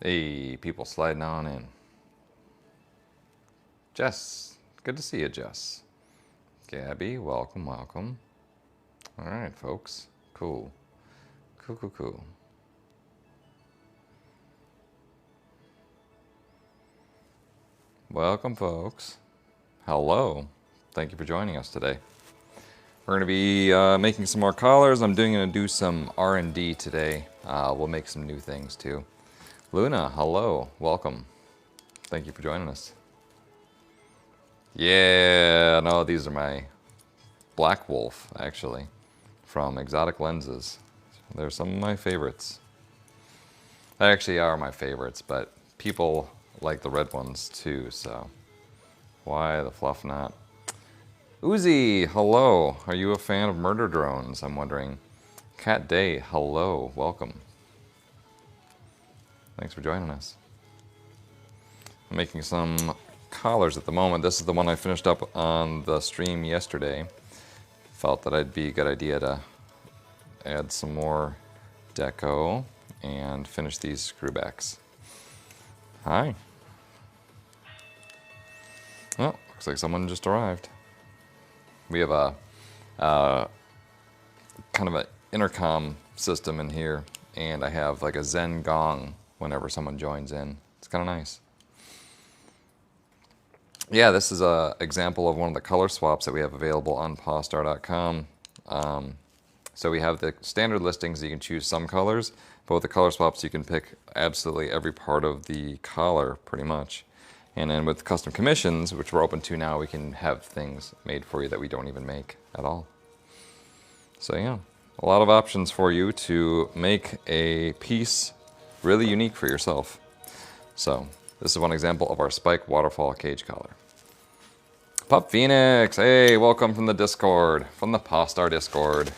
Hey, people sliding on in. Jess, good to see you, Jess. Gabby, welcome, welcome. All right, folks. Cool. Cool, cool, cool. Welcome, folks. Hello. Thank you for joining us today. We're going to be making some more collars. I'm going to do some R&D today. We'll make some new things, too. Luna, hello. Welcome. Thank you for joining us. Yeah, no, these are my Black Wolf, actually, from Exotic Lenses. They're some of my favorites. They actually are my favorites, but people like the red ones too, so why the fluff not? Uzi, hello. Are you a fan of murder drones? I'm wondering. Cat Day, hello. Welcome. Thanks for joining us. I'm making some collars at the moment. This is the one I finished up on the stream yesterday. Felt that it'd be a good idea to add some more deco and finish these screwbacks. Hi. Oh, looks like someone just arrived. We have a kind of an intercom system in here, and I have like a Zen gong whenever someone joins in. It's kind of nice. Yeah, this is an example of one of the color swaps that we have available on Pawstar.com. So we have the standard listings, you can choose some colors, but with the color swaps you can pick absolutely every part of the collar pretty much. And then with custom commissions, which we're open to now, we can have things made for you that we don't even make at all. So yeah, a lot of options for you to make a piece really unique for yourself. So this is one example of our spike waterfall cage collar. Pup Phoenix, hey, welcome from the Discord, from the Pawstar Discord.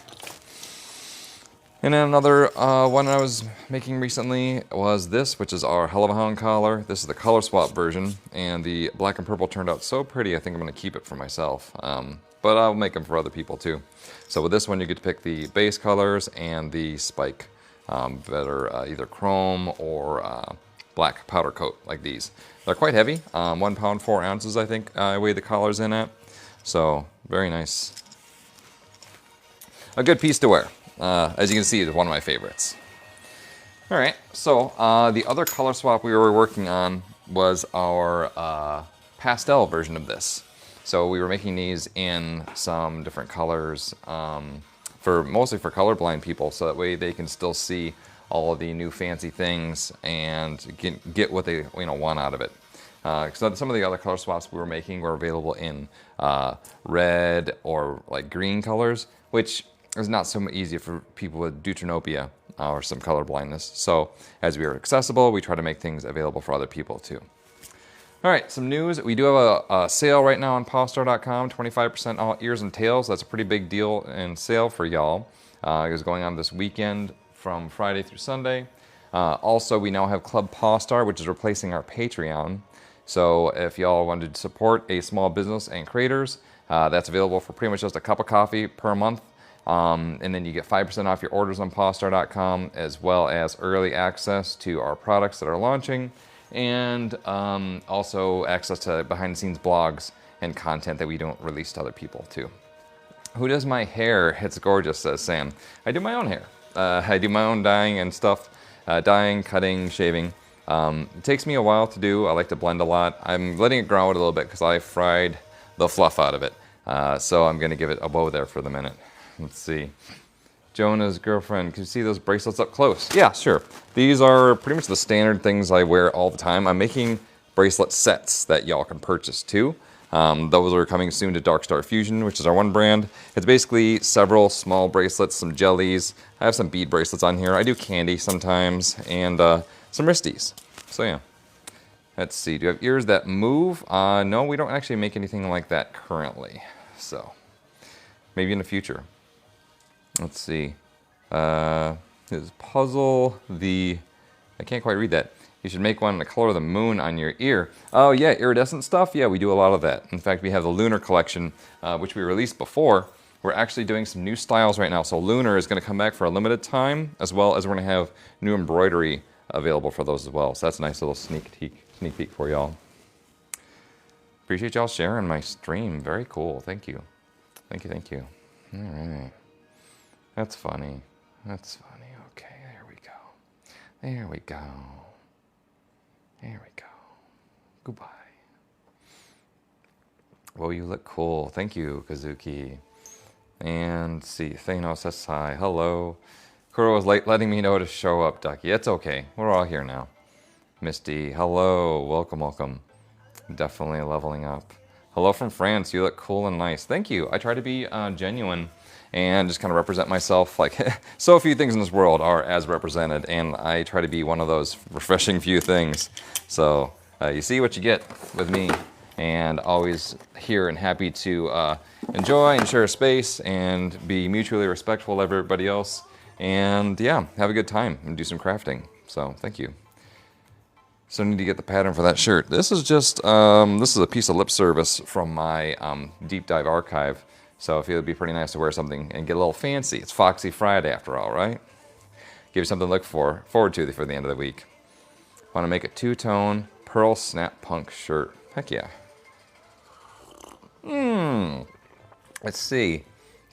And then another one I was making recently was this, which is our Hell of a Hound collar. This is the color swap version, and the black and purple turned out so pretty, I think I'm going to keep it for myself. But I'll make them for other people too. So with this one, you get to pick the base colors and the spike that are either chrome or black powder coat, like these. They're quite heavy, 1 pound 4 ounces I think I weigh the collars in at. So very nice. A good piece to wear. As you can see, it's one of my favorites. All right, so the other color swap we were working on was our pastel version of this. So we were making these in some different colors, mostly for colorblind people, so that way they can still see all of the new fancy things and get what they want out of it. So some of the other color swaps we were making were available in red or like green colors, which is not so easy for people with deuteranopia or some color blindness. So as we are accessible, we try to make things available for other people too. All right, some news. We do have a sale right now on Pawstar.com, 25% all ears and tails. That's a pretty big deal and sale for y'all. It is going on this weekend from Friday through Sunday. Also, we now have Club Pawstar, which is replacing our Patreon. So if y'all wanted to support a small business and creators, that's available for pretty much just a cup of coffee per month. And then you get 5% off your orders on Pawstar.com, as well as early access to our products that are launching, and also access to behind-the-scenes blogs and content that we don't release to other people too. Who does my hair? It's gorgeous, says Sam. I do my own hair. I do my own dyeing and stuff. Dyeing, cutting, shaving. It takes me a while to do. I like to blend a lot. I'm letting it grow out a little bit because I fried the fluff out of it. So I'm going to give it a bow there for the minute. Let's see. Jonah's girlfriend, can you see those bracelets up close? Yeah, sure. These are pretty much the standard things I wear all the time. I'm making bracelet sets that y'all can purchase too. Those are coming soon to Darkstar Fusion, which is our one brand. It's basically several small bracelets, some jellies. I have some bead bracelets on here. I do candy sometimes, and some wristies. So yeah. Let's see, do you have ears that move? No, we don't actually make anything like that currently. So maybe in the future. Let's see. His puzzle, I can't quite read that. You should make one in the color of the moon on your ear. Oh yeah, iridescent stuff? Yeah, we do a lot of that. In fact, we have the Lunar collection, which we released before. We're actually doing some new styles right now. So Lunar is going to come back for a limited time, as well as we're going to have new embroidery available for those as well. So that's a nice little sneak peek for y'all. Appreciate y'all sharing my stream. Very cool. Thank you. Thank you, thank you. All right. That's funny. That's funny. Okay, there we go. There we go. There we go. Goodbye. Well, you look cool. Thank you, Kazuki. And see, Thanos says hi. Hello. Kuro was letting me know to show up, Ducky. It's okay. We're all here now. Misty, hello. Welcome, welcome. Definitely leveling up. Hello from France. You look cool and nice. Thank you. I try to be genuine and just kind of represent myself. Like, so few things in this world are as represented, and I try to be one of those refreshing few things. So you see what you get with me, and always here and happy to enjoy and share space and be mutually respectful of everybody else. And yeah, have a good time and do some crafting. So thank you. So I need to get the pattern for that shirt. This is just, this is a piece of lip service from my deep dive archive. So I feel it'd be pretty nice to wear something and get a little fancy. It's Foxy Friday after all, right? Give you something to look forward to for the end of the week. Want to make a two-tone pearl snap punk shirt. Heck yeah. Let's see.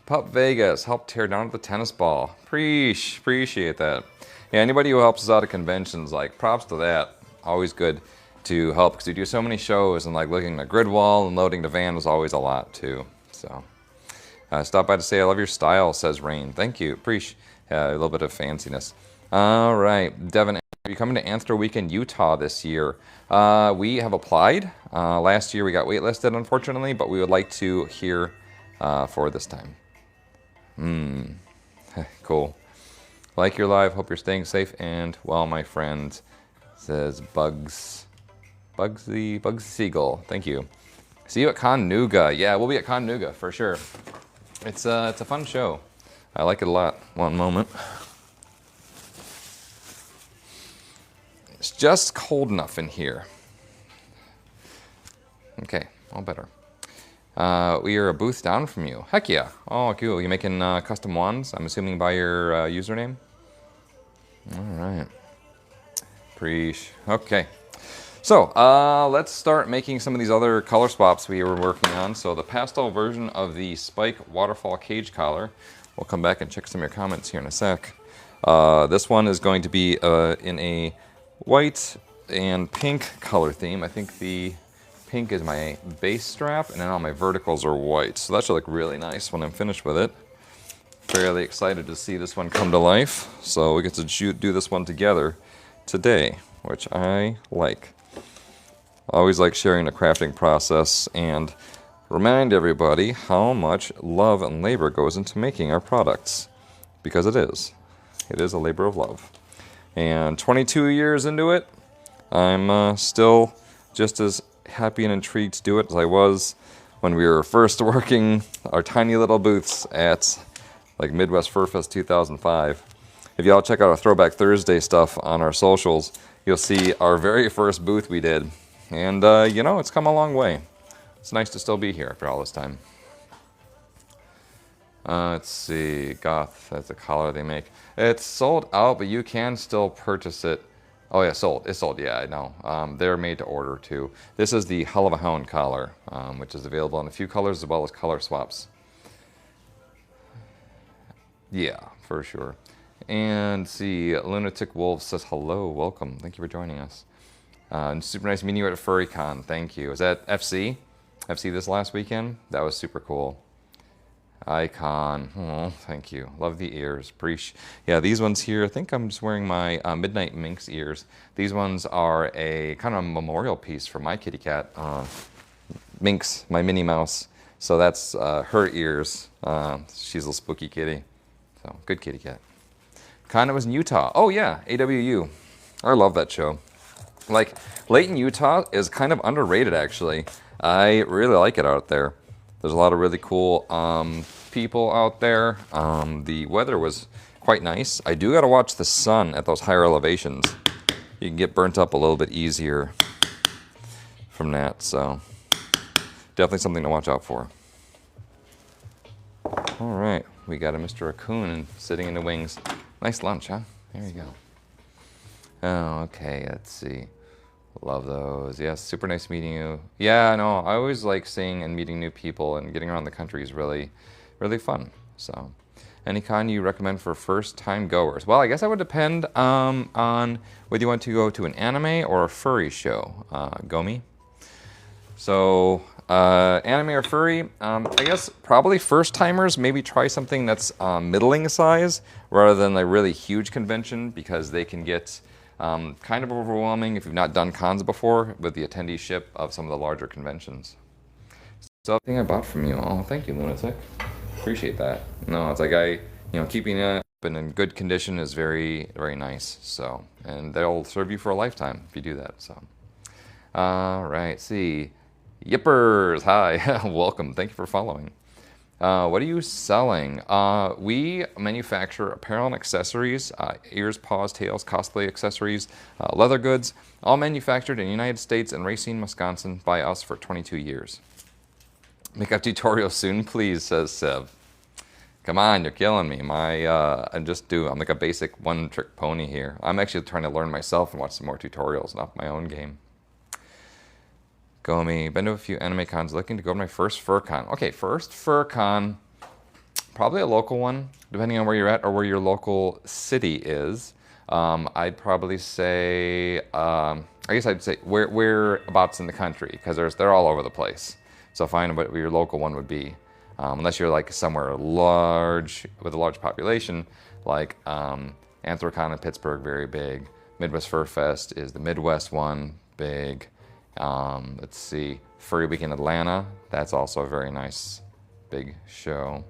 Pup Vegas helped tear down the tennis ball. Appreciate that. Yeah, anybody who helps us out at conventions, like, props to that. Always good to help because we do so many shows, and like looking at grid wall and loading the van was always a lot too. So stop by to say I love your style, says Rain. Thank you. Appreciate a little bit of fanciness. All right, Devin, are you coming to Anthro Weekend, Utah this year? We have applied. Last year we got waitlisted, unfortunately, but we would like to hear for this time. Cool. Like your live. Hope you're staying safe and well, my friend. Says Bugsy Seagull. Thank you. See you at Connuga. Yeah, we'll be at Connuga for sure. It's a fun show. I like it a lot. One moment. It's just cold enough in here. Okay, all better. We are a booth down from you. Heck yeah. Oh, cool. You making custom wands? I'm assuming by your username. All right. Okay, so let's start making some of these other color swaps we were working on. So the pastel version of the Spike Waterfall Cage Collar. We'll come back and check some of your comments here in a sec. This one is going to be in a white and pink color theme. I think the pink is my base strap, and then all my verticals are white. So that should look really nice when I'm finished with it. Fairly excited to see this one come to life. So we get to do this one together today, which I like. I always like sharing the crafting process and remind everybody how much love and labor goes into making our products, because it is a labor of love. And 22 years into it, I'm still just as happy and intrigued to do it as I was when we were first working our tiny little booths at like Midwest Fur Fest 2005. If y'all check out our Throwback Thursday stuff on our socials, you'll see our very first booth we did. And, you know, it's come a long way. It's nice to still be here after all this time. Let's see. Goth, that's a collar they make. It's sold out, but you can still purchase it. Oh, yeah, sold. It's sold, yeah, I know. They're made to order, too. This is the Hell of a Hound collar, which is available in a few colors as well as color swaps. Yeah, for sure. And see, Lunatic Wolf says hello, welcome, thank you for joining us. Super nice meeting you at FurryCon, thank you. Is that FC? FC this last weekend? That was super cool. Icon, oh, thank you. Love the ears, yeah, these ones here, I think I'm just wearing my Midnight Minx ears. These ones are a kind of memorial piece for my kitty cat, Minx, my Minnie Mouse. So that's her ears. She's a little spooky kitty. So, good kitty cat. Con was in Utah. Oh yeah, AWU. I love that show. Like, Layton, Utah is kind of underrated actually. I really like it out there. There's a lot of really cool people out there. The weather was quite nice. I do gotta watch the sun at those higher elevations. You can get burnt up a little bit easier from that, so definitely something to watch out for. All right, we got a Mr. Raccoon sitting in the wings. Nice lunch, huh? There you go. Oh, okay, let's see. Love those. Yes, super nice meeting you. Yeah, no, I always like seeing and meeting new people, and getting around the country is really, really fun. So, any con you recommend for first-time goers? Well, I guess that would depend on whether you want to go to an anime or a furry show, Gomi. So, anime or furry, I guess probably first-timers, maybe try something that's middling size rather than a really huge convention, because they can get kind of overwhelming if you've not done cons before with the attendeeship of some of the larger conventions. So, thing I bought from you. Oh, thank you, Lunatic. Appreciate that. No, it's like keeping it in good condition is very, very nice. So, and they'll serve you for a lifetime if you do that. So, all right. See, Yippers. Hi, welcome. Thank you for following. What are you selling? We manufacture apparel and accessories, ears, paws, tails, cosplay accessories, leather goods, all manufactured in the United States and Racine, Wisconsin by us for 22 years. Makeup tutorial soon, please, says Sev. Come on, you're killing me. I'm like a basic one-trick pony here. I'm actually trying to learn myself and watch some more tutorials, not my own game. Gomi, been to a few anime cons, looking to go to my first fur con. Okay, first fur con, probably a local one, depending on where you're at or where your local city is. I'd probably say, I'd say whereabouts in the country, because they're all over the place. So find what your local one would be. Unless you're like somewhere large, with a large population, like Anthrocon in Pittsburgh, very big. Midwest Fur Fest is the Midwest one, big. Let's see, Furry Week in Atlanta, that's also a very nice, big show.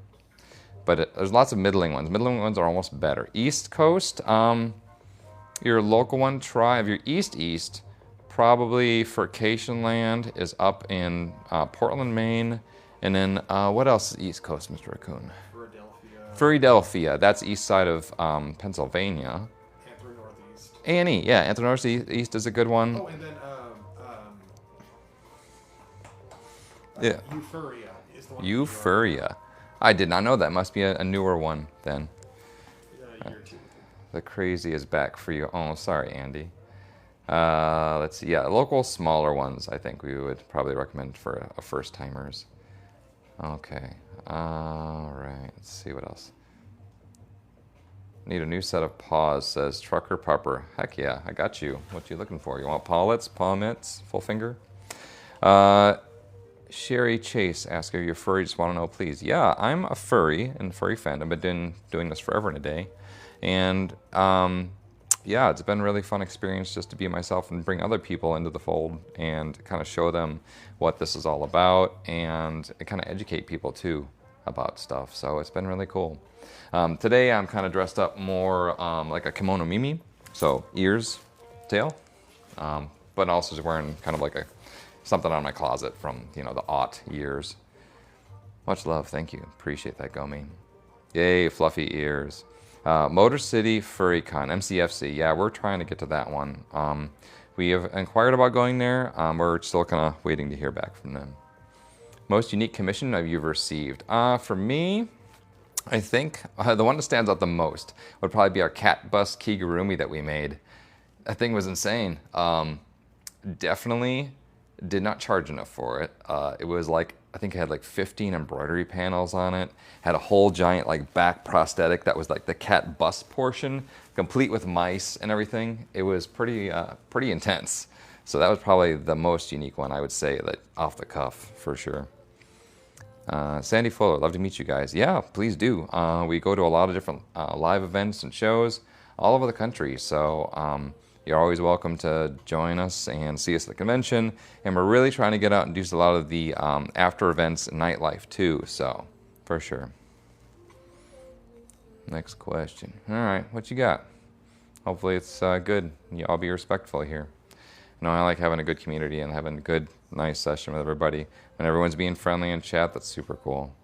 But there's lots of middling ones. Middling ones are almost better. East Coast, your local one, if you're east, probably Furcation Land is up in Portland, Maine. And then, what else is East Coast, Mr. Raccoon? Philadelphia, that's east side of Pennsylvania. Anthro Northeast. A&E, yeah, Anthro Northeast is a good one. Oh, and then yeah. Euphoria is the one. Euphoria. I did not know that. Must be a newer one then. Year two. The crazy is back for you. Oh, sorry, Andy. Let's see. Yeah, local smaller ones I think we would probably recommend for a first-timers. Okay. All right. Let's see what else. Need a new set of paws, says Trucker Pupper. Heck yeah, I got you. What you looking for? You want pawlets, paw mitts, full finger? Sherry Chase asks, are you a furry? Just want to know, please. Yeah, I'm a furry and furry fan. I've been doing this forever and a day. And yeah, it's been a really fun experience just to be myself and bring other people into the fold and kind of show them what this is all about, and kind of educate people too about stuff. So it's been really cool. Today I'm kind of dressed up more like a kimono Mimi, so ears, tail, but also just wearing kind of like something out of my closet from the aught years. Much love, thank you, appreciate that, Gomi. Yay, fluffy ears. Motor City Furry Con, MCFC. Yeah, we're trying to get to that one. We have inquired about going there. We're still kind of waiting to hear back from them. Most unique commission have you received? For me, I think the one that stands out the most would probably be our cat bus kigurumi that we made. That thing was insane. Definitely did not charge enough for it. It was like, I think it had like 15 embroidery panels on it. Had a whole giant like back prosthetic that was like the cat bust portion, complete with mice and everything. It was pretty intense. So that was probably the most unique one, I would say, that off the cuff for sure. Sandy Fuller, love to meet you guys. Yeah, please do. We go to a lot of different live events and shows all over the country. So you're always welcome to join us and see us at the convention. And we're really trying to get out and do a lot of the after events and nightlife too. So for sure. Next question. All right, what you got? Hopefully it's good. You all be respectful here. I like having a good community and having a good, nice session with everybody. When everyone's being friendly in chat, that's super cool.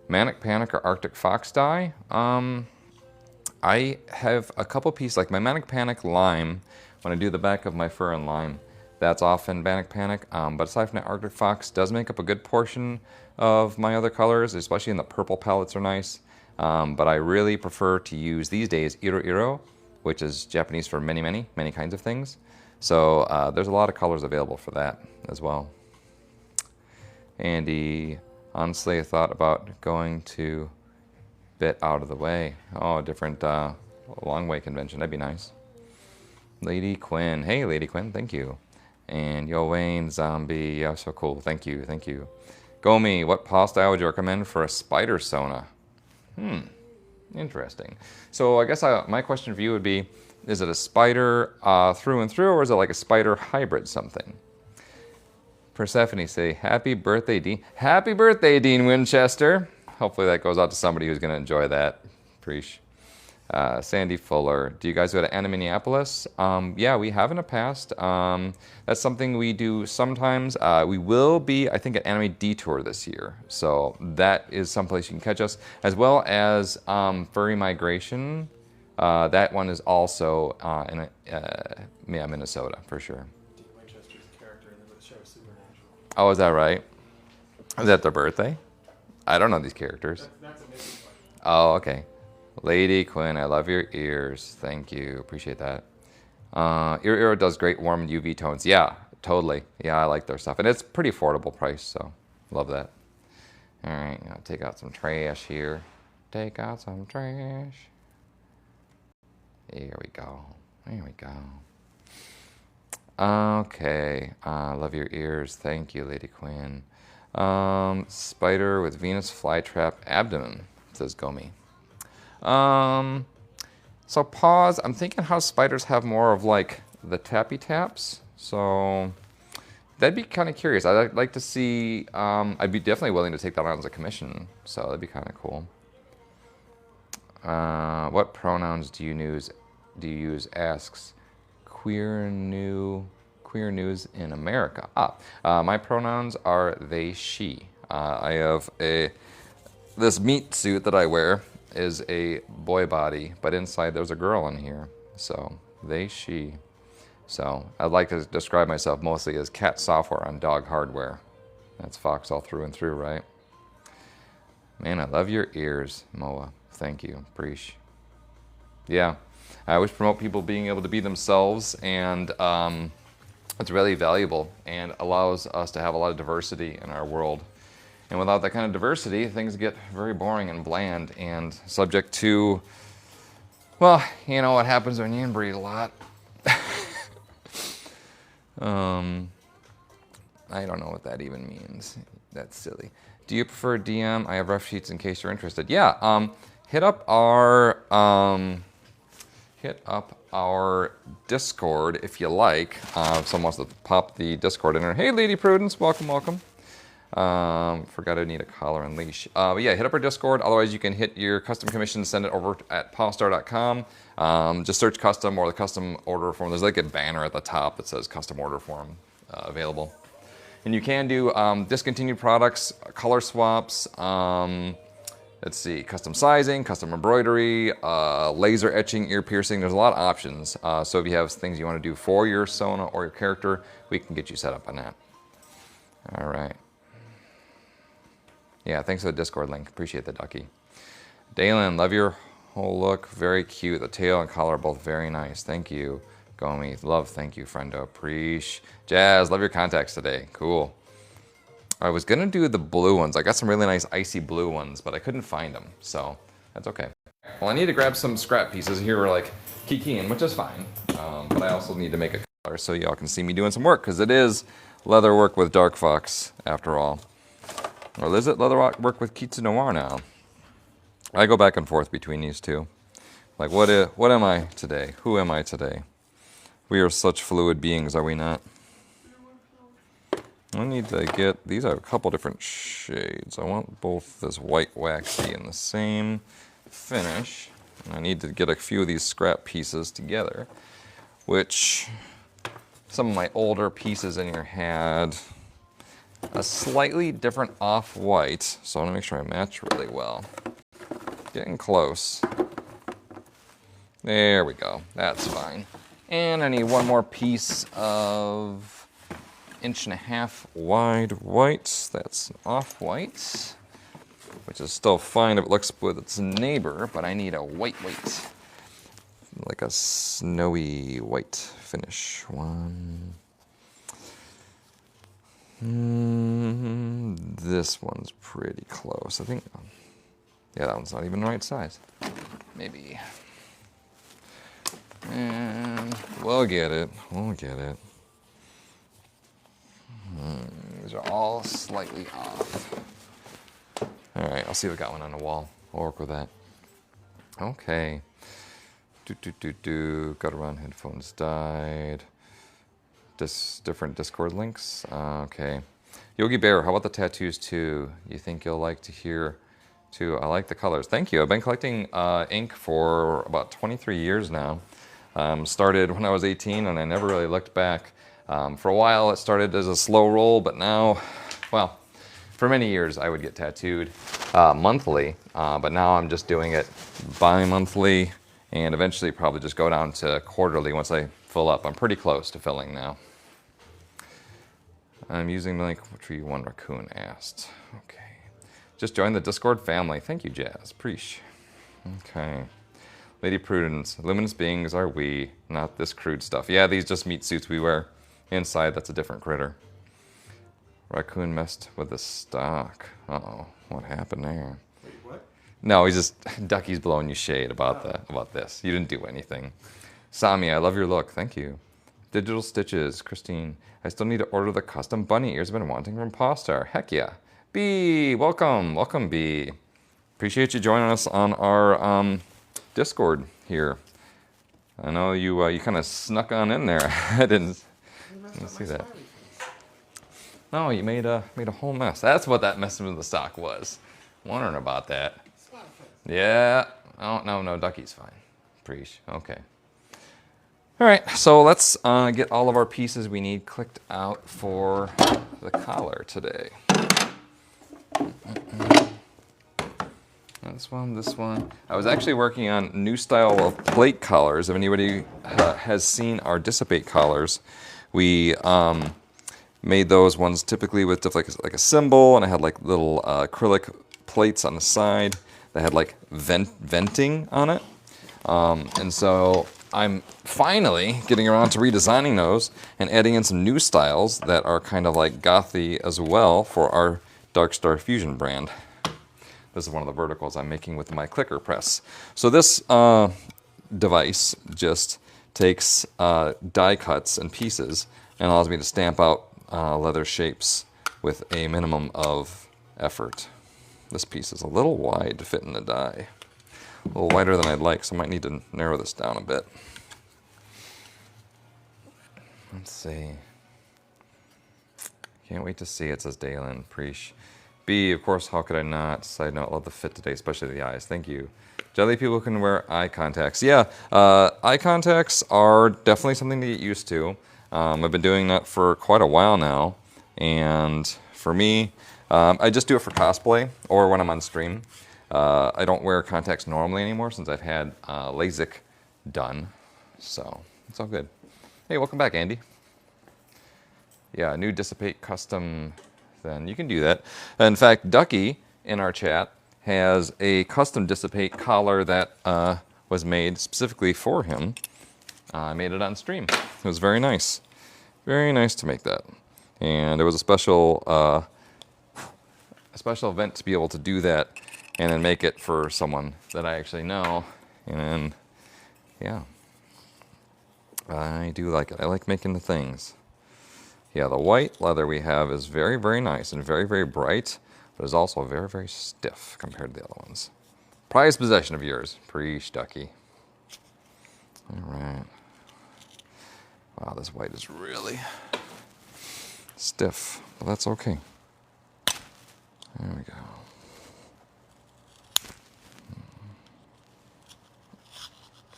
Manic Panic or Arctic Fox dye? I have a couple pieces, like my Manic Panic lime, when I do the back of my fur in lime, that's often Manic Panic. But aside from that, Arctic Fox does make up a good portion of my other colors, especially in the purple palettes are nice. But I really prefer to use, these days, Iro Iro which is Japanese for many, many, many kinds of things. So there's a lot of colors available for that as well. Andy, honestly, I thought about going to bit out of the way. Oh, a different long way convention. That'd be nice. Lady Quinn. Hey, Lady Quinn. Thank you. And Yo Wayne Zombie. Yeah, so cool. Thank you. Thank you. Gomi, what paw style would you recommend for a spider sona? Interesting. So I guess my question for you would be, is it a spider through and through, or is it like a spider hybrid something? Persephone say, happy birthday, Dean. Happy birthday, Dean Winchester. Hopefully that goes out to somebody who's going to enjoy that. Preach. Sandy Fuller, do you guys go to Minneapolis? Yeah, we have in the past. That's something we do sometimes. We will be, I think, at Anime Detour this year. So that is someplace you can catch us. As well as Furry Migration. That one is also in Minnesota, for sure. Dean Winchester's character in the show Supernatural. Oh, is that right? Is that their birthday? I don't know these characters. That's a maybe question. Oh, okay. Lady Quinn, I love your ears. Thank you. Appreciate that. Ear does great warm UV tones. Yeah, totally. Yeah, I like their stuff. And it's pretty affordable price, so love that. All right, I'll take out some trash here. Take out some trash. Here we go. There we go. Okay. Love your ears. Thank you, Lady Quinn. Spider with Venus flytrap abdomen, says Gomi. So paws, I'm thinking how spiders have more of like the tappy taps. So that'd be kind of curious. I'd like to see, I'd be definitely willing to take that on as a commission. So that'd be kind of cool. What pronouns do you use? Asks queer news in America. My pronouns are they, she. I have this meat suit that I wear is a boy body, but inside there's a girl in here. So they, she. So I'd like to describe myself mostly as cat software on dog hardware. That's Fox all through and through, right? Man, I love your ears, Moa. Thank you, Preesh. Yeah, I always promote people being able to be themselves, and it's really valuable and allows us to have a lot of diversity in our world. And without that kind of diversity, things get very boring and bland and subject to, well, you know what happens when you inbreed a lot. I don't know what that even means. That's silly. Do you prefer DM? I have rough sheets in case you're interested. Yeah, hit up our Discord if you like. If someone wants to pop the Discord in there. Hey, Lady Prudence, welcome, welcome. Forgot I need a collar and leash. But yeah, hit up our Discord. Otherwise, you can hit your custom commission, send it over at Pawstar.com. Just search custom or the custom order form. There's like a banner at the top that says custom order form available. And you can do discontinued products, color swaps, let's see, custom sizing, custom embroidery, laser etching, ear piercing. There's a lot of options. So if you have things you want to do for your Sona or your character, we can get you set up on that. All right. Yeah, thanks for the Discord link. Appreciate the Ducky. Dalen, love your whole look. Very cute. The tail and collar are both very nice. Thank you. Gomi, love, thank you, friendo. Preesh. Jazz, love your contacts today. Cool. I was going to do the blue ones. I got some really nice icy blue ones, but I couldn't find them, so that's okay. Well, I need to grab some scrap pieces here. We're like kikiing, which is fine. But I also need to make a color so y'all can see me doing some work, because it is Leatherwerk with DarkFox, after all. Or is it Leatherwerk with Kitsune Noir now? I go back and forth between these two. Like, what am I today? Who am I today? We are such fluid beings, are we not? I need to get, these are a couple different shades. I want both this white waxy and the same finish. And I need to get a few of these scrap pieces together, which some of my older pieces in here had a slightly different off-white, so I want to make sure I match really well. Getting close. There we go, that's fine. And I need one more piece of 1.5 wide white. That's off-white, which is still fine if it looks with its neighbor, but I need a white. like a snowy white finish. One. This one's pretty close. I think, yeah, that one's not even the right size. Maybe. And we'll get it. We'll get it. These are all slightly off. All right, I'll see if I got one on the wall. I'll work with that. Okay. Got around headphones died. Different Discord links. Okay. Yogi Bear, how about the tattoos too? You think you'll like to hear too? I like the colors. Thank you. I've been collecting ink for about 23 years now. Started when I was 18 and I never really looked back. For a while it started as a slow roll, but now, well, for many years I would get tattooed monthly, but now I'm just doing it bi-monthly and eventually probably just go down to quarterly once I fill up. I'm pretty close to filling now. I'm using the link which one raccoon asked. Okay. Just join the Discord family. Thank you, Jazz. Preach. Okay. Lady Prudence. Luminous beings are we, not this crude stuff. Yeah, these just meat suits we wear. Inside, that's a different critter. Raccoon messed with the stock. Uh-oh. What happened there? Wait, what? No, he's just... Ducky's blowing you shade about this. You didn't do anything. Sami, I love your look. Thank you. Digital Stitches. Christine. I still need to order the custom bunny ears I've been wanting from Pawstar. Heck yeah. B, welcome. Welcome, B. Appreciate you joining us on our Discord here. I know you kind of snuck on in there. I didn't see that. No, you made a whole mess. That's what that mess with the stock was. Wondering about that. Yeah. Oh, no, Ducky's fine. Preach. Okay. All right, so let's get all of our pieces we need clicked out for the collar today. This one. I was actually working on a new style of plate collars. If anybody has seen our Dissipate collars, we made those ones typically with just like a symbol, and I had like little acrylic plates on the side that had like venting on it. And so I'm finally getting around to redesigning those and adding in some new styles that are kind of like gothy as well for our Darkstar Fusion brand. This is one of the verticals I'm making with my clicker press. So this device just takes die cuts and pieces and allows me to stamp out leather shapes with a minimum of effort. This piece is a little wide to fit in the die. A little wider than I'd like, so I might need to narrow this down a bit. Let's see. Can't wait to see it, says Dalen. Preach. B, of course, how could I not? Side note, love the fit today, especially the eyes. Thank you. Jelly people can wear eye contacts. Yeah, eye contacts are definitely something to get used to. I've been doing that for quite a while now. And for me, I just do it for cosplay or when I'm on stream. I don't wear contacts normally anymore since I've had LASIK done. So it's all good. Hey, welcome back, Andy. Yeah, new Dissipate custom, then you can do that. In fact, Ducky in our chat has a custom Dissipate collar that was made specifically for him. I made it on stream. It was very nice. Very nice to make that. And it was a special event to be able to do that and then make it for someone that I actually know. And yeah, I do like it. I like making the things. Yeah, the white leather we have is very, very nice and very, very bright, but is also very, very stiff compared to the other ones. Prized possession of yours. Preach, Ducky. All right. Wow, this white is really stiff, but that's okay. There we go.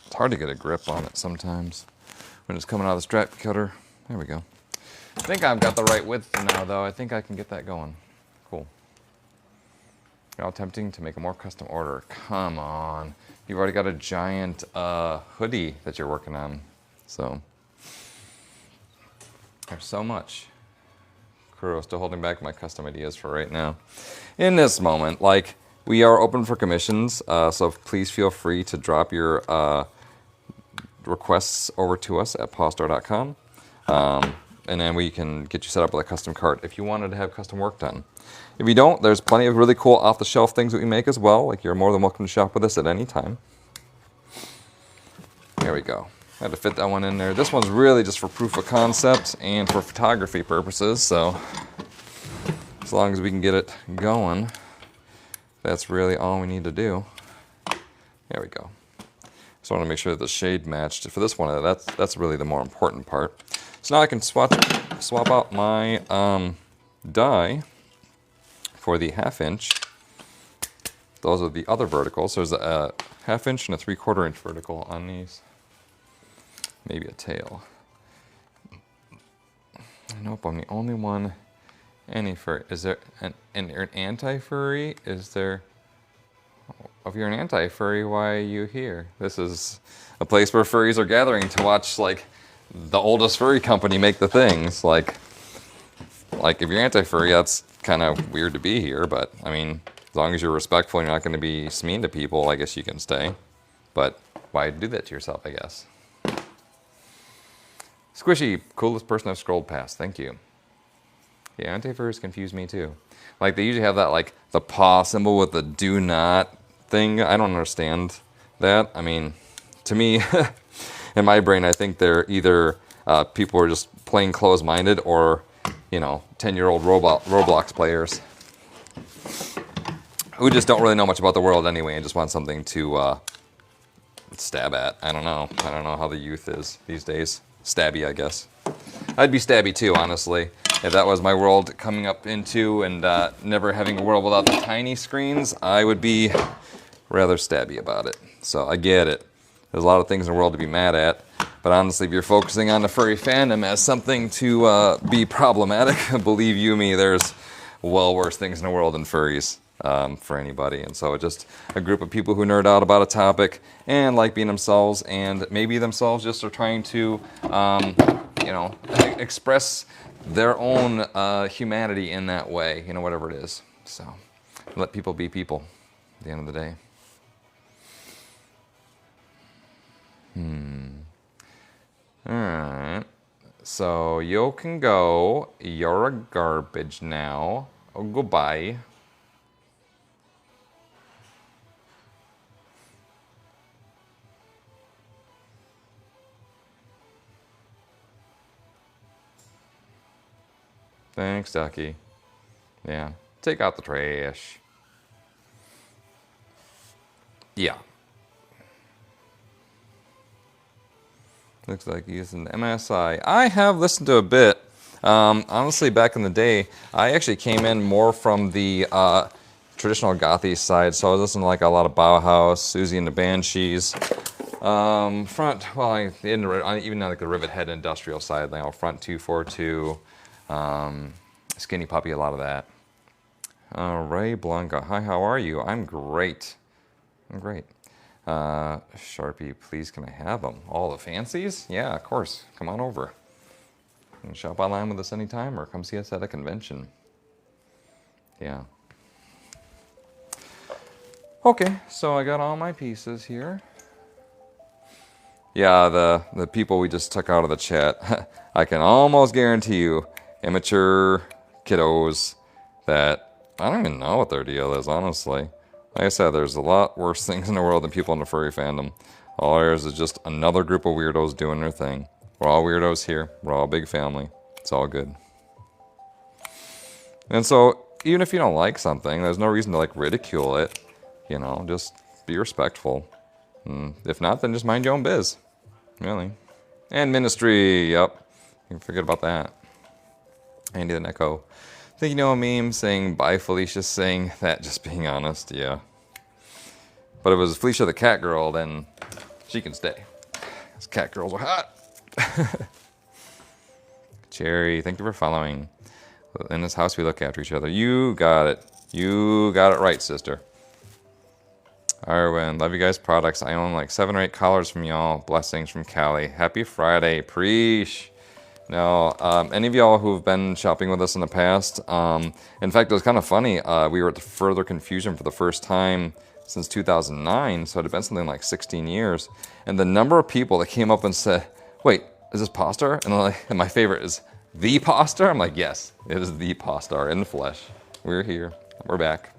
It's hard to get a grip on it sometimes when it's coming out of the strap cutter. There we go. I think I've got the right width now, though. I think I can get that going. Cool. You're all tempting to make a more custom order. Come on. You've already got a giant hoodie that you're working on. So there's so much. Kuro, still holding back my custom ideas for right now. In this moment, like, we are open for commissions, so please feel free to drop your requests over to us at pawstar.com. And then we can get you set up with a custom cart if you wanted to have custom work done. If you don't, there's plenty of really cool off-the-shelf things that we make as well. Like, you're more than welcome to shop with us at any time. There we go. I had to fit that one in there. This one's really just for proof of concept and for photography purposes, so as long as we can get it going, that's really all we need to do. There we go. Just want to make sure that the shade matched. For this one, that's really the more important part. So now I can swap out my die for the 1/2 inch. Those are the other verticals. There's a 1/2 inch and a 3/4 inch vertical on these. Maybe a tail. Nope, I'm the only one. Any furry? Is there an anti-furry? Is there? If you're an anti-furry, why are you here? This is a place where furries are gathering to watch, like, the oldest furry company make the things. Like if you're anti-furry, that's kind of weird to be here, but I mean, as long as you're respectful and you're not going to be mean to people, I guess you can stay. But why do that to yourself, I guess? Squishy, coolest person I've scrolled past. Thank you. Yeah, anti-furries confuse me too. Like, they usually have that, like, the paw symbol with the do not thing. I don't understand that. I mean, to me, in my brain, I think they're either people who are just plain closed-minded or, you know, 10-year-old Roblox players who just don't really know much about the world anyway and just want something to stab at. I don't know. I don't know how the youth is these days. Stabby, I guess. I'd be stabby too, honestly. If that was my world coming up into and never having a world without the tiny screens, I would be rather stabby about it. So I get it. There's a lot of things in the world to be mad at. But honestly, if you're focusing on the furry fandom as something to be problematic, believe you me, there's well worse things in the world than furries for anybody. And so it's just a group of people who nerd out about a topic and like being themselves, and maybe themselves just are trying to, you know, express their own humanity in that way, you know, whatever it is. So let people be people at the end of the day. Alright. So you can go. You're a garbage now. Oh, goodbye. Thanks, Ducky. Yeah. Take out the trash. Yeah. Looks like he's an MSI. I have listened to a bit. Honestly, back in the day, I actually came in more from the traditional gothy side, so I was listening to like a lot of Bauhaus, Susie and the Banshees. Even on like the Rivet Head industrial side, you know, Front 242, Skinny Puppy, a lot of that. Ray Blanca, hi, how are you? I'm great. I'm great. Sharpie, please, can I have them? All the fancies? Yeah, of course. Come on over. You can shop online with us anytime or come see us at a convention. Yeah. Okay, so I got all my pieces here. Yeah, the people we just took out of the chat, I can almost guarantee you, immature kiddos that I don't even know what their deal is, honestly. Like I said, there's a lot worse things in the world than people in the furry fandom. All ours is just another group of weirdos doing their thing. We're all weirdos here. We're all a big family. It's all good. And so, even if you don't like something, there's no reason to like ridicule it. You know, just be respectful. And if not, then just mind your own biz. Really. And ministry, yep. You can forget about that. Andy the Neko. I think you know a meme saying, bye Felicia, saying that, just being honest, yeah. But if it was Felicia the cat girl, then she can stay. Because cat girls are hot. Cherry, thank you for following. In this house, we look after each other. You got it. You got it right, sister. Arwen, love you guys' products. I own like 7 or 8 collars from y'all. Blessings from Cali. Happy Friday. Preach. Now, any of y'all who've been shopping with us in the past, in fact, it was kind of funny. We were at the Further Confusion for the first time since 2009, so it had been something like 16 years. And the number of people that came up and said, wait, is this Pawstar? And my favorite is the Pawstar? I'm like, yes, it is the Pawstar in the flesh. We're here. We're back.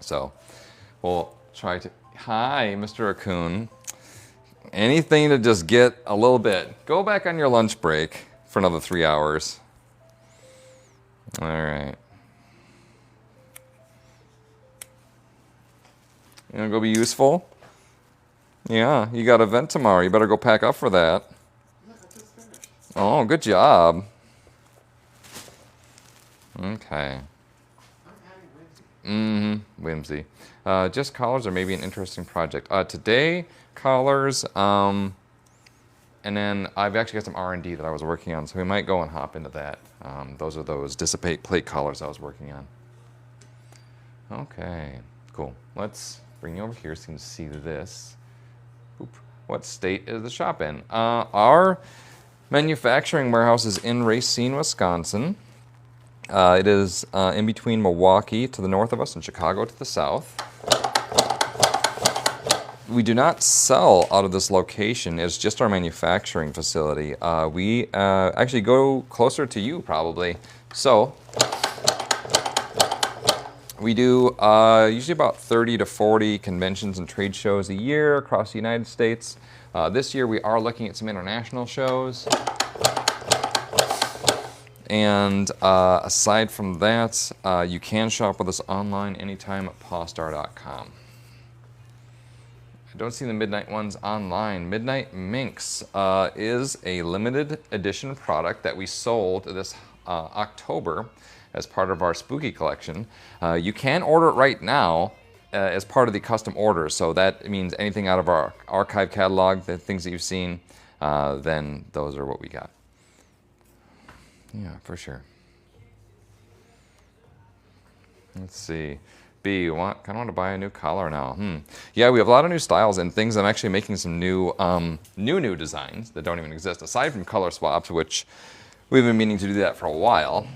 So we'll try to... Hi, Mr. Raccoon. Anything to just get a little bit. Go back on your lunch break for another 3 hours. All right. You gonna go be useful? Yeah, you got an event tomorrow. You better go pack up for that. Yeah, I just finished. Oh, good job. Okay. I'm adding whimsy. Whimsy. Just collars or maybe an interesting project. Today, collars, and then I've actually got some R&D that I was working on, so we might go and hop into that. Those are those dissipate plate collars I was working on. Okay, cool. Let's bring you over here so you can see this. Oop. What state is the shop in? Our manufacturing warehouse is in Racine, Wisconsin. It is in between Milwaukee to the north of us and Chicago to the south. We do not sell out of this location. It's just our manufacturing facility. We actually go closer to you probably. So we do usually about 30 to 40 conventions and trade shows a year across the United States. This year we are looking at some international shows. And aside from that, you can shop with us online anytime at Pawstar.com. I don't see the Midnight ones online. Midnight Minx is a limited edition product that we sold this October as part of our spooky collection. You can order it right now as part of the custom orders. So that means anything out of our archive catalog, the things that you've seen, then those are what we got. Yeah, for sure. Let's see. B, you kind of want to buy a new collar now. Yeah, we have a lot of new styles and things. I'm actually making some new designs that don't even exist, aside from color swaps, which we've been meaning to do that for a while.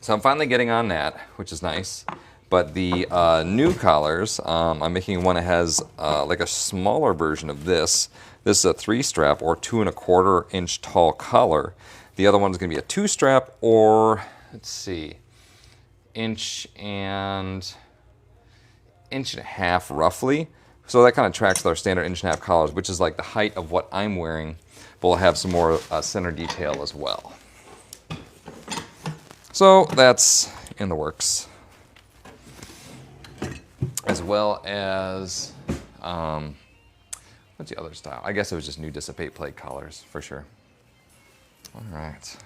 So I'm finally getting on that, which is nice. But the new collars, I'm making one that has like a smaller version of this. This is a 3-strap or 2¼ inch tall collar. The other one is going to be a 2-strap or, let's see, inch and a half roughly. So that kind of tracks with our standard 1.5 inch collars, which is like the height of what I'm wearing, but we'll have some more center detail as well. So that's in the works. As well as, what's the other style? I guess it was just new dissipate plate collars for sure. All right.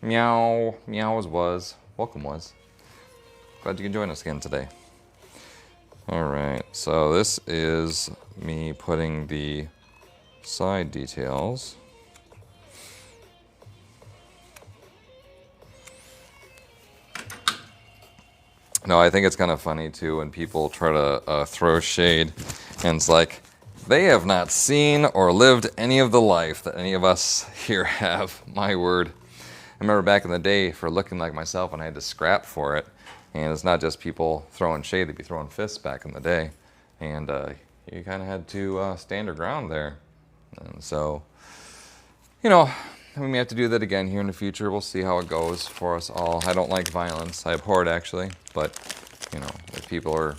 Meow. Meow was. Welcome was. Glad you can join us again today. All right. So this is me putting the side details. No, I think it's kind of funny too when people try to throw shade, and it's like, they have not seen or lived any of the life that any of us here have. My word. I remember back in the day for looking like myself and I had to scrap for it. And it's not just people throwing shade, they'd be throwing fists back in the day. And you kind of had to stand your ground there. And so, you know, we may have to do that again here in the future. We'll see how it goes for us all. I don't like violence. I abhor it actually. But, you know, if people are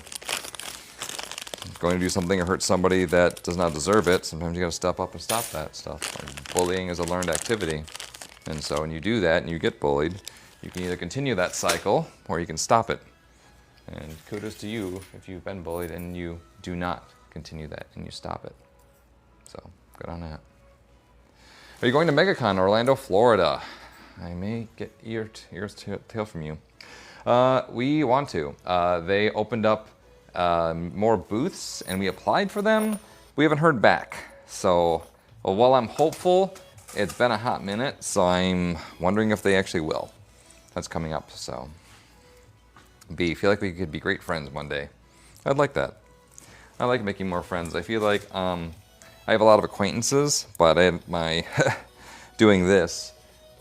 going to do something or hurt somebody that does not deserve it, sometimes you got to step up and stop that stuff. Like, bullying is a learned activity. And so when you do that and you get bullied, you can either continue that cycle or you can stop it. And kudos to you if you've been bullied and you do not continue that and you stop it. So good on that. Are you going to MegaCon, Orlando, Florida? I may get ears to tail from you. We want to. They opened up more booths and we applied for them. We haven't heard back. So while I'm hopeful, it's been a hot minute, so I'm wondering if they actually will. That's coming up, so. B, feel like we could be great friends one day. I'd like that. I like making more friends. I feel like I have a lot of acquaintances, but my doing this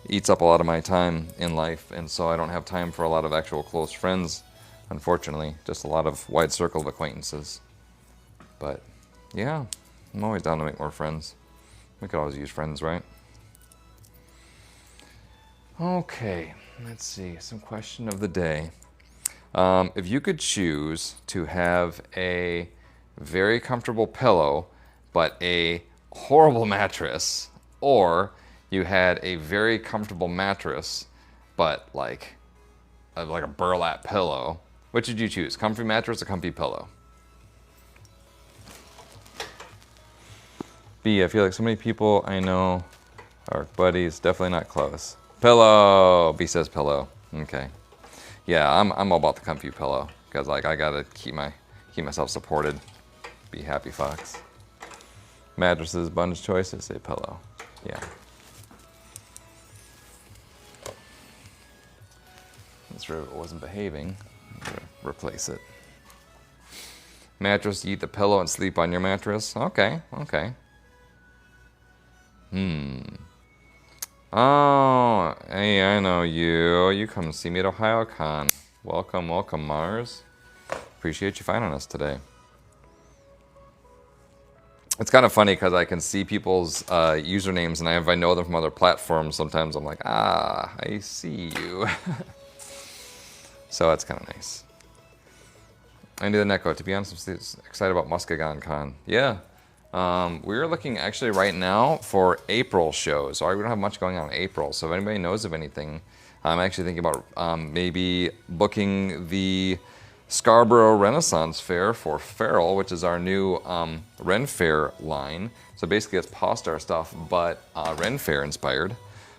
eats up a lot of my time in life, and so I don't have time for a lot of actual close friends Unfortunately, just a lot of wide circle of acquaintances. But yeah, I'm always down to make more friends. We could always use friends, right? Okay, let's see. Some question of the day. If you could choose to have a very comfortable pillow, but a horrible mattress, or you had a very comfortable mattress, but like a burlap pillow, which would you choose? Comfy mattress or comfy pillow? B, I feel like so many people I know are buddies, definitely not close. Pillow! B says pillow. Okay. Yeah, I'm all about the comfy pillow, because like I gotta keep myself supported. Be happy, Fox. Mattresses, bunch choices, say pillow. Yeah. This robot wasn't behaving. I'm gonna replace it. Mattress, you eat the pillow and sleep on your mattress? Okay, okay. Oh, hey, I know you. You come see me at OhioCon. Welcome, welcome, Mars. Appreciate you finding us today. It's kind of funny because I can see people's usernames, and if I know them from other platforms, sometimes I'm like, ah, I see you. So that's kind of nice. Andy the Neko, to be honest, I'm excited about Muskegon Con. Yeah. We're looking actually right now for April shows. We don't have much going on in April, so if anybody knows of anything, I'm actually thinking about maybe booking the Scarborough Renaissance Fair for Feral, which is our new Ren Fair line. So basically it's Pawstar stuff, but Ren Fair inspired.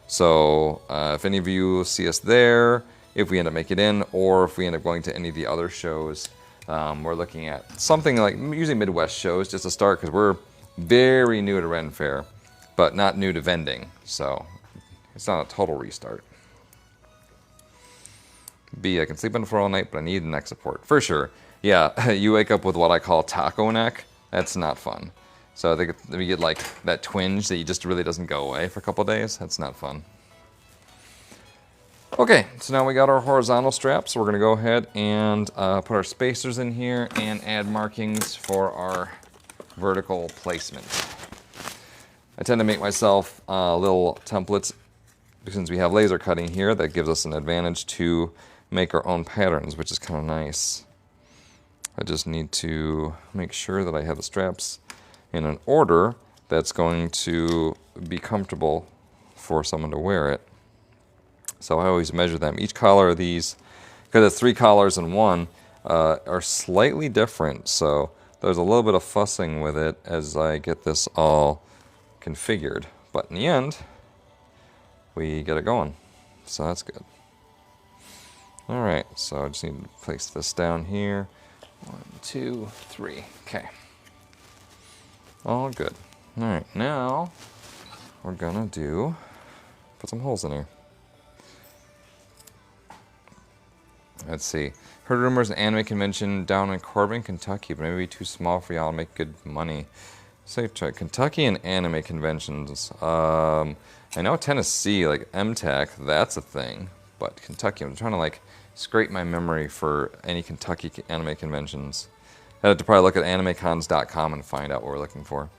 So if any of you see us there, if we end up making it in, or if we end up going to any of the other shows, we're looking at something like usually Midwest shows just to start, because we're very new to Ren Fair, but not new to vending. So it's not a total restart. B, I can sleep on the floor all night, but I need neck support. For sure. Yeah, you wake up with what I call taco neck. That's not fun. So I think if you get like that twinge that just really doesn't go away for a couple days, that's not fun. Okay, so now we got our horizontal straps. So we're gonna go ahead and put our spacers in here and add markings for our vertical placement. I tend to make myself little templates, since we have laser cutting here. That gives us an advantage to make our own patterns, which is kind of nice. I just need to make sure that I have the straps in an order that's going to be comfortable for someone to wear it. So I always measure them. Each collar of these, because it's 3 collars in one, are slightly different. So there's a little bit of fussing with it as I get this all configured. But in the end, we get it going. So that's good. All right, so I just need to place this down here. 1, 2, 3. Okay. All good. All right, now we're gonna put some holes in here. Let's see. Heard rumors an anime convention down in Corbin, Kentucky, but maybe too small for y'all to make good money. So try Kentucky and anime conventions. I know Tennessee, like MTAC, that's a thing. But Kentucky, I'm trying to like scrape my memory for any Kentucky anime conventions. I have to probably look at animecons.com and find out what we're looking for.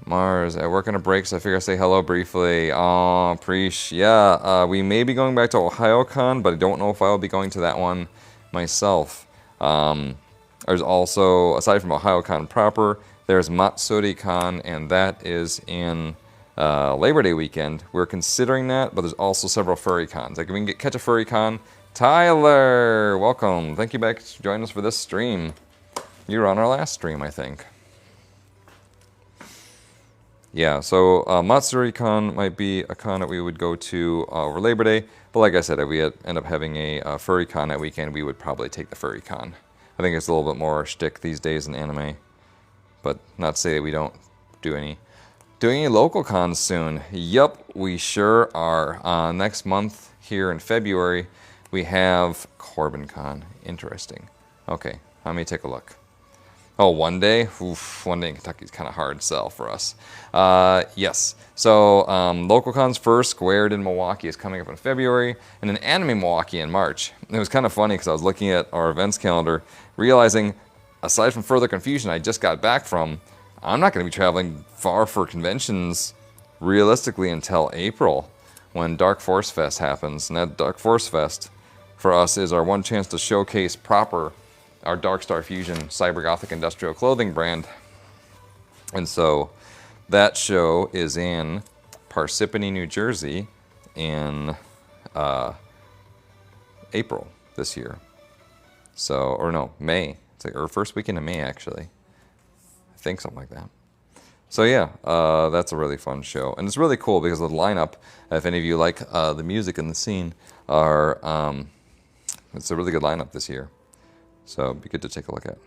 Mars, I work on a break, so I figure I'll say hello briefly. Aw, Preesh. Yeah, we may be going back to OhioCon, but I don't know if I'll be going to that one myself. There's also, aside from OhioCon proper, there's MatsuriCon, and that is in Labor Day weekend. We're considering that, but there's also several furry cons. Like if we can catch a furry con. Tyler, welcome. Thank you back for joining us for this stream. You were on our last stream, I think. Yeah, so MatsuriCon might be a con that we would go to over Labor Day. But like I said, if we end up having a furry con that weekend, we would probably take the furry con. I think it's a little bit more shtick these days in anime. But not to say that we don't do any local cons soon. Yup, we sure are. Next month here in February, we have Corbin Con. Interesting. Okay, let me take a look. Oh, one day? Oof, one day in Kentucky is kind of hard sell for us. Yes. So LocalCon's first Squared in Milwaukee is coming up in February, and then Anime Milwaukee in March. And it was kind of funny because I was looking at our events calendar, realizing, aside from further confusion I just got back from, I'm not going to be traveling far for conventions realistically until April, when Dark Force Fest happens. And that Dark Force Fest for us is our one chance to showcase proper our Darkstar Fusion Cyber Gothic Industrial Clothing brand. And so that show is in Parsippany, New Jersey in April this year. So, or no, May. It's like our first weekend of May, actually. I think something like that. So yeah, that's a really fun show. And it's really cool because of the lineup, if any of you like the music and the scene, are it's a really good lineup this year. So it'd be good to take a look at.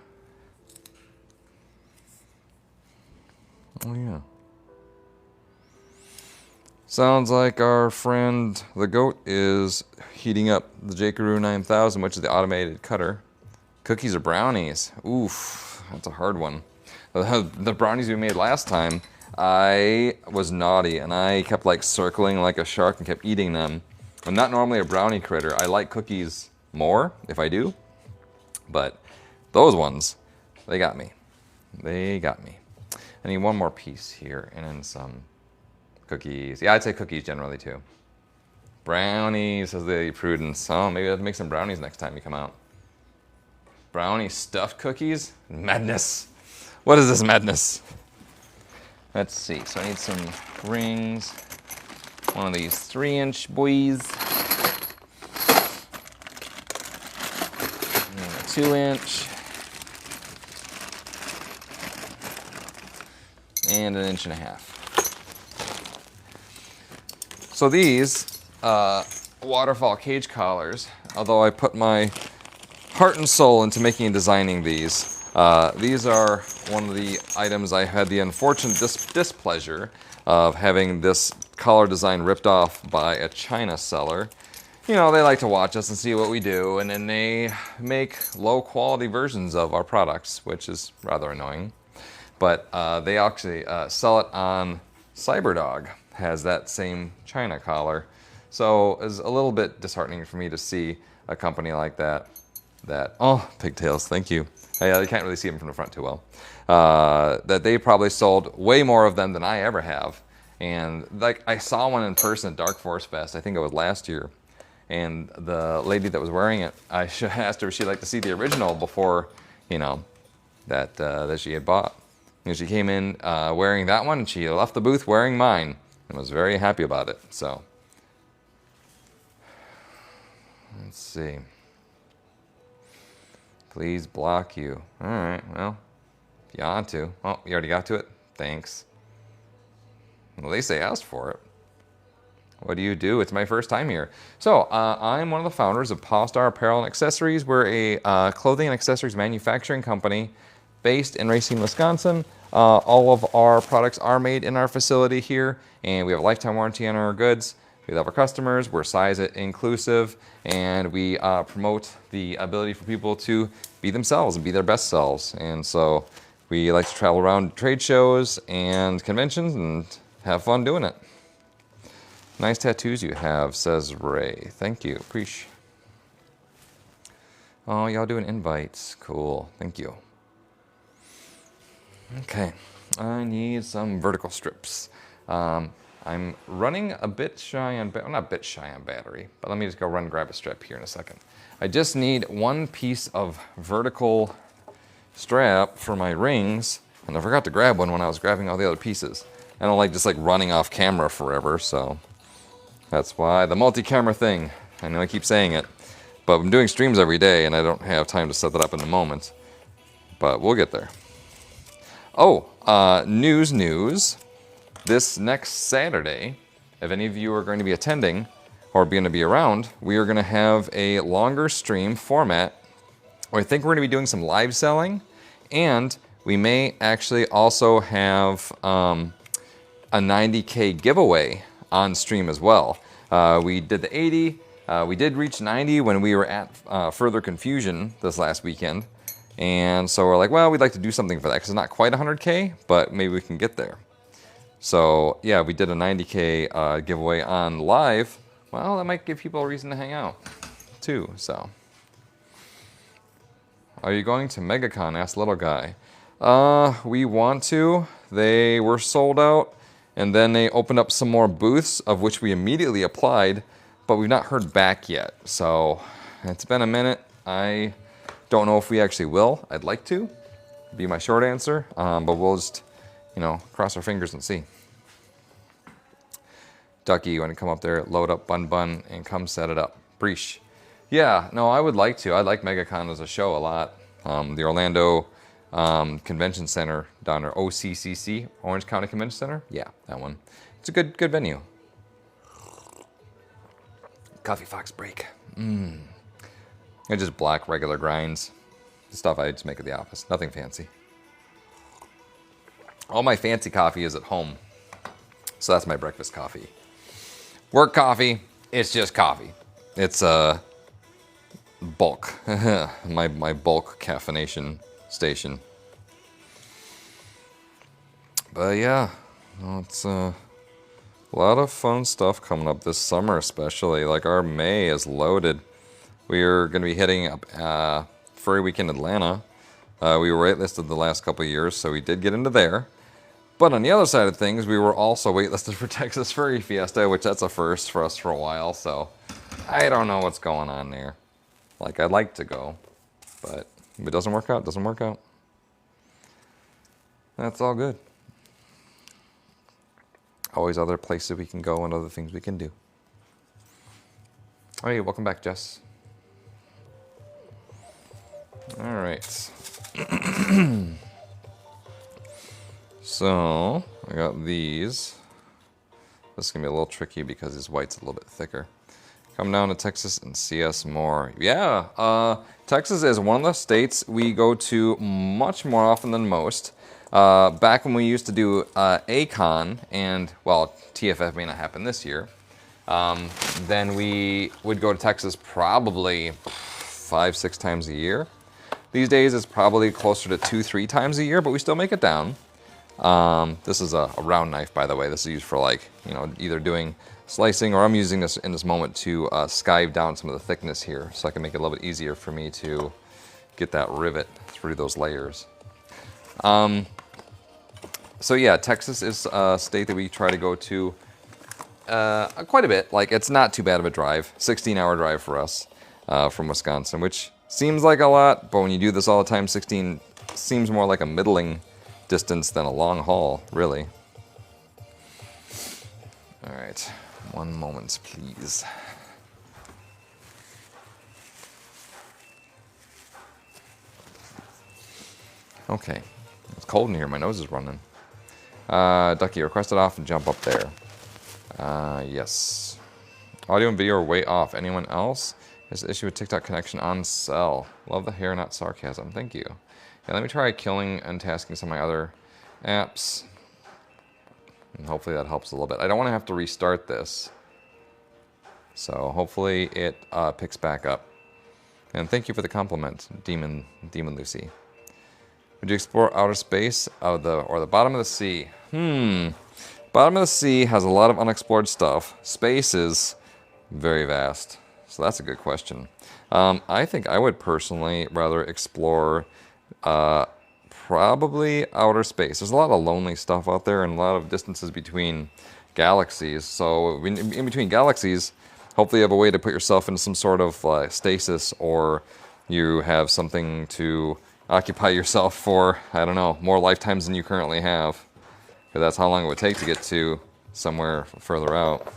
Oh yeah. Sounds like our friend the goat is heating up the J.Crew 9000, which is the automated cutter. Cookies or brownies? Oof, that's a hard one. The brownies we made last time, I was naughty and I kept like circling like a shark and kept eating them. I'm not normally a brownie critter. I like cookies more if I do. But those ones, they got me. They got me. I need one more piece here and then some cookies. Yeah, I'd say cookies generally too. Brownies, says the Prudence. Oh, maybe I'll make some brownies next time you come out. Brownie stuffed cookies? Madness. What is this madness? Let's see. So I need some rings. One of these 3-inch boys. 2-inch, and 1.5 inches. So these waterfall cage collars, although I put my heart and soul into making and designing these are one of the items I had the unfortunate displeasure of having this collar design ripped off by a China seller. You know, they like to watch us and see what we do, and then they make low-quality versions of our products, which is rather annoying. But they actually sell it on CyberDog, has that same China collar. So it's a little bit disheartening for me to see a company like that, oh, pigtails, thank you. I can't really see them from the front too well. That they probably sold way more of them than I ever have. And like I saw one in person at Dark Force Fest, I think it was last year. And the lady that was wearing it, I asked her if she'd like to see the original before, you know, that she had bought. And she came in wearing that one, and she left the booth wearing mine, and was very happy about it. So, let's see. Please block you. All right, well, if you want to. Oh, you already got to it? Thanks. Well, at least they asked for it. What do you do? It's my first time here. So, I'm one of the founders of Pawstar Apparel and Accessories. We're a clothing and accessories manufacturing company based in Racine, Wisconsin. All of our products are made in our facility here, and we have a lifetime warranty on our goods. We love our customers. We're size inclusive, and we promote the ability for people to be themselves and be their best selves. And so we like to travel around trade shows and conventions and have fun doing it. Nice tattoos you have, says Ray. Thank you. Appreciate. Oh, y'all doing invites. Cool. Thank you. Okay. I need some vertical strips. I'm running a bit shy on, well, not a bit shy on battery, but let me just go run and grab a strip here in a second. I just need one piece of vertical strap for my rings, and I forgot to grab one when I was grabbing all the other pieces. I don't like just like running off camera forever, so that's why the multi-camera thing. I know I keep saying it, but I'm doing streams every day and I don't have time to set that up in the moment, but we'll get there. Oh, news. This next Saturday, if any of you are going to be attending or going to be around, we are going to have a longer stream format where I think we're going to be doing some live selling, and we may actually also have a 90K giveaway on stream as well. We did the 80. We did reach 90 when we were at Further Confusion this last weekend, And so we're like, well, we'd like to do something for that because it's not quite 100K, but maybe we can get there. So yeah, we did a 90K giveaway on live. Well, that might give people a reason to hang out too. So, are you going to MegaCon? Asked Little Guy. We want to. They were sold out, and then they opened up some more booths, of which we immediately applied, but we've not heard back yet. So it's been a minute. I don't know if we actually will. I'd like to, be my short answer, but we'll just, cross our fingers and see. Ducky, you want to come up there, load up Bun, and come set it up. Breach. Yeah, no, I would like to. I like MegaCon as a show a lot. The Orlando Convention Center down there, OCCC, Orange County Convention Center. Yeah, that one. It's a good venue. Coffee Fox break. It's just black, regular grinds. The stuff I just make at the office. Nothing fancy. All my fancy coffee is at home. So that's my breakfast coffee. Work coffee, it's just coffee. It's bulk. my bulk caffeination station. But yeah, it's a lot of fun stuff coming up this summer, especially. Like our May is loaded. We're going to be hitting up Furry Week in Atlanta. We were waitlisted the last couple of years, so we did get into there. But on the other side of things, we were also waitlisted for Texas Furry Fiesta, which that's a first for us for a while. So I don't know what's going on there. Like, I'd like to go, but if it doesn't work out, it doesn't work out. That's all good. Always other places we can go and other things we can do. Oh, hey, welcome back, Jess. All right. So, I got these. This is going to be a little tricky because this white's a little bit thicker. Come down to Texas and see us more. Yeah, Texas is one of the states we go to much more often than most. Back when we used to do A-Con, and, well, TFF may not happen this year, then we would go to Texas probably 5-6 times a year. These days it's probably closer to 2-3 times a year, but we still make it down. This is a round knife, by the way. This is used for, like, either doing slicing, or I'm using this in this moment to skive down some of the thickness here, so I can make it a little bit easier for me to get that rivet through those layers. So yeah, Texas is a state that we try to go to quite a bit. Like, it's not too bad of a drive, 16-hour drive for us from Wisconsin, which seems like a lot, but when you do this all the time, 16 seems more like a middling distance than a long haul, really. All right, one moment, please. Okay, it's cold in here. My nose is running. Ducky, request it off and jump up there. Yes. Audio and video are way off. Anyone else? There's an issue with TikTok connection on cell. Love the hair, not sarcasm. Thank you. Yeah, let me try killing and tasking some of my other apps. And hopefully that helps a little bit. I don't want to have to restart this. So hopefully it picks back up. And thank you for the compliment, Demon Lucy. Would you explore outer space or the bottom of the sea? Bottom of the sea has a lot of unexplored stuff. Space is very vast. So that's a good question. I think I would personally rather explore probably outer space. There's a lot of lonely stuff out there and a lot of distances between galaxies. So in between galaxies, hopefully you have a way to put yourself into some sort of stasis, or you have something to occupy yourself for, I don't know, more lifetimes than you currently have. Because that's how long it would take to get to somewhere further out.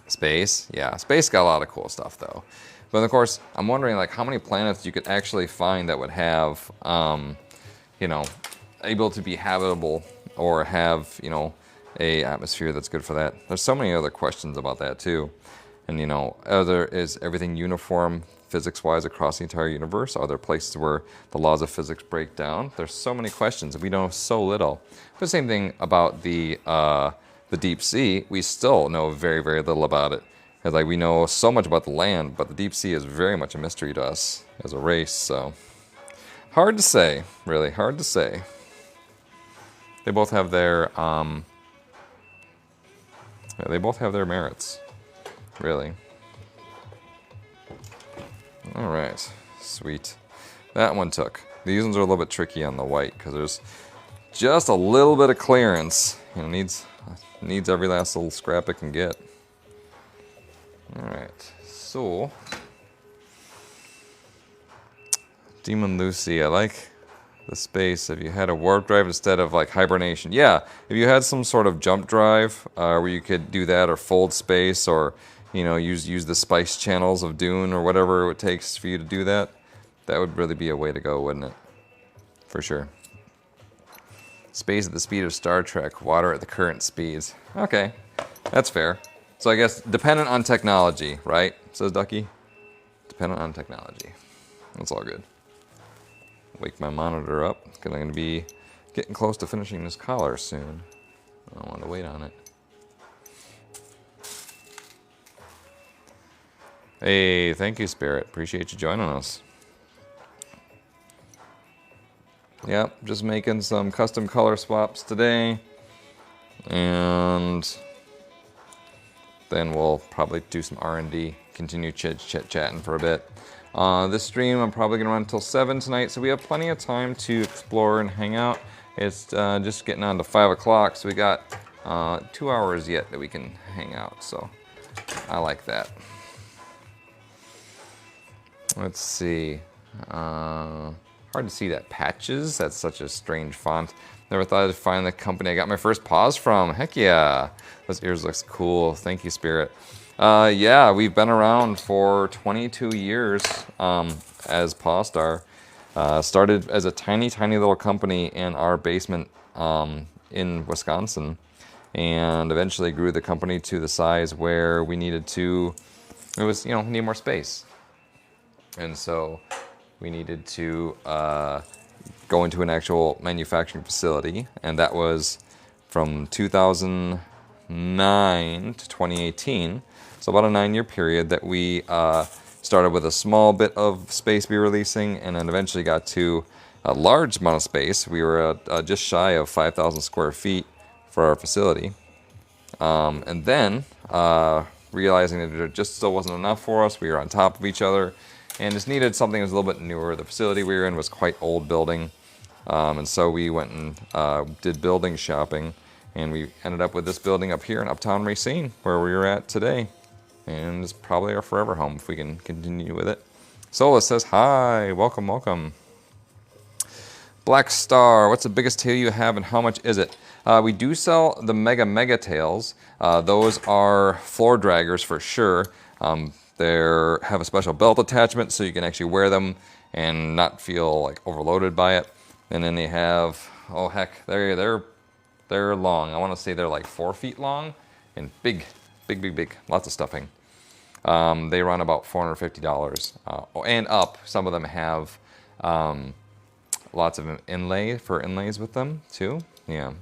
Space, yeah, space got a lot of cool stuff though. But of course, I'm wondering like how many planets you could actually find that would have, able to be habitable or have, a atmosphere that's good for that. There's so many other questions about that too. And is everything uniform physics-wise across the entire universe? Are there places where the laws of physics break down? There's so many questions, and we know so little. But the same thing about the deep sea. We still know very, very little about it. Because like we know so much about the land, but the deep sea is very much a mystery to us as a race. So hard to say, really hard to say. They both have their merits, really. All right, sweet. That one took. These ones are a little bit tricky on the white because there's just a little bit of clearance. You know, needs every last little scrap it can get. All right, so Demon Lucy, I like the space. If you had a warp drive instead of like hibernation, yeah. If you had some sort of jump drive where you could do that, or fold space, or you know, use the spice channels of Dune or whatever it takes for you to do that, that would really be a way to go, wouldn't it? For sure. Space at the speed of Star Trek, water at the current speeds. Okay, that's fair. So I guess dependent on technology, right? Says Ducky. Dependent on technology. That's all good. Wake my monitor up because I'm going to be getting close to finishing this collar soon. I don't want to wait on it. Hey, thank you, Spirit. Appreciate you joining us. Yep, just making some custom color swaps today. And then we'll probably do some R&D, continue chit-chatting for a bit. This stream I'm probably going to run until 7 tonight, so we have plenty of time to explore and hang out. It's just getting on to 5 o'clock, so we got 2 hours yet that we can hang out, so I like that. Let's see. Hard to see that. Patches, that's such a strange font. Never thought I'd find the company I got my first paws from. Heck yeah. Those ears looks cool. Thank you, Spirit. Yeah, we've been around for 22 years as Pawstar. Started as a tiny little company in our basement in Wisconsin, and eventually grew the company to the size where we needed to, it was, you know, need more space. And so we needed to go into an actual manufacturing facility, and that was from 2009 to 2018. So about a 9-year period that we started with a small bit of space we were leasing, and then eventually got to a large amount of space. We were just shy of 5,000 square feet for our facility. And then realizing that it just still wasn't enough for us, we were on top of each other and just needed something that was a little bit newer. The facility we were in was quite old building. And so we went and did building shopping, and we ended up with this building up here in Uptown Racine, where we are at today. And it's probably our forever home if we can continue with it. Solus says, hi, welcome, welcome. Black Star, what's the biggest tail you have and how much is it? We do sell the mega tails. Those are floor draggers for sure. They have a special belt attachment so you can actually wear them and not feel like overloaded by it. And then they have, oh heck, they're long. I want to say they're like 4 feet long and big, lots of stuffing. They run about $450 and up. Some of them have lots of inlays with them too. Yeah.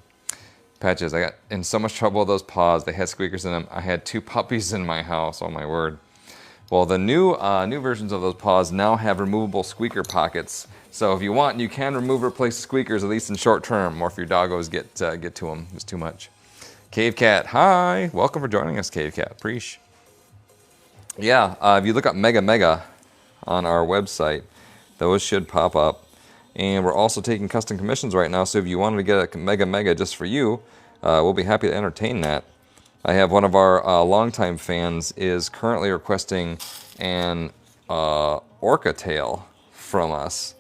Patches, I got in so much trouble with those paws. They had squeakers in them. I had 2 puppies in my house, oh my word. Well, the new versions of those paws now have removable squeaker pockets. So if you want, you can replace squeakers, at least in short term, or if your doggos get to them, it's too much. Cave Cat, hi, welcome for joining us, Cave Cat, preach. Yeah, if you look up Mega on our website, those should pop up. And we're also taking custom commissions right now, so if you wanted to get a Mega just for you, we'll be happy to entertain that. I have one of our longtime fans is currently requesting an orca tail from us.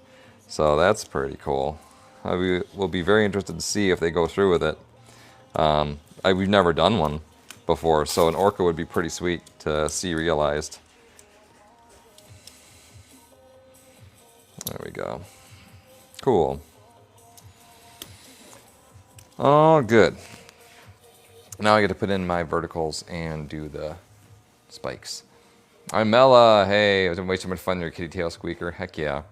So that's pretty cool. We'll be very interested to see if they go through with it. We've never done one before, so an orca would be pretty sweet to see realized. There we go. Cool. Oh, good. Now I get to put in my verticals and do the spikes. I'm Mella. Hey, it was way too much fun, your kitty tail squeaker. Heck yeah.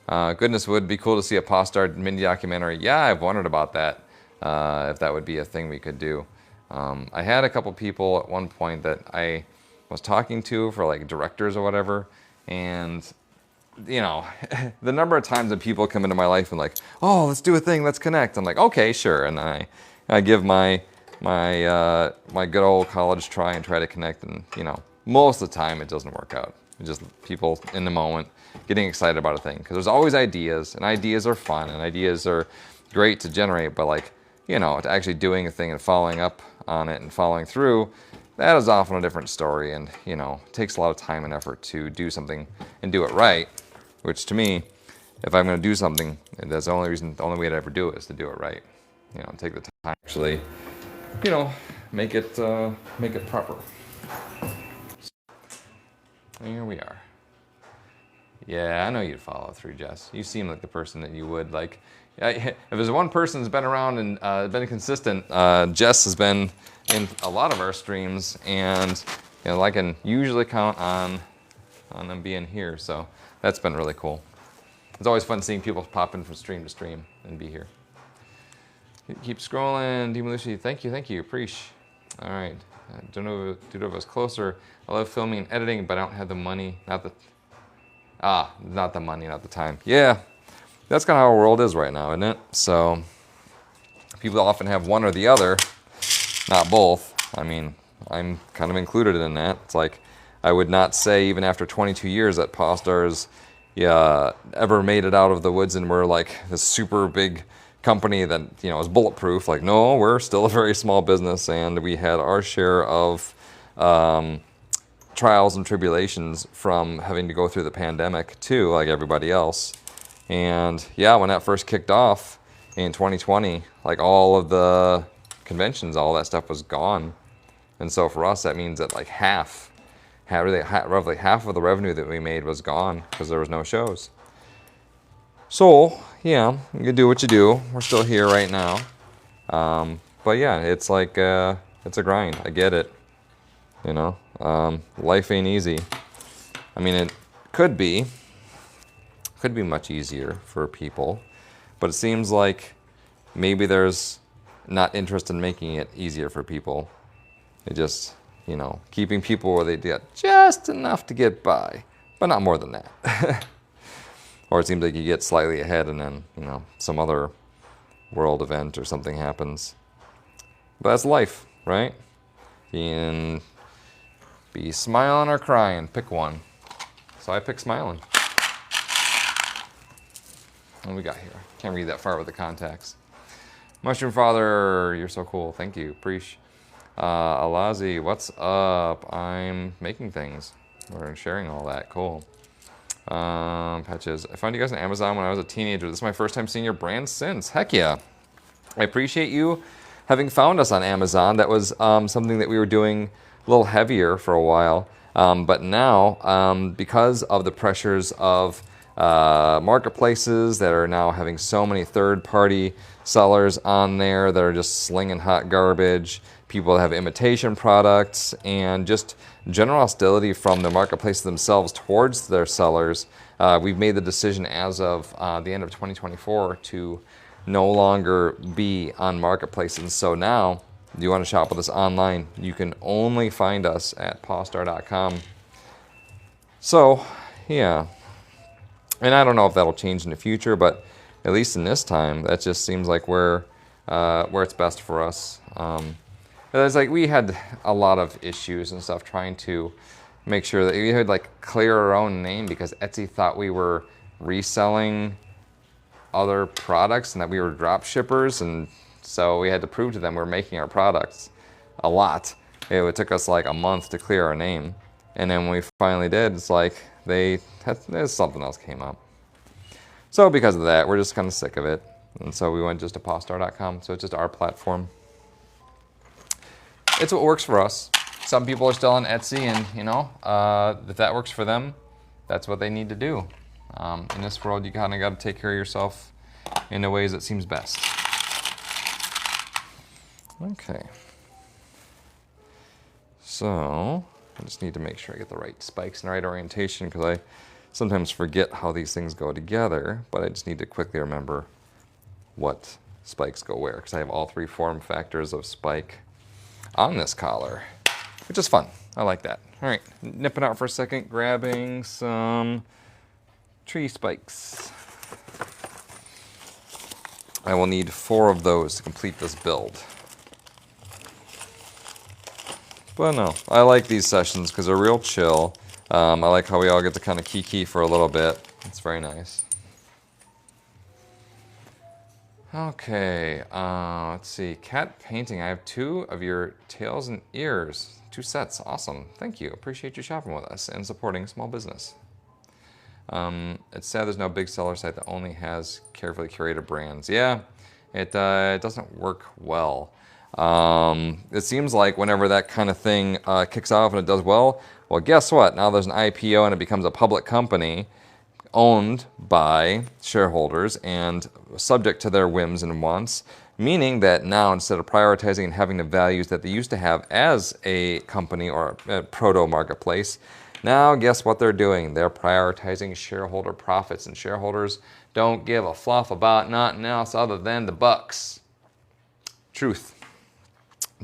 Goodness, would be cool to see a Pawstar mini documentary. Yeah, I've wondered about that. If that would be a thing we could do. I had a couple people at one point that I was talking to for like directors or whatever, and you know, the number of times that people come into my life and like, oh, let's do a thing, let's connect. I'm like, okay, sure, and I give my good old college try and try to connect, and you know, most of the time it doesn't work out. It's just people in the moment getting excited about a thing, because there's always ideas, and ideas are fun, and ideas are great to generate, but like, you know, to actually doing a thing and following up on it and following through, that is often a different story, and you know, it takes a lot of time and effort to do something and do it right. Which to me, if I'm going to do something, that's the only way to ever do it is to do it right. You know, take the time to actually, you know, make it proper. And here we are. Yeah, I know you'd follow through, Jess. You seem like the person that you would. Like, if there's one person who's been around and been consistent, Jess has been in a lot of our streams, and you know, I can usually count on them being here. So that's been really cool. It's always fun seeing people pop in from stream to stream and be here. Keep scrolling, Demolushi. Thank you, Preach. All right, I don't know if I was closer. I love filming and editing, but I don't have the money, not the money, not the time. Yeah, that's kind of how our world is right now, isn't it? So people often have one or the other, not both. I mean, I'm kind of included in that. It's like, I would not say even after 22 years that Pawstar's ever made it out of the woods and we're like this super big company that, you know, is bulletproof. Like, no, we're still a very small business, and we had our share of trials and tribulations from having to go through the pandemic too, like everybody else. And yeah, when that first kicked off in 2020, like all of the conventions, all that stuff was gone. And so for us, that means that like roughly half of the revenue that we made was gone because there was no shows. So yeah, you can do what you do. We're still here right now. But yeah, it's like, it's a grind. I get it. You know, life ain't easy. I mean, it could be much easier for people, but it seems like maybe there's not interest in making it easier for people. It just, you know, keeping people where they get just enough to get by, but not more than that. Or it seems like you get slightly ahead and then, you know, some other world event or something happens. But that's life, right? You can be smiling or crying, pick one. So I pick smiling. What do we got here? Can't read that far with the contacts. Mushroom Father, you're so cool. Thank you. Preach. Alazi, what's up? I'm making things. We're sharing all that. Cool. Patches. I found you guys on Amazon when I was a teenager. This is my first time seeing your brand since. Heck yeah. I appreciate you having found us on Amazon. That was something that we were doing a little heavier for a while. But now, because of the pressures of marketplaces that are now having so many third-party sellers on there that are just slinging hot garbage, people that have imitation products, and just general hostility from the marketplaces themselves towards their sellers, we've made the decision as of the end of 2024 to no longer be on marketplaces. And so now, if you want to shop with us online, you can only find us at Pawstar.com. So, yeah. And I don't know if that'll change in the future, but at least in this time, that just seems like where it's best for us. It's like we had a lot of issues and stuff trying to make sure that we had like clear our own name, because Etsy thought we were reselling other products and that we were drop shippers, and so we had to prove to them we're making our products a lot. It took us like a month to clear our name, and then when we finally did, it's like there's something else came up. So because of that, we're just kind of sick of it, and so we went just to Pawstar.com. So it's just our platform. It's what works for us. Some people are still on Etsy, and you know, if that works for them, that's what they need to do. In this world, you kind of got to take care of yourself in the ways that seems best. Okay. So I just need to make sure I get the right spikes and the right orientation, because I sometimes forget how these things go together, but I just need to quickly remember what spikes go where, because I have all three form factors of spike on this collar, which is fun. I like that. All right, nipping out for a second, grabbing some tree spikes. I will need 4 of those to complete this build. But no, I like these sessions because they're real chill. I like how we all get to kind of kiki for a little bit. It's very nice. Okay, let's see. Cat painting. I have 2 of your tails and ears. 2 sets. Awesome. Thank you. Appreciate you shopping with us and supporting small business. It's sad there's no big seller site that only has carefully curated brands. Yeah, it doesn't work well. It seems like whenever that kind of thing kicks off and it does well, well, guess what? Now there's an IPO and it becomes a public company owned by shareholders and subject to their whims and wants, meaning that now instead of prioritizing and having the values that they used to have as a company or a proto-marketplace, now guess what they're doing? They're prioritizing shareholder profits, and shareholders don't give a fluff about nothing else other than the bucks. Truth.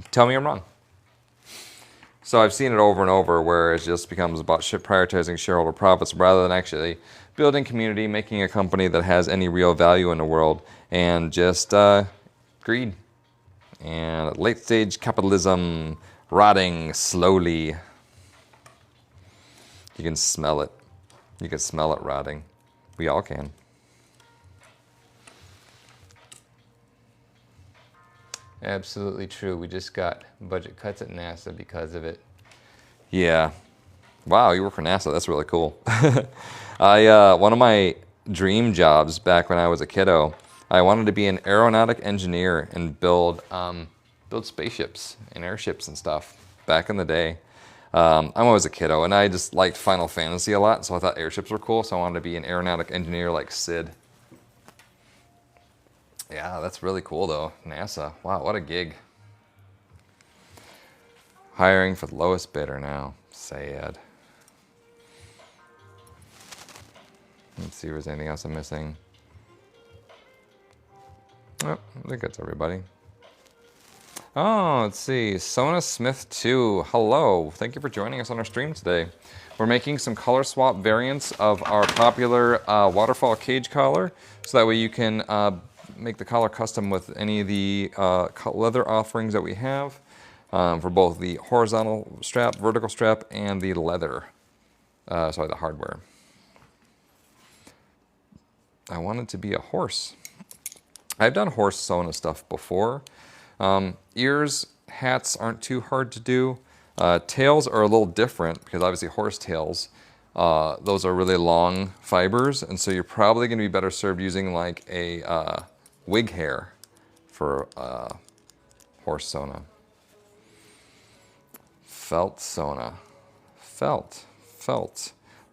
Tell me I'm wrong. So I've seen it over and over where it just becomes about prioritizing shareholder profits rather than actually building community, making a company that has any real value in the world, and just greed and late stage capitalism rotting slowly. You can smell it. You can smell it rotting. We all can. Absolutely true. We just got budget cuts at NASA because of it. Yeah. Wow, you work for NASA. That's really cool. One of my dream jobs back when I was a kiddo, I wanted to be an aeronautic engineer and build spaceships and airships and stuff back in the day. I'm always a kiddo, and I just liked Final Fantasy a lot, so I thought airships were cool, so I wanted to be an aeronautic engineer like Sid. Yeah, that's really cool, though. NASA. Wow, what a gig. Hiring for the lowest bidder now. Sad. Let's see if there's anything else I'm missing. Oh, I think that's everybody. Oh, let's see. Sona Smith 2. Hello. Thank you for joining us on our stream today. We're making some color swap variants of our popular waterfall cage collar, so that way you can make the collar custom with any of the leather offerings that we have for both the horizontal strap, vertical strap, and the leather. The hardware. I wanted to be a horse. I've done horse Sona stuff before. Ears, hats aren't too hard to do. Tails are a little different because obviously horse tails, those are really long fibers, and so you're probably going to be better served using like a wig hair for horse Sona. Felt Sona. Felt.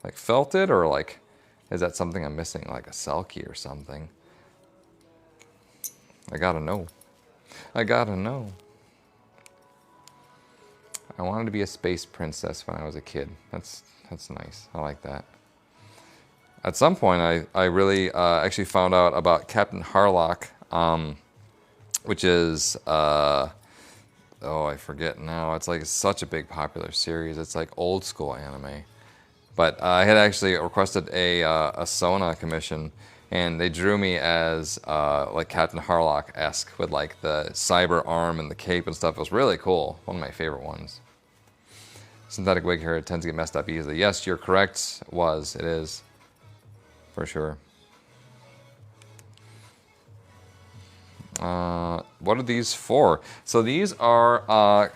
Like felted, or like, is that something I'm missing? Like a selkie or something? I gotta know. I wanted to be a space princess when I was a kid. That's nice. I like that. At some point, I really actually found out about Captain Harlock, which is, I forget now. It's like such a big popular series. It's like old school anime. But I had actually requested a Sona commission, and they drew me as like Captain Harlock-esque with like the cyber arm and the cape and stuff. It was really cool. One of my favorite ones. Synthetic wig hair tends to get messed up easily. Yes, you're correct. It is. For sure. What are these for? So these are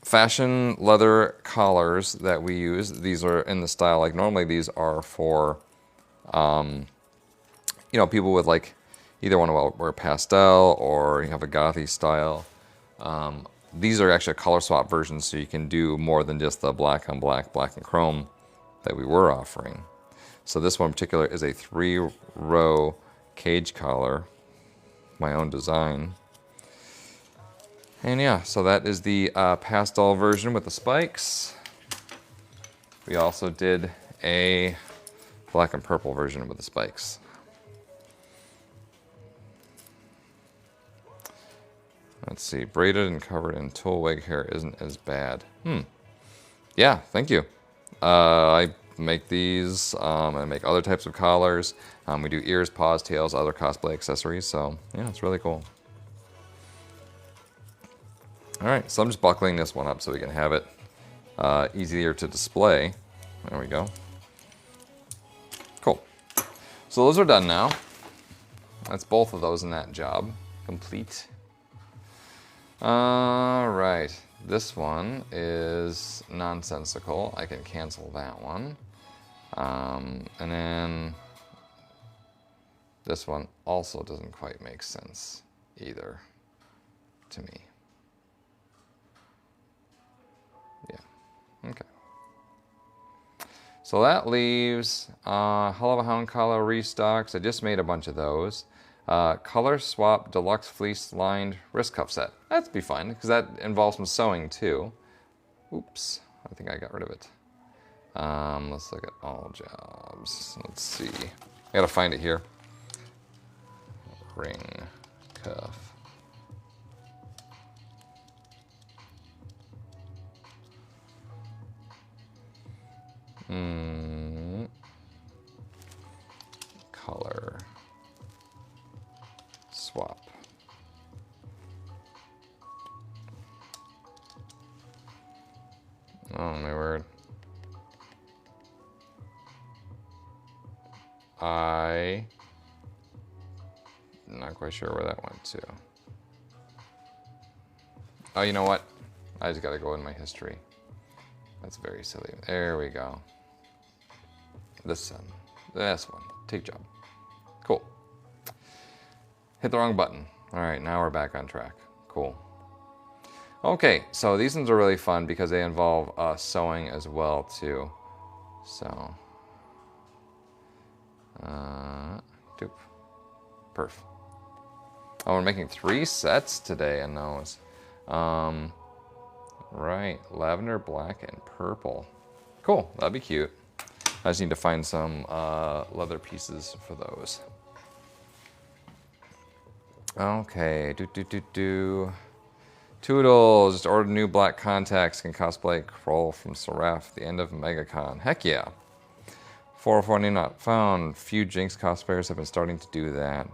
fashion leather collars that we use. These are in the style, like normally these are for, people with like, either want to wear pastel or you have a gothy style. These are actually color swap versions, so you can do more than just the black on black, black and chrome that we were offering. So this one in particular is a 3-row cage collar, my own design. And yeah, so that is the pastel version with the spikes. We also did a black and purple version with the spikes. Let's see, braided and covered in tulle wig hair isn't as bad. Yeah, thank you. I make these. I make other types of collars. We do ears, paws, tails, other cosplay accessories. So yeah, it's really cool. All right, so I'm just buckling this one up so we can have it easier to display. There we go. Cool. So those are done now. That's both of those in that job. Complete. All right. This one is nonsensical. I can cancel that one. And then this one also doesn't quite make sense either to me. Yeah. Okay. So that leaves Hell of a Hound collar restocks. I just made a bunch of those. Color swap deluxe fleece lined wrist cuff set. That'd be fun because that involves some sewing too. Oops, I think I got rid of it. Let's look at all jobs. Let's see. I gotta find it here. Ring cuff. Color swap. Oh my word. I'm not quite sure where that went to. Oh, you know what? I just gotta go in my history. That's very silly. There we go. This one. Take job. Cool. Hit the wrong button. All right, now we're back on track. Cool. Okay, so these ones are really fun because they involve sewing as well too. So, doop. Perf. Oh, we're making 3 sets today in those. Right, lavender, black, and purple. Cool, that'd be cute. I just need to find some leather pieces for those. Okay, Toodles, just ordered new black contacts, can cosplay Kroll from Seraph, the end of MegaCon. Heck yeah. 404 name not found. Few Jinx cosplayers have been starting to do that.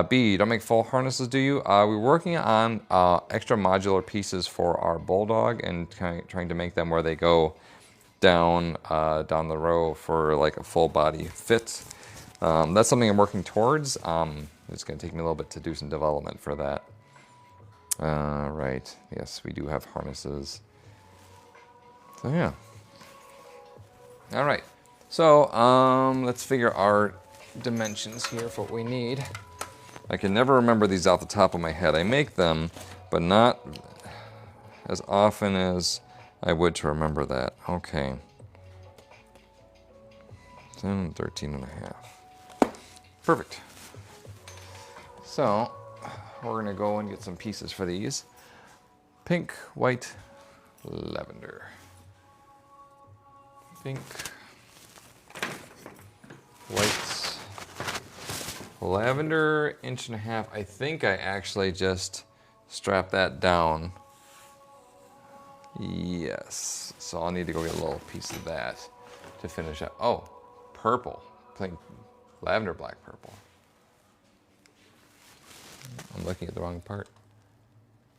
B, you don't make full harnesses, do you? We're working on extra modular pieces for our Bulldog and trying to make them where they go down the row for like a full body fit. That's something I'm working towards. It's going to take me a little bit to do some development for that. Right. Yes, we do have harnesses. So yeah. All right. So let's figure our dimensions here for what we need. I can never remember these off the top of my head. I make them, but not as often as I would to remember that. Okay. 10, 13 and a half. Perfect. So we're gonna go and get some pieces for these. Pink, white, lavender. Pink, white, lavender, 1.5 inches. I think I actually just strapped that down. Yes, so I'll need to go get a little piece of that to finish up. Oh, purple, pink, lavender, black, purple. I'm looking at the wrong part.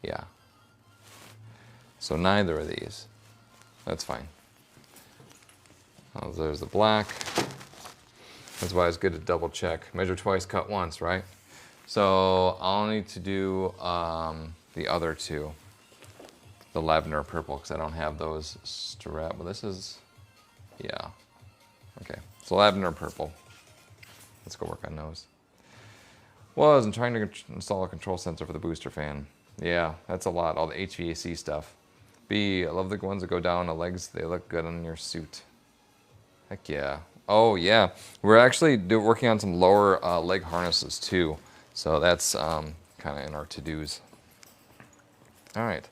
Yeah. So neither of these. That's fine. Oh, there's the black. That's why it's good to double check. Measure twice, cut once, right? So I'll need to do the other two. The lavender and purple, because I don't have those strapped. But this is, yeah. Okay, so lavender and purple. Let's go work on those. I'm trying to install a control sensor for the booster fan. Yeah, that's a lot, all the HVAC stuff. B, I love the ones that go down the legs. They look good on your suit. Heck yeah. Oh yeah, we're actually working on some lower leg harnesses too. So that's kind of in our to-dos. All right.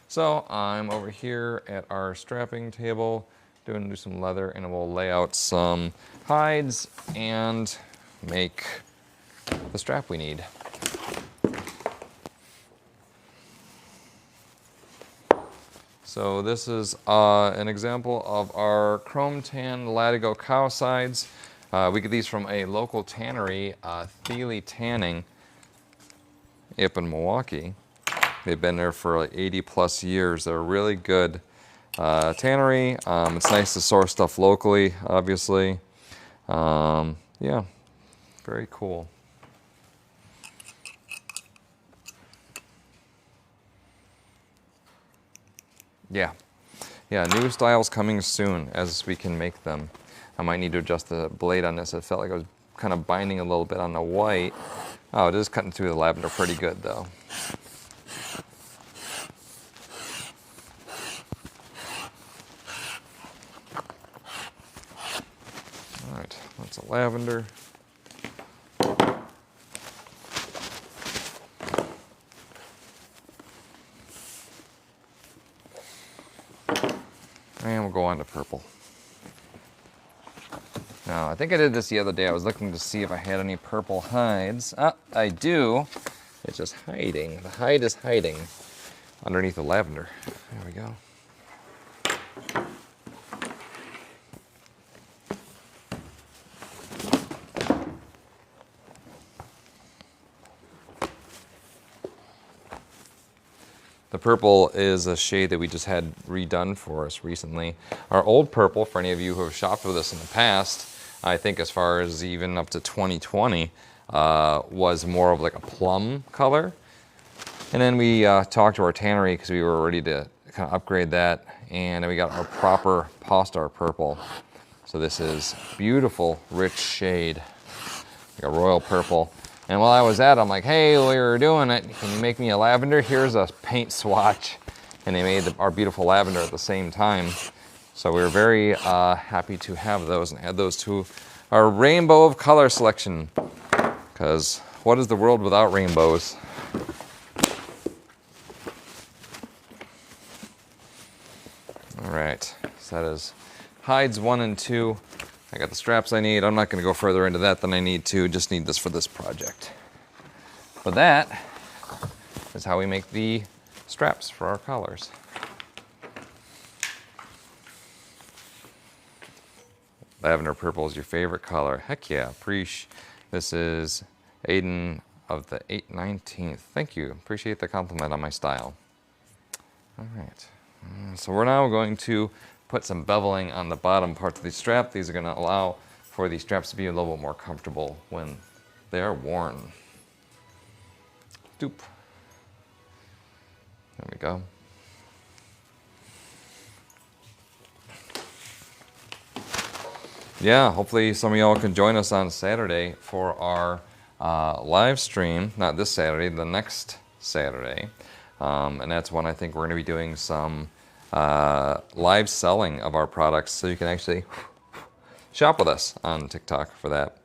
So I'm over here at our strapping table, do some leather, and we'll lay out some hides and make the strap we need. So this is an example of our chrome tan Latigo cow sides. We get these from a local tannery, Thiele Tanning, up in Milwaukee. They've been there for like 80 plus years. They're a really good tannery. It's nice to source stuff locally, obviously. Yeah, very cool. Yeah, new styles coming soon as we can make them. I might need to adjust the blade on this. It felt like I was kind of binding a little bit on the white. Oh, it is cutting through the lavender pretty good though. All right, that's a lavender. And we'll go on to purple. Now, I think I did this the other day. I was looking to see if I had any purple hides. Ah, I do. It's just hiding. The hide is hiding underneath the lavender. There we go. The purple is a shade that we just had redone for us recently. Our old purple, for any of you who have shopped with us in the past, I think as far as even up to 2020, was more of like a plum color. And then we talked to our tannery because we were ready to kind of upgrade that. And then we got our proper Pawstar purple. So this is beautiful, rich shade, like a royal purple. And while I was at it, I'm like, hey, while you're doing it, can you make me a lavender? Here's a paint swatch. And they made our beautiful lavender at the same time. So we were very happy to have those and add those to our rainbow of color selection. Because what is the world without rainbows? All right, so that is hides 1 and 2. I got the straps I need. I'm not going to go further into that than I need to. Just need this for this project. But that is how we make the straps for our collars. Lavender purple is your favorite color. Heck yeah, preach. This is Aiden of the 8/19th. Thank you. Appreciate the compliment on my style. All right. So we're now going to put some beveling on the bottom parts of the strap. These are going to allow for the straps to be a little bit more comfortable when they are worn. Doop. There we go. Yeah, hopefully some of y'all can join us on Saturday for our live stream. Not this Saturday, the next Saturday. And that's when I think we're going to be doing some live selling of our products, so you can actually shop with us on TikTok for that.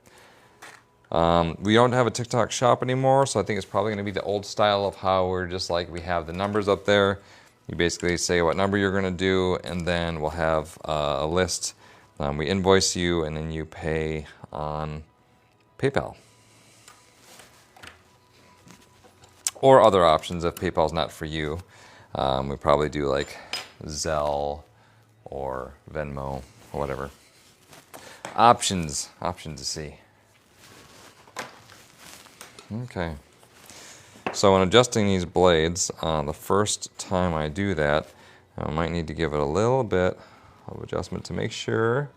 We don't have a TikTok shop anymore, so I think it's probably going to be the old style of how we're just like, we have the numbers up there. You basically say what number you're going to do, and then we'll have a list. We invoice you, and then you pay on PayPal. Or other options if PayPal's not for you. We probably do like Zelle or Venmo or whatever. Options to see. Okay. So when adjusting these blades, the first time I do that, I might need to give it a little bit of adjustment to make sure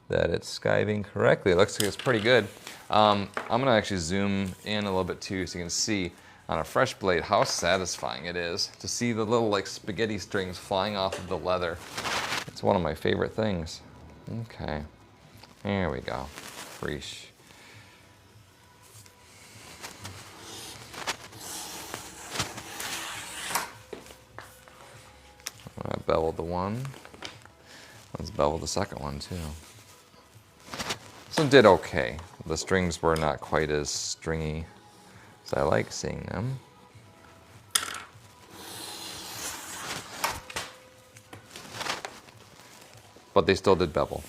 that it's skiving correctly. It looks like it's pretty good. I'm gonna actually zoom in a little bit too so you can see on a fresh blade how satisfying it is to see the little like spaghetti strings flying off of the leather. It's one of my favorite things. Okay, there we go. Freesh. I beveled the one. Let's bevel the second one too. So did okay. The strings were not quite as stringy as I like seeing them. But they still did bevel.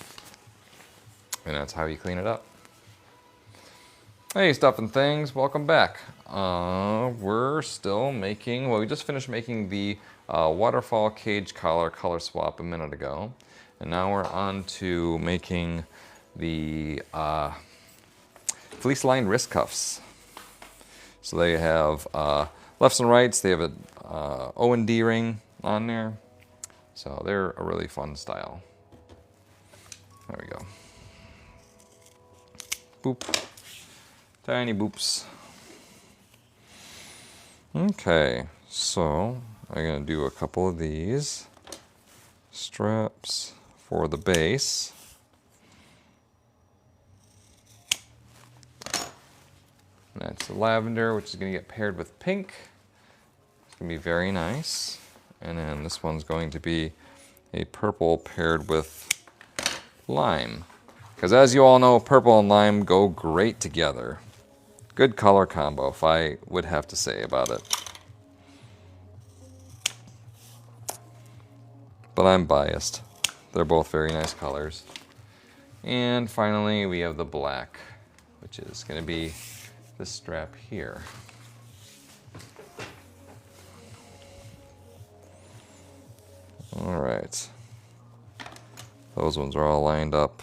And that's how you clean it up. Hey, Stuff and Things, welcome back. We're still making, well, we just finished making the waterfall cage collar color swap a minute ago. And now we're on to making the fleece-lined wrist cuffs. So they have lefts and rights, they have a O and D ring on there. So they're a really fun style. There we go. Boop. Tiny boops. Okay, so I'm going to do a couple of these straps for the base. And that's the lavender, which is going to get paired with pink. It's going to be very nice. And then this one's going to be a purple paired with lime. Because as you all know, purple and lime go great together. Good color combo, if I would have to say about it. But I'm biased. They're both very nice colors. And finally, we have the black, which is going to be this strap here. All right. Those ones are all lined up,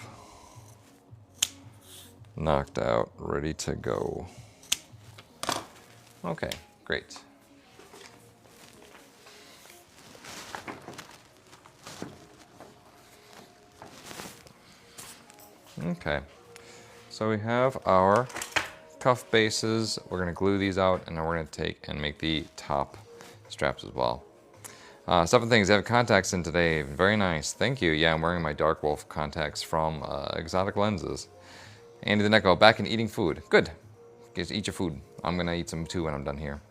knocked out, ready to go. Okay, great. Okay, so we have our cuff bases. We're going to glue these out, and then we're going to take and make the top straps as well. Stuff and Things, I have contacts in today. Very nice. Thank you. Yeah, I'm wearing my Dark Wolf contacts from Exotic Lenses. Andy the Neko, back and eating food. Good. Just eat your food. I'm going to eat some too when I'm done here.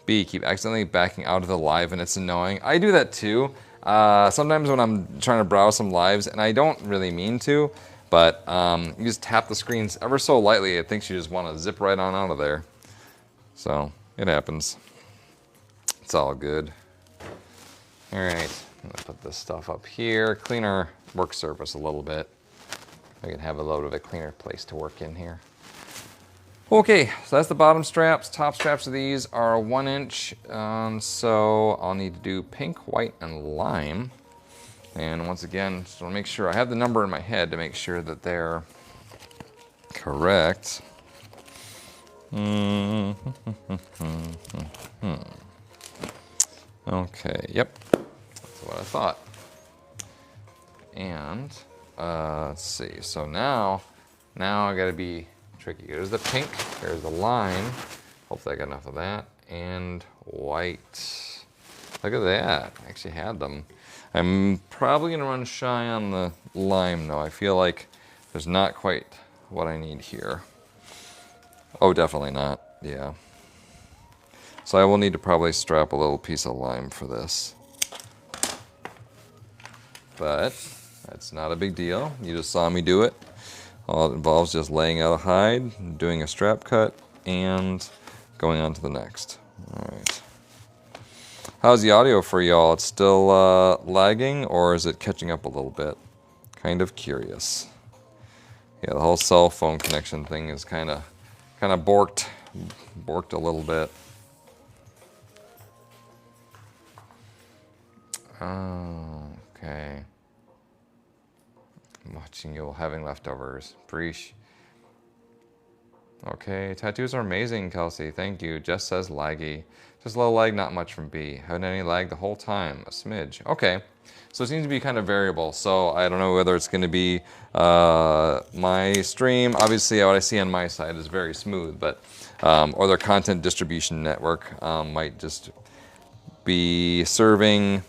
B, keep accidentally backing out of the live and it's annoying. I do that too. Sometimes when I'm trying to browse some lives, and I don't really mean to, but you just tap the screens ever so lightly. It thinks you just want to zip right on out of there. So, it happens. It's all good. All right, I'm going to put this stuff up here. Clean our work surface a little bit. I can have a little bit of a cleaner place to work in here. Okay, so that's the bottom straps. Top straps of these are 1 inch. So I'll need to do pink, white, and lime. And once again, just want to make sure I have the number in my head to make sure that they're correct. Okay, yep, that's what I thought. And let's see, so now I gotta be tricky. There's the pink, there's the lime. Hopefully I got enough of that. And white. Look at that, I actually had them. I'm probably gonna run shy on the lime though. I feel like there's not quite what I need here. Oh, definitely not, yeah. So I will need to probably strap a little piece of lime for this. But that's not a big deal. You just saw me do it. All it involves just laying out a hide, doing a strap cut, and going on to the next. All right. How's the audio for y'all? It's still lagging, or is it catching up a little bit? Kind of curious. Yeah, the whole cell phone connection thing is kind of borked a little bit. Oh, okay. I'm watching you having leftovers. Preach. Okay, tattoos are amazing, Kelsey. Thank you. Jess says laggy. Just a little lag, not much from B. Haven't any lag the whole time. A smidge. Okay. So it seems to be kind of variable. So I don't know whether it's going to be my stream. Obviously, what I see on my side is very smooth, but or their content distribution network might just be serving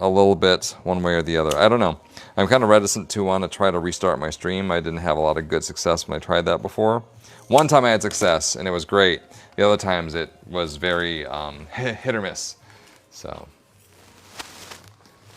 a little bit one way or the other. I don't know. I'm kind of reticent to want to try to restart my stream. I didn't have a lot of good success when I tried that before. One time I had success and it was great. The other times it was very hit or miss. So,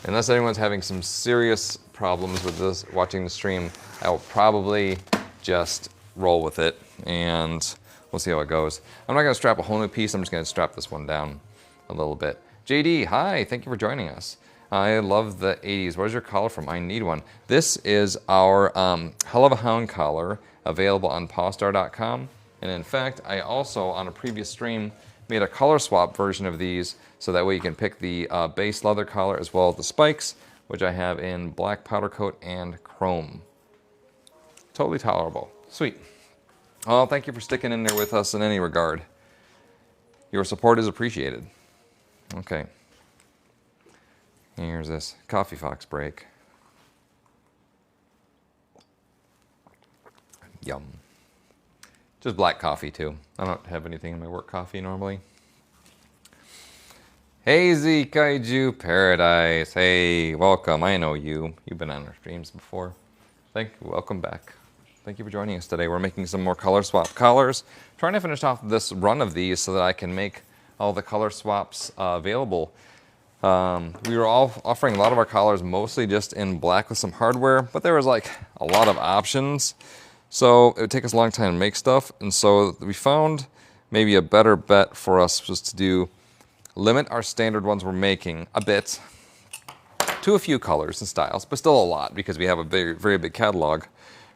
unless anyone's having some serious problems with this watching the stream, I will probably just roll with it and we'll see how it goes. I'm not going to strap a whole new piece. I'm just going to strap this one down a little bit. JD, hi, thank you for joining us. I love the 80s. Where's your collar from? I need one. This is our Hell of a Hound collar. available on Pawstar.com. And in fact, I also, on a previous stream, made a color swap version of these, so that way you can pick the base leather color as well as the spikes, which I have in black powder coat and chrome. Totally tolerable. Sweet. Well, thank you for sticking in there with us in any regard. Your support is appreciated. Okay. Here's this Coffee Fox break. Yum. Just black coffee too. I don't have anything in my work coffee normally. Hazy Kaiju Paradise. Hey, welcome. I know you. You've been on our streams before. Welcome back. Thank you for joining us today. We're making some more color swap collars. Trying to finish off this run of these so that I can make all the color swaps available. We were all offering a lot of our collars mostly just in black with some hardware, but there was like a lot of options. So it would take us a long time to make stuff. And so we found maybe a better bet for us was to limit our standard ones we're making a bit to a few colors and styles, but still a lot because we have a very, very big catalog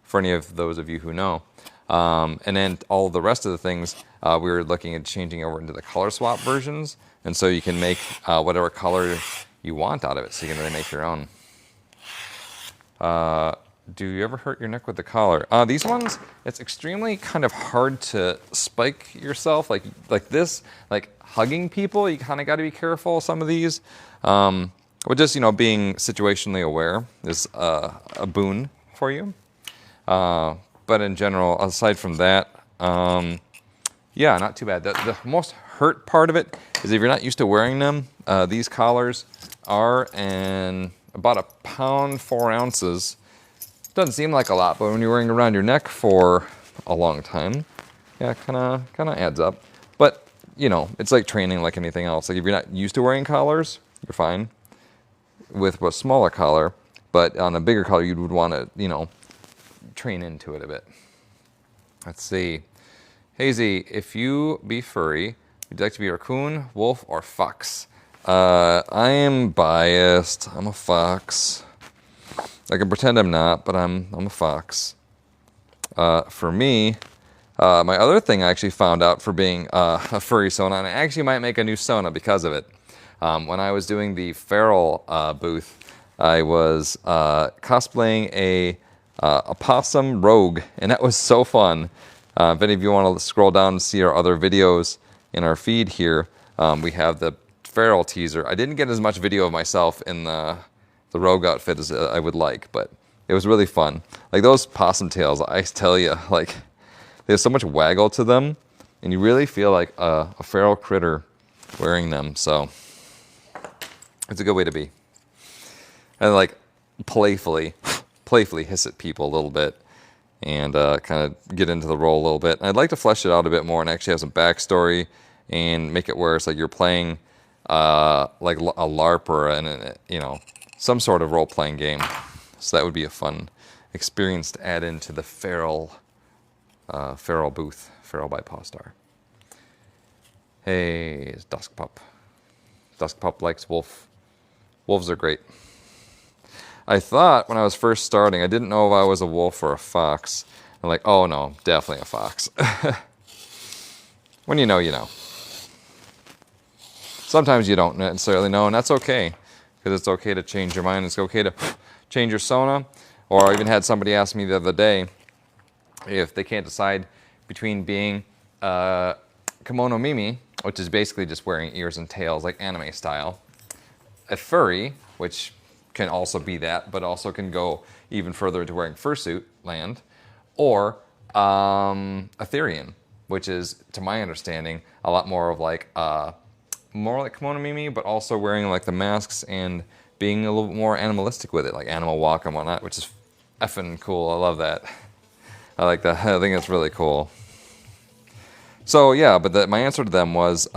for any of those of you who know. And then all the rest of the things, we were looking at changing over into the color swap versions. And so you can make whatever color you want out of it. So you can really make your own. Do you ever hurt your neck with the collar? These ones, it's extremely kind of hard to spike yourself. Like this, like hugging people, you kind of got to be careful. Some of these, but just, being situationally aware is a boon for you. But in general, aside from that, yeah, not too bad. The most hurt part of it is if you're not used to wearing them. These collars are about 1 pound 4 ounces. Doesn't seem like a lot, but when you're wearing it around your neck for a long time, yeah, kind of adds up. But it's like training, like anything else. Like if you're not used to wearing collars, you're fine with a smaller collar. But on a bigger collar, you would want to, train into it a bit. Let's see. Hazy, if you be furry, would you like to be a raccoon, wolf, or fox? I am biased. I'm a fox. I can pretend I'm not, but I'm a fox. For me, my other thing I actually found out for being a furry Sona, and I actually might make a new Sona because of it. When I was doing the feral booth, I was cosplaying a possum rogue, and that was so fun. If any of you want to scroll down and see our other videos in our feed here, we have the feral teaser. I didn't get as much video of myself in the rogue outfit as I would like, but it was really fun. Like those possum tails, I tell you, like there's so much waggle to them, and you really feel like a feral critter wearing them. So it's a good way to be. And like playfully hiss at people a little bit and kind of get into the role a little bit. And I'd like to flesh it out a bit more and actually have some backstory and make it where it's like you're playing like a LARP or some sort of role-playing game. So that would be a fun experience to add into the feral booth, Feral by Pawstar. Hey, it's Dusk Pup. Dusk Pup likes wolf. Wolves are great. I thought when I was first starting, I didn't know if I was a wolf or a fox. I'm like, oh no, definitely a fox. When you know, you know. Sometimes you don't necessarily know, and that's okay. Because it's okay to change your mind. It's okay to change your Sona. Or I even had somebody ask me the other day if they can't decide between being kimono Mimi, which is basically just wearing ears and tails like anime style, a furry, which can also be that, but also can go even further into wearing fursuit land, or Etherean, which is, to my understanding, a lot more of like more like kimono Mimi, but also wearing like the masks and being a little bit more animalistic with it, like animal walk and whatnot, which is effing cool. I love that. I like that. I think it's really cool. So yeah, but my answer to them was,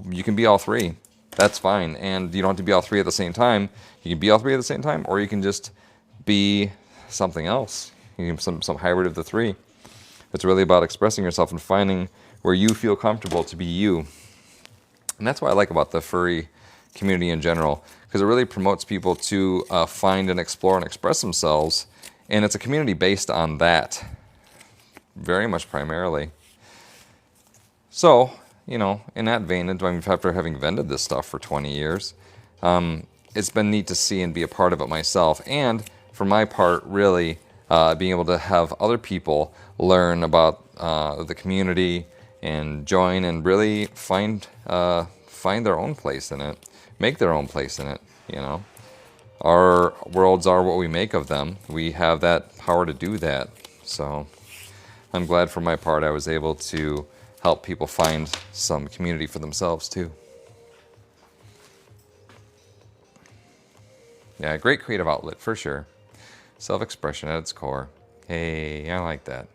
you can be all three. That's fine, and you don't have to be all three at the same time. You can be all three at the same time, or you can just be something else. You can some hybrid of the three. It's really about expressing yourself and finding where you feel comfortable to be you. And that's what I like about the furry community in general, because it really promotes people to find and explore and express themselves, and it's a community based on that. very much primarily. So, you know, in that vein, after having vended this stuff for 20 years, it's been neat to see and be a part of it myself. And for my part, really being able to have other people learn about the community and join and really find their own place in it, make their own place in it, you know. Our worlds are what we make of them. We have that power to do that. So I'm glad for my part I was able to help people find some community for themselves too. Yeah, great creative outlet for sure. Self-expression at its core. Hey, I like that.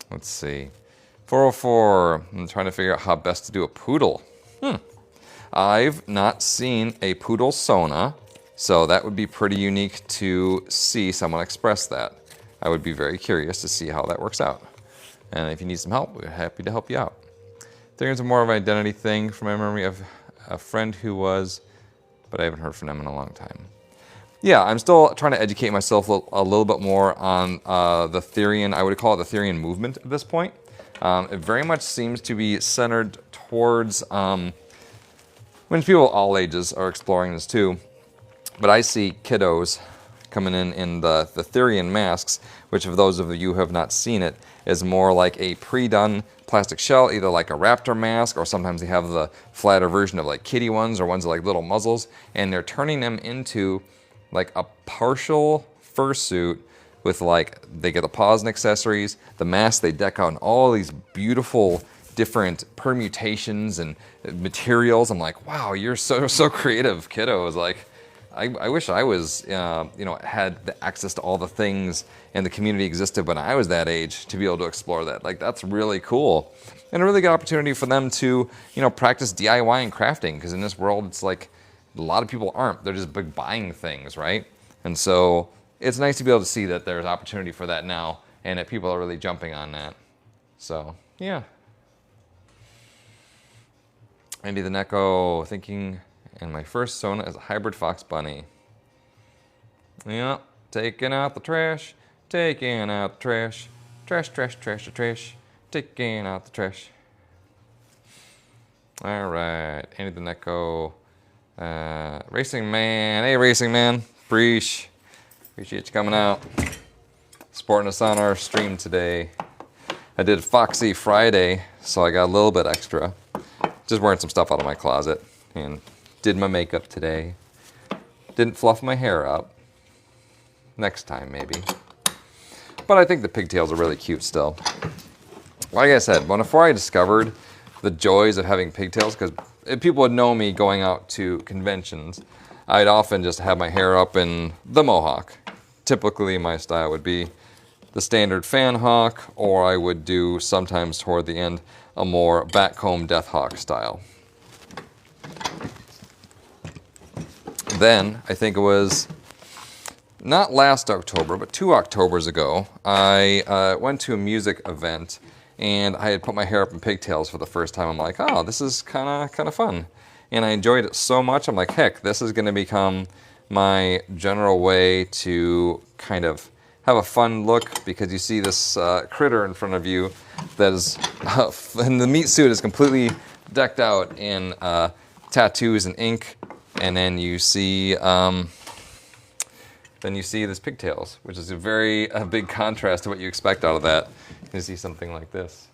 Let's see. 404, I'm trying to figure out how best to do a poodle. I've not seen a poodle Sona, so that would be pretty unique to see someone express that. I would be very curious to see how that works out. And if you need some help, we're happy to help you out. There's more of an identity thing from my memory of a friend who was, but I haven't heard from them in a long time. Yeah, I'm still trying to educate myself a little bit more on the Therian, I would call it the Therian movement at this point. It very much seems to be centered towards, when people all ages are exploring this too, but I see kiddos coming in the Therian masks, which for those of you who have not seen it, is more like a pre-done plastic shell, either like a raptor mask, or sometimes they have the flatter version of like kitty ones, or ones with like little muzzles, and they're turning them into like a partial fursuit with like, they get the paws and accessories, the mask they deck out in all these beautiful different permutations and materials. I'm like, wow, you're so creative, kiddos. Like, I wish I was, you know, had the access to all the things and the community existed when I was that age to be able to explore that. Like, that's really cool. And a really good opportunity for them to, you know, practice DIY and crafting, because in this world, it's like, a lot of people aren't. They're just buying things, right? And so it's nice to be able to see that there's opportunity for that now, and that people are really jumping on that. So, yeah. Andy the Neko thinking, and my first Sona is a hybrid fox bunny. Yeah, taking out the trash, taking out the trash, trash, trash, trash, trash, taking out the trash. All right, Andy the Neko, Racing Man, hey Racing Man, appreciate you coming out, supporting us on our stream today. I did Foxy Friday, so I got a little bit extra. Just wearing some stuff out of my closet, and did my makeup today. Didn't fluff my hair up. Next time, maybe. But I think the pigtails are really cute still. Like I said, before I discovered the joys of having pigtails, because if people would know me going out to conventions, I'd often just have my hair up in the mohawk. Typically, my style would be the standard fan hawk, or I would do sometimes toward the end a more backcomb death hawk style. Then, I think it was not last October, but 2 Octobers ago, I went to a music event, and I had put my hair up in pigtails for the first time. I'm like, oh, this is kind of fun. And I enjoyed it so much, I'm like, heck, this is going to become my general way to kind of have a fun look, because you see this critter in front of you that is, and the meat suit is completely decked out in tattoos and ink, and then you see this pigtails, which is a big contrast to what you expect out of that. You see something like this.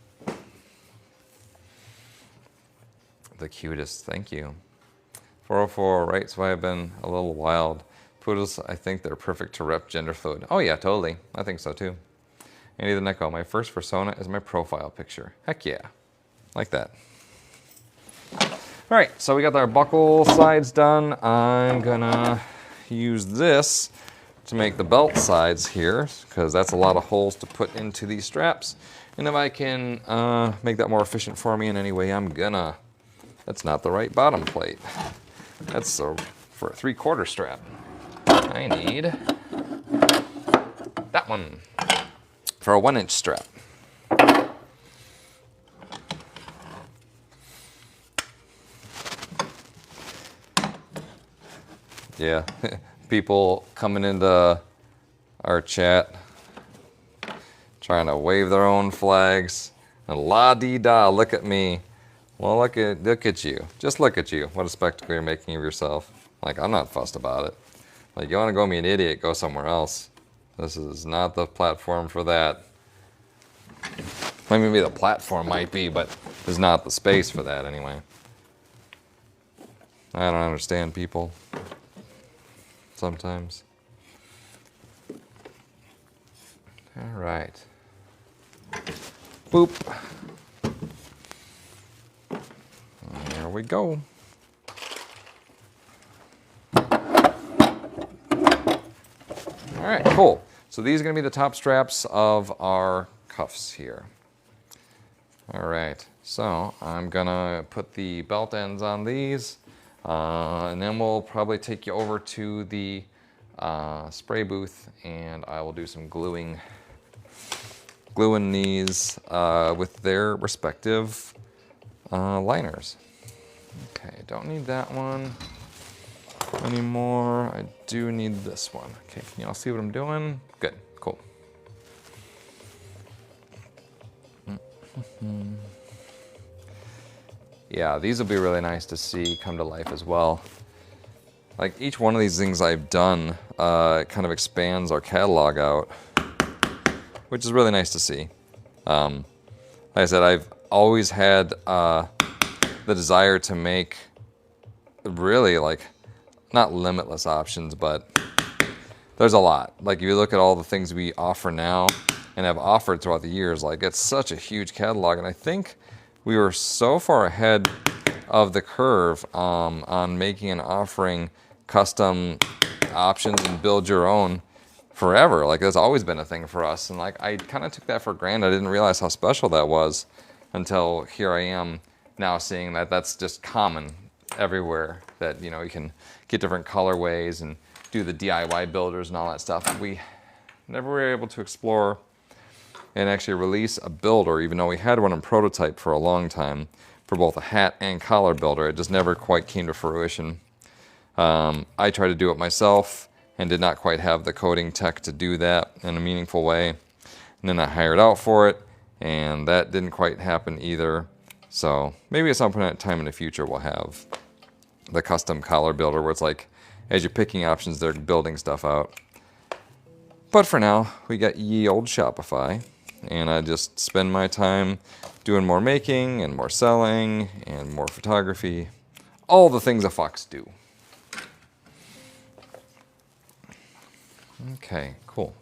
The cutest, thank you. 404, right, so I've been a little wild. Poodles, I think they're perfect to rep gender fluid. Oh yeah, totally. I think so too. Andy the Neko, my first persona is my profile picture. Heck yeah. Like that. All right, so we got our buckle sides done. I'm gonna use this to make the belt sides here, because that's a lot of holes to put into these straps. And if I can make that more efficient for me in any way, I'm gonna. That's not the right bottom plate. That's for a 3/4 strap. I need that one for a 1-inch strap. Yeah, people coming into our chat trying to wave their own flags. And la-dee-da, look at me. Well, look at you. Just look at you. What a spectacle you're making of yourself. Like, I'm not fussed about it. Like, you want to go be an idiot, go somewhere else. This is not the platform for that. Maybe the platform might be, but there's not the space for that anyway. I don't understand people. Sometimes. All right. Boop. There we go. All right, cool. So these are going to be the top straps of our cuffs here. All right, so I'm going to put the belt ends on these, and then we'll probably take you over to the spray booth, and I will do some gluing these with their respective liners. Okay, don't need that one anymore. I do need this one. Okay, can y'all see what I'm doing? Good, cool. Yeah, these will be really nice to see come to life as well. Like each one of these things I've done kind of expands our catalog out, which is really nice to see. Like I said, I've always had the desire to make really like, not limitless options, but there's a lot. Like you look at all the things we offer now and have offered throughout the years, like it's such a huge catalog. And I think we were so far ahead of the curve on making and offering custom options and build your own forever. Like that's always been a thing for us. And like I kind of took that for granted. I didn't realize how special that was until here I am now seeing that that's just common everywhere, that you know you can get different colorways and do the DIY builders and all that stuff. We never were able to explore and actually release a builder, even though we had one in prototype for a long time for both a hat and collar builder. It just never quite came to fruition. I tried to do it myself and did not quite have the coding tech to do that in a meaningful way. And then I hired out for it, and that didn't quite happen either. So maybe at some point in time in the future we'll have the custom collar builder where it's like, as you're picking options, they're building stuff out. But for now, we got ye old Shopify, and I just spend my time doing more making and more selling and more photography. All the things a fox do. Okay, cool.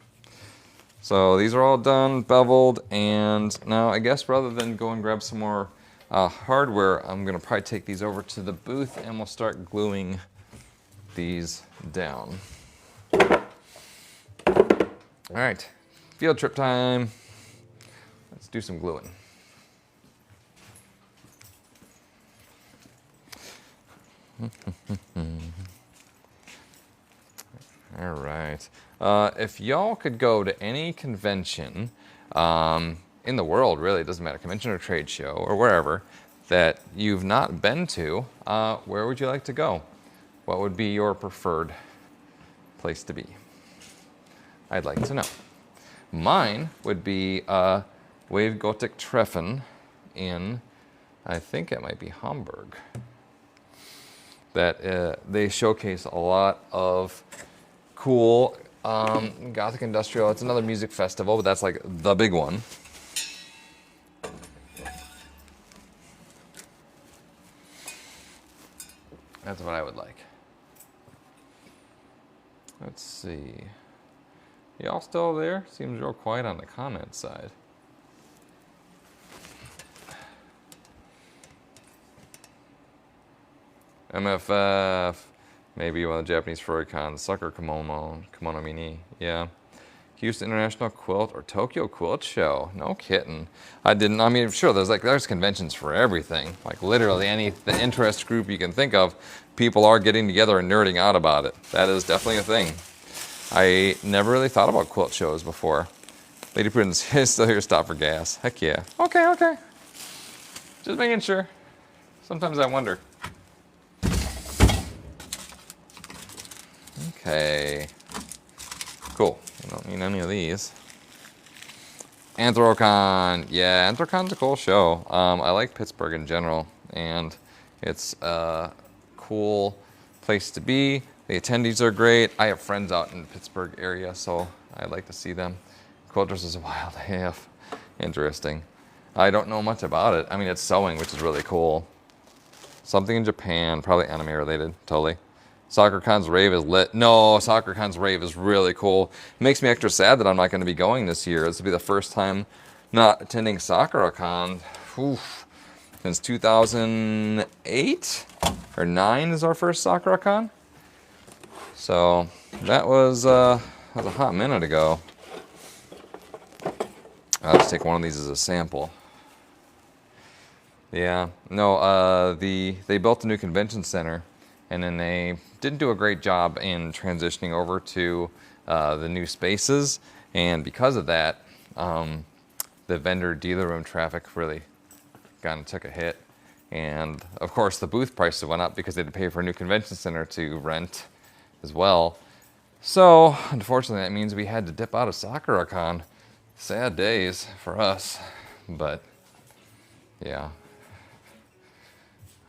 So these are all done, beveled, and now I guess rather than go and grab some more hardware, I'm going to probably take these over to the booth and we'll start gluing these down. All right, field trip time. Let's do some gluing. All right. If y'all could go to any convention in the world, really, it doesn't matter, convention or trade show or wherever, that you've not been to, where would you like to go? What would be your preferred place to be? I'd like to know. Mine would be Wave Gothic Treffen in, I think it might be Hamburg. That they showcase a lot of cool Gothic industrial. It's another music festival, but that's like the big one. That's what I would like. Let's see. Y'all still there? Seems real quiet on the comment side. MFF. Maybe one of the Japanese furry cons. Sucker Kimono Mini. Yeah. Houston International Quilt or Tokyo Quilt Show. No kidding. I mean, sure, there's conventions for everything. Like literally the interest group you can think of, people are getting together and nerding out about it. That is definitely a thing. I never really thought about quilt shows before. Lady Prudence is still here to stop for gas. Heck yeah. Okay. Just making sure. Sometimes I wonder. Okay. Cool. I don't need any of these. Anthrocon. Yeah, Anthrocon's a cool show. I like Pittsburgh in general, and it's a cool place to be. The attendees are great. I have friends out in the Pittsburgh area, so I'd like to see them. Quilters is a wild AF. Interesting. I don't know much about it. I mean, it's sewing, which is really cool. Something in Japan, probably anime related, totally. SoccerCon's rave is lit. No, SoccerCon's rave is really cool. It makes me extra sad that I'm not going to be going this year. This will be the first time not attending SoccerCon since 2008 or 9 is our first SoccerCon. So that was a hot minute ago. I'll just take one of these as a sample. Yeah, no, they built a new convention center, and then they didn't do a great job in transitioning over to the new spaces, and because of that, the vendor dealer room traffic really kind of took a hit, and of course the booth prices went up because they had to pay for a new convention center to rent as well. So unfortunately, that means we had to dip out of SoccerCon. Sad days for us, but yeah.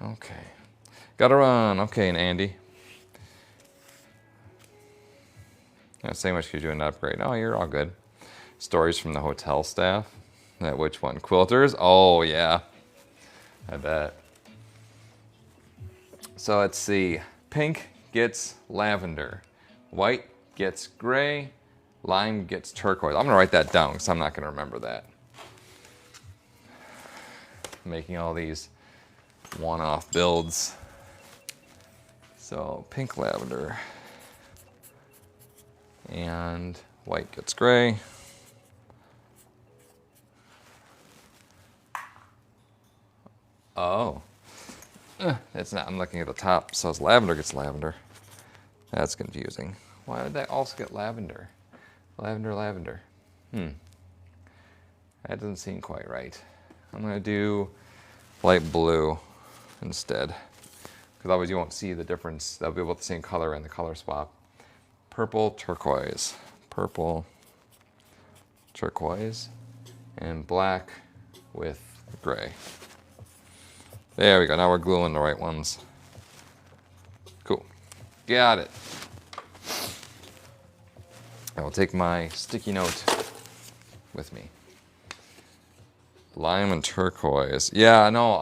Okay. Gotta run. Okay, and Andy. Not saying much because you're doing an upgrade. Oh, you're all good. Stories from the hotel staff. Which one? Quilters? Oh, yeah. I bet. So let's see. Pink gets lavender. White gets gray. Lime gets turquoise. I'm going to write that down because I'm not going to remember that. Making all these one-off builds. So pink lavender and white gets gray. Oh, it's not. I'm looking at the top. So it's lavender gets lavender. That's confusing. Why would that also get lavender? Lavender. That doesn't seem quite right. I'm gonna do light blue instead, because otherwise you won't see the difference. They'll be both the same color in the color swap. Purple turquoise, and black with gray. There we go. Now we're gluing the right ones. Cool. Got it. I will take my sticky note with me. Lime and turquoise. Yeah, no,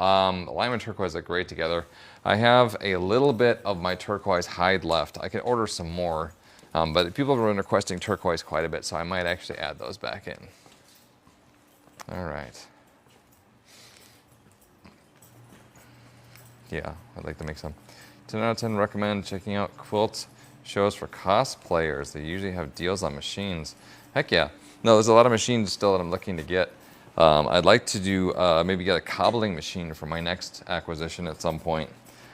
lime and turquoise are great together. I have a little bit of my turquoise hide left. I can order some more, but people have been requesting turquoise quite a bit, so I might actually add those back in. All right. Yeah, I'd like to make some. 10 out of 10 recommend checking out quilt shows for cosplayers. They usually have deals on machines. Heck yeah. No, there's a lot of machines still that I'm looking to get. I'd like to do maybe get a cobbling machine for my next acquisition at some point.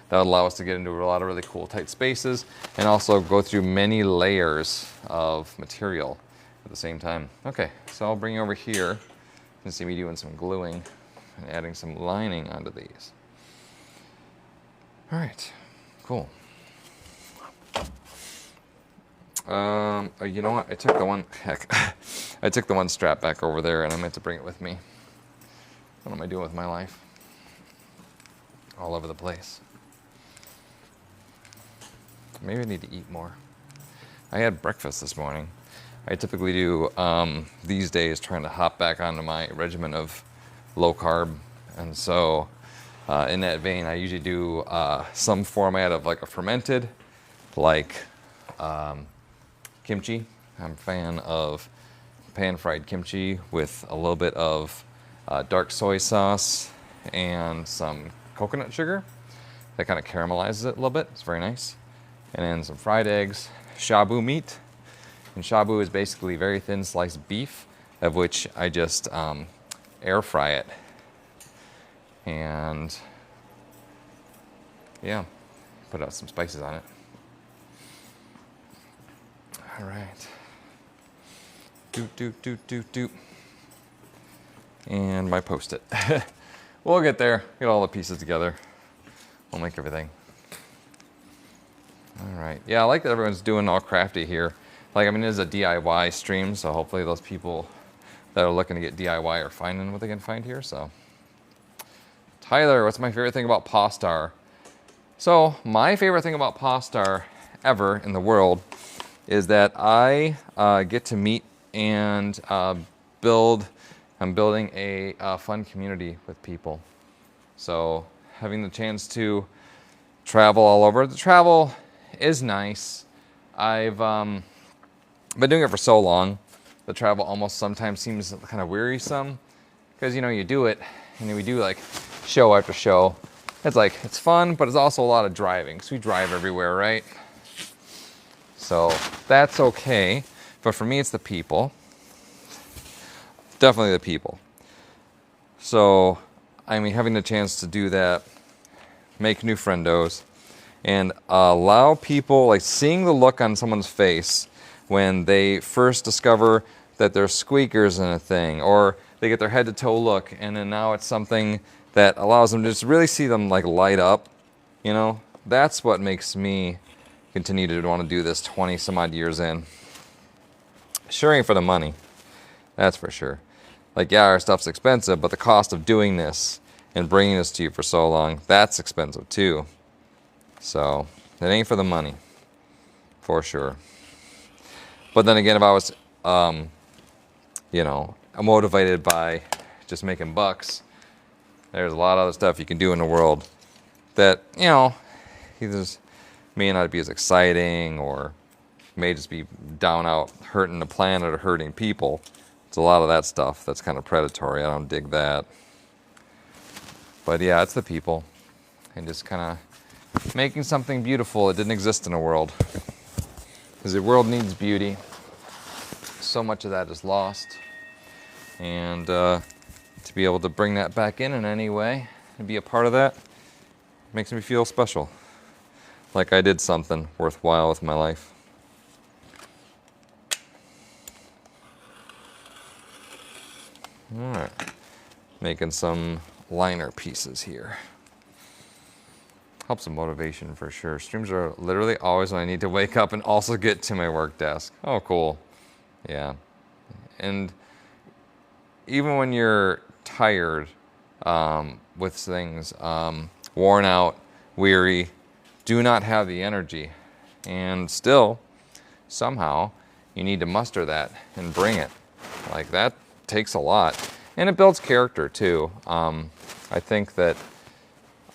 That would allow us to get into a lot of really cool tight spaces and also go through many layers of material at the same time. Okay, so I'll bring you over here and see me doing some gluing and adding some lining onto these. All right, cool. You know what? I took the one, I took the one strap back over there and I meant to bring it with me. What am I doing with my life? All over the place. Maybe I need to eat more. I had breakfast this morning. I typically do, these days, trying to hop back onto my regimen of low carb. And so, in that vein, I usually do some format of like a fermented, like kimchi. I'm a fan of pan-fried kimchi with a little bit of dark soy sauce and some coconut sugar. That kind of caramelizes it a little bit. It's very nice. And then some fried eggs, shabu meat. And shabu is basically very thin sliced beef, of which I just air fry it. And yeah, put out some spices on it. All right. Doop. And my Post-it. We'll get there, get all the pieces together. We'll make everything. All right. Yeah, I like that everyone's doing all crafty here. Like, I mean, it is a DIY stream, so hopefully those people that are looking to get DIY or finding what they can find here. So, Tyler, what's my favorite thing about Pawstar? So, my favorite thing about Pawstar ever in the world is that I get to meet and build. I'm building a fun community with people. So, having the chance to travel all over. The travel is nice. I've been doing it for so long. The travel almost sometimes seems kind of wearisome because, you know, you do it and we do like show after show. It's like, it's fun, but it's also a lot of driving. So we drive everywhere, right? So that's okay. But for me, it's the people. Definitely the people. So, I mean, having the chance to do that, make new friendos, and allow people, like seeing the look on someone's face when they first discover that there's squeakers in a thing, or they get their head to toe look, and then now it's something that allows them to just really see them like light up, you know? That's what makes me continue to want to do this 20 some odd years in. Sure ain't for the money, that's for sure. Like, yeah, our stuff's expensive, but the cost of doing this and bringing this to you for so long, that's expensive too. So, it ain't for the money, for sure. But then again, if I was, you know, motivated by just making bucks, there's a lot of other stuff you can do in the world that, you know, either may not be as exciting or may just be down out hurting the planet or hurting people. It's a lot of that stuff that's kind of predatory. I don't dig that. But yeah, it's the people. And just kind of making something beautiful that didn't exist in the world. Because the world needs beauty. So much of that is lost. And to be able to bring that back in any way and be a part of that makes me feel special. Like I did something worthwhile with my life. Alright, making some liner pieces here. Helps with motivation for sure. Streams are literally always when I need to wake up and also get to my work desk. Oh, cool. Yeah. And even when you're tired with things, worn out, weary, do not have the energy, and still, somehow, you need to muster that and bring it. Like, that takes a lot. And it builds character, too. I think that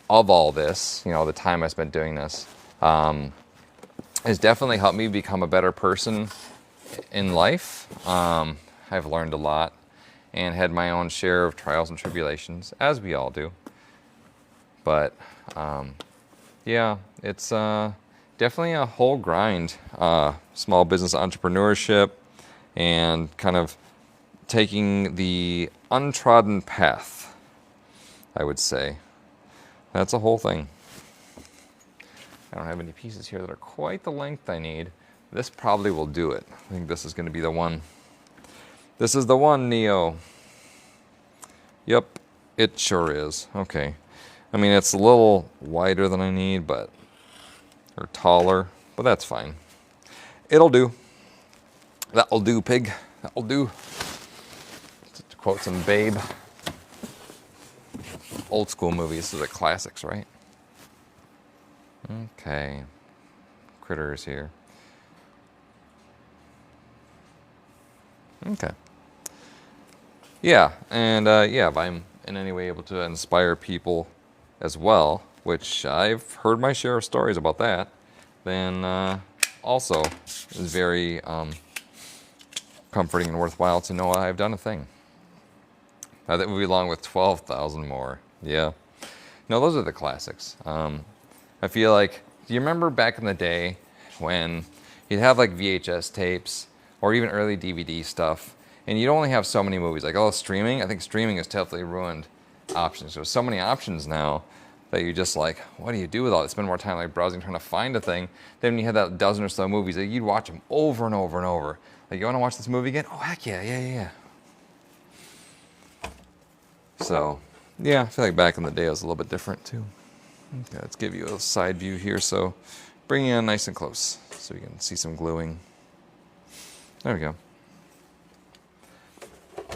of all this, you know, the time I spent doing this, has definitely helped me become a better person in life. I've learned a lot and had my own share of trials and tribulations, as we all do. But, yeah, it's definitely a whole grind. Small business entrepreneurship and kind of taking the untrodden path, I would say. That's a whole thing. I don't have any pieces here that are quite the length I need. This probably will do it. I think this is going to be the one. This is the one, Neo. Yep, it sure is. Okay. I mean, it's a little wider than I need, but, or taller, but that's fine. It'll do. That'll do, pig. That'll do. To quote some Babe. Old school movies, those are classics, right? Okay. Critters here. Okay. Yeah, and yeah, if I'm in any way able to inspire people as well, which I've heard my share of stories about that, then also is very comforting and worthwhile to know I've done a thing. That would be along with 12,000 more. Yeah. No, those are the classics. I feel like, do you remember back in the day when you'd have like VHS tapes or even early DVD stuff, and you'd only have so many movies? Like, oh, streaming? I think streaming has definitely ruined options. There's so many options now that you just like, what do you do with all this? Spend more time like browsing, trying to find a thing. Then when you had that dozen or so movies, like, you'd watch them over and over and over. Like, you want to watch this movie again? Oh, heck yeah, yeah. So, yeah, I feel like back in the day it was a little bit different too. Okay, let's give you a side view here. So, bring you in nice and close so you can see some gluing. There we go.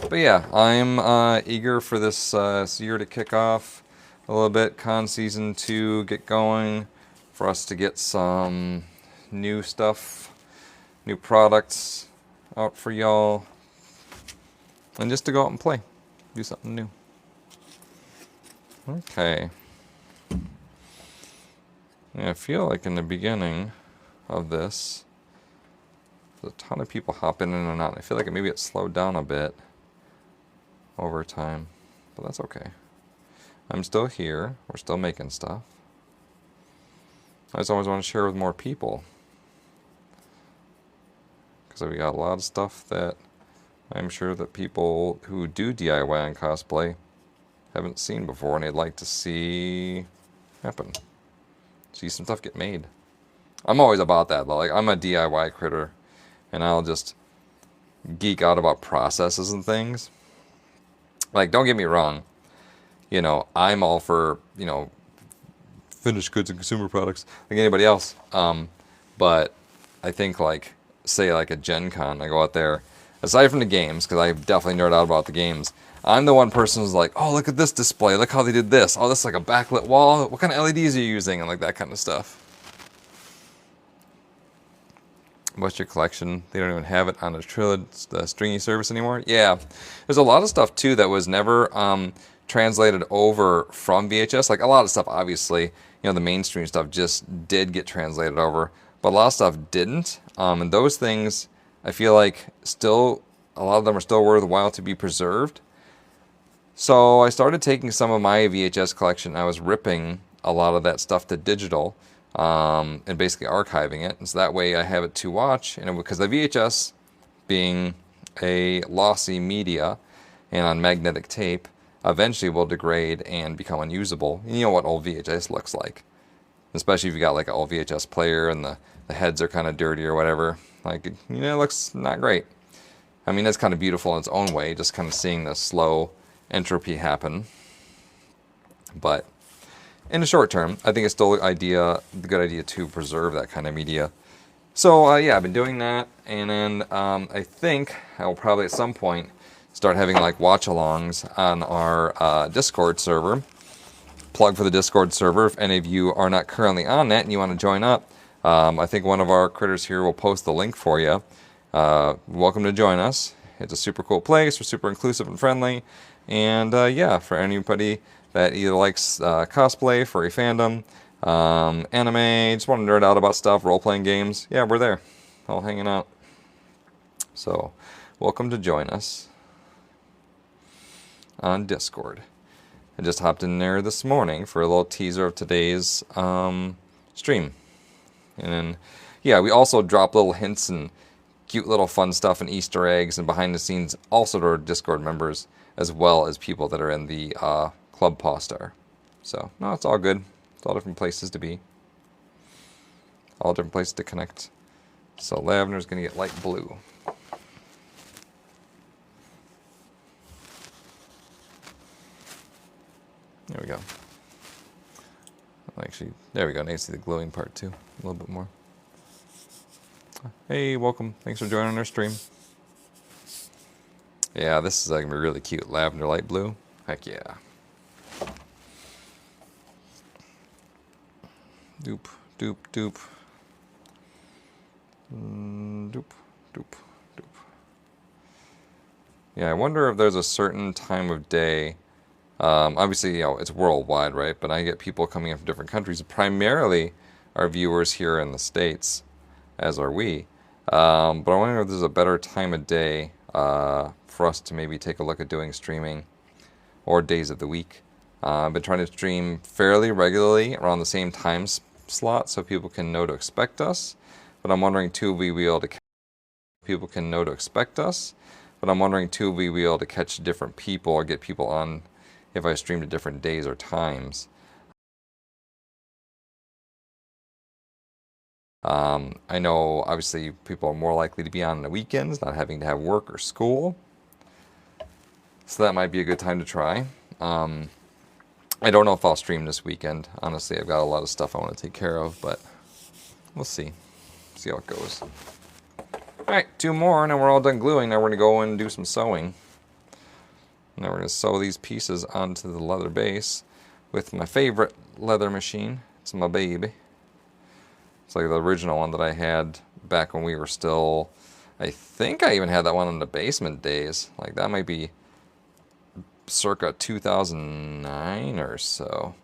But yeah, I'm eager for this year to kick off a little bit. Con season 2 get going, for us to get some new stuff, new products out for y'all, and just to go out and play, do something new. Okay. Yeah, I feel like in the beginning of this, there's a ton of people hopping in and out. I feel like maybe it slowed down a bit over time, but that's okay. I'm still here. We're still making stuff. I just always want to share with more people, because we got a lot of stuff that I'm sure that people who do DIY and cosplay haven't seen before, and they'd like to see happen. See some stuff get made. I'm always about that, though. Like, I'm a DIY critter, and I'll just geek out about processes and things. Like, don't get me wrong. You know, I'm all for, you know, finished goods and consumer products like anybody else. But I think, like, say, like a Gen Con, I go out there, aside from the games, because I definitely nerd out about the games, I'm the one person who's like, oh, look at this display. Look how they did this. Oh, this is like a backlit wall. What kind of LEDs are you using? And like that kind of stuff. What's your collection? They don't even have it on the stringy service anymore. Yeah, there's a lot of stuff too that was never translated over from VHS. Like a lot of stuff, obviously, you know, the mainstream stuff just did get translated over, but a lot of stuff didn't. And those things, I feel like still, a lot of them are still worthwhile to be preserved. So I started taking some of my VHS collection. I was ripping a lot of that stuff to digital. And basically archiving it, and so that way I have it to watch. And because the VHS being a lossy media and on magnetic tape, eventually will degrade and become unusable. You know what old VHS looks like, especially if you got like an old VHS player and the heads are kind of dirty or whatever. Like, you know, it looks not great. I mean, it's kind of beautiful in its own way, just kind of seeing the slow entropy happen. But in the short term, I think it's still a good idea to preserve that kind of media. So yeah, I've been doing that, and then I think I will probably at some point start having like watch-alongs on our Discord server. Plug for the Discord server. If any of you are not currently on that and you want to join up, I think one of our critters here will post the link for you. Welcome to join us. It's a super cool place. We're super inclusive and friendly, and yeah, for anybody that either likes cosplay, furry fandom, anime, just want to nerd out about stuff, role-playing games, yeah, we're there, all hanging out. So, welcome to join us on Discord. I just hopped in there this morning for a little teaser of today's stream. And then, yeah, we also drop little hints and cute little fun stuff and Easter eggs and behind the scenes also to our Discord members, as well as people that are in the Club Pawstar. So, no, it's all good. It's all different places to be. All different places to connect. So, Lavender's going to get light blue. There we go. Actually, there we go. Now you see the glowing part too. A little bit more. Hey, welcome. Thanks for joining our stream. Yeah, this is going to be really cute. Lavender light blue. Heck yeah. Doop, doop, doop. Doop, doop, doop. Yeah, I wonder if there's a certain time of day. Obviously, you know, it's worldwide, right? But I get people coming in from different countries. Primarily, our viewers here in the States, as are we. But I wonder if there's a better time of day for us to maybe take a look at doing streaming, or days of the week. I've been trying to stream fairly regularly around the same time slot so people can know to expect us. But I'm wondering too, we will be able to catch different people or get people on if I stream to different days or times. I know obviously people are more likely to be on the weekends, not having to have work or school. So that might be a good time to try. I don't know if I'll stream this weekend. Honestly, I've got a lot of stuff I want to take care of, but we'll see. See how it goes. Alright, 2 more, and then we're all done gluing. Now we're going to go and do some sewing. Now we're going to sew these pieces onto the leather base with my favorite leather machine. It's my baby. It's like the original one that I had back when we were still, I think I even had that one in the basement days. Like that might be circa 2009 or so.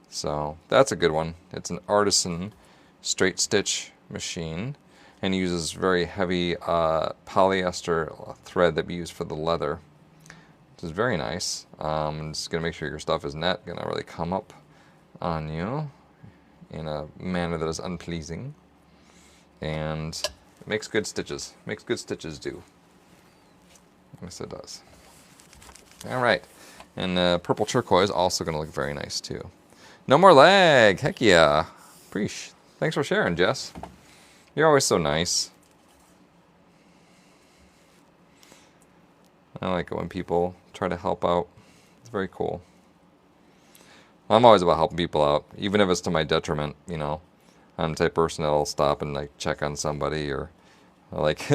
So that's a good one. It's an artisan straight stitch machine and uses very heavy polyester thread that we use for the leather, which is very nice. I'm just going to make sure your stuff is not going to really come up on you in a manner that is unpleasing. And it makes good stitches. Makes good stitches do. Yes, it does. Alright. And purple turquoise also going to look very nice too. No more lag! Heck yeah! Preach. Thanks for sharing, Jess. You're always so nice. I like it when people try to help out. It's very cool. I'm always about helping people out, even if it's to my detriment, you know. I'm the type of person that'll stop and like check on somebody or like,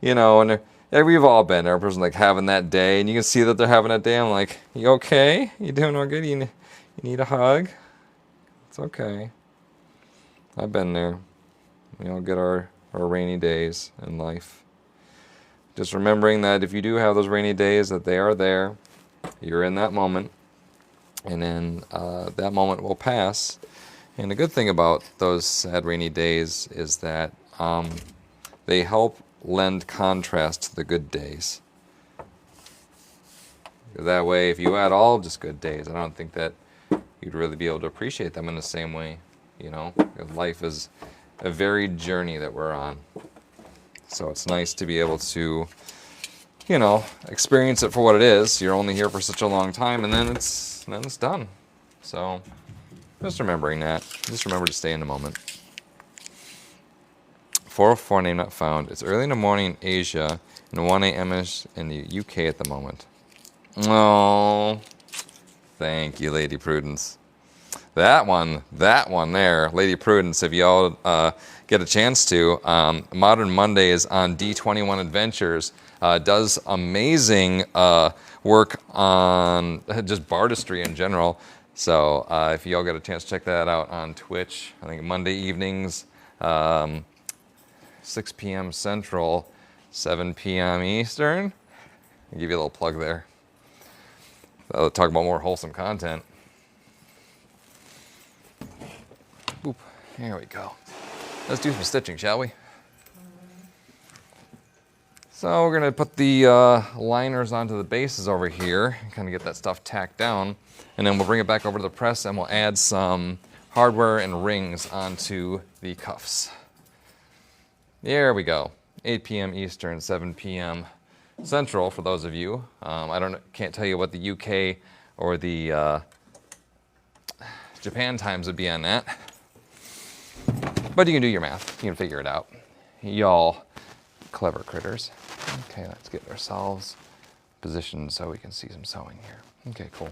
you know, and we've all been there. A person like having that day and you can see that they're having that day. I'm like, you okay? You doing all good? You need a hug? It's okay. I've been there. We all get our rainy days in life. Just remembering that if you do have those rainy days, that they are there. You're in that moment. And then that moment will pass. And the good thing about those sad rainy days is that they help lend contrast to the good days. That way, if you had all just good days, I don't think that you'd really be able to appreciate them in the same way. You know, life is a varied journey that we're on. So it's nice to be able to, you know, experience it for what it is. You're only here for such a long time, and then it's done. So just remembering that. Just remember to stay in the moment. 404 name not found. It's early in the morning in Asia, and 1 a.m. in the UK at the moment. Oh, thank you, Lady Prudence. That one there, Lady Prudence, if y'all get a chance to, Modern Mondays on D21 Adventures does amazing work on just bardistry in general. So if y'all get a chance to check that out on Twitch, I think Monday evenings, 6 p.m. Central, 7 p.m. Eastern. I'll give you a little plug there. I'll talk about more wholesome content. Boop. Here we go. Let's do some stitching, shall we? So we're going to put the liners onto the bases over here and kind of get that stuff tacked down. And then we'll bring it back over to the press and we'll add some hardware and rings onto the cuffs. There we go. 8 p.m. Eastern, 7 p.m. Central for those of you. Can't tell you what the UK or the Japan times would be on that. But you can do your math. You can figure it out. Y'all clever critters. Okay, let's get ourselves positioned so we can see some sewing here. Okay, cool.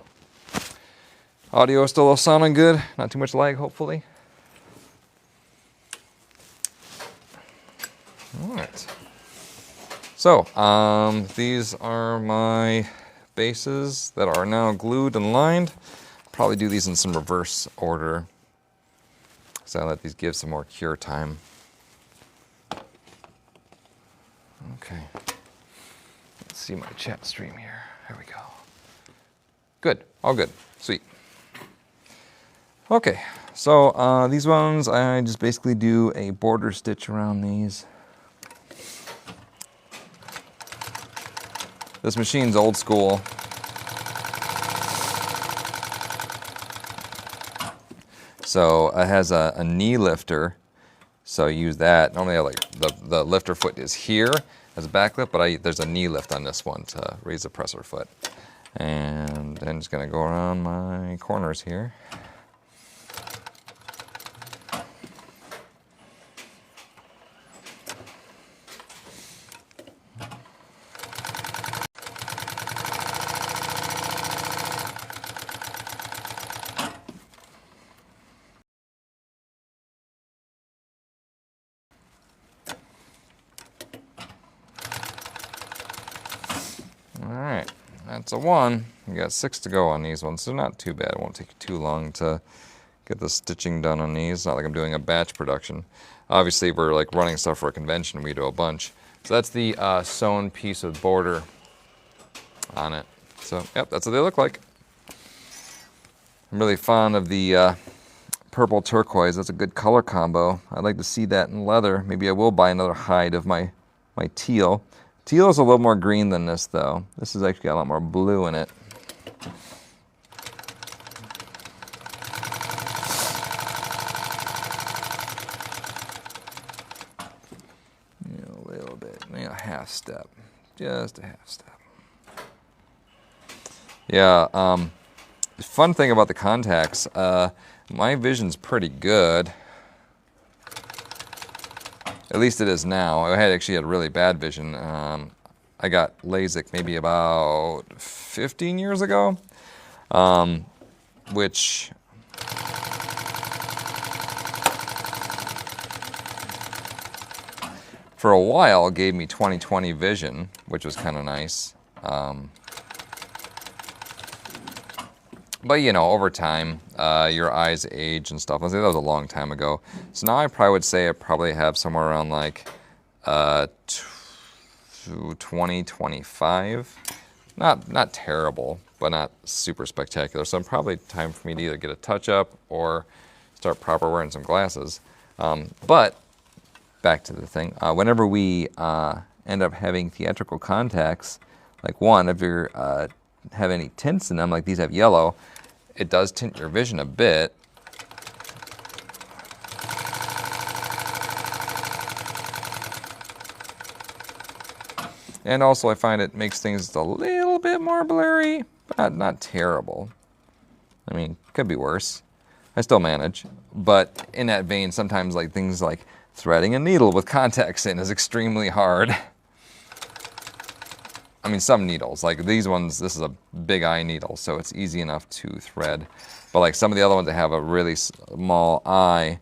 Audio still sounding good. Not too much lag, hopefully. All right. So, these are my bases that are now glued and lined. Probably do these in some reverse order. So I let these give some more cure time. Okay. Let's see my chat stream here. There we go. Good. All good. Sweet. Okay. So these ones, I just basically do a border stitch around these. This machine's old school. So it has a knee lifter, so I use that. Normally I like the lifter foot is here as a back lift, but there's a knee lift on this one to raise the presser foot. And then just gonna go around my corners here. That's a 1. You got 6 to go on these ones, so not too bad. It won't take you too long to get the stitching done on these. Not like I'm doing a batch production. Obviously, we're like running stuff for a convention. We do a bunch. So that's the sewn piece of border on it. So, yep, that's what they look like. I'm really fond of the purple turquoise. That's a good color combo. I'd like to see that in leather. Maybe I will buy another hide of my teal. Teal is a little more green than this, though. This has actually got a lot more blue in it. A little bit, maybe a half step. Just a half step. Yeah, the fun thing about the contacts, my vision's pretty good. At least it is now. I actually had really bad vision. I got LASIK maybe about 15 years ago, which for a while gave me 20/20 vision, which was kind of nice. But you know, over time, your eyes age and stuff. I think that was a long time ago. So now I probably would say I probably have somewhere around like 20, 25. Not terrible, but not super spectacular. So it's probably time for me to either get a touch-up or start proper wearing some glasses. But back to the thing. Whenever we end up having theatrical contacts, like one, if you're have any tints in them, like these have yellow, it does tint your vision a bit. And also I find it makes things a little bit more blurry, but not terrible. I mean, could be worse. I still manage. But in that vein, sometimes like things like threading a needle with contacts in is extremely hard. I mean, some needles, like these ones, this is a big eye needle, so it's easy enough to thread. But like some of the other ones that have a really small eye,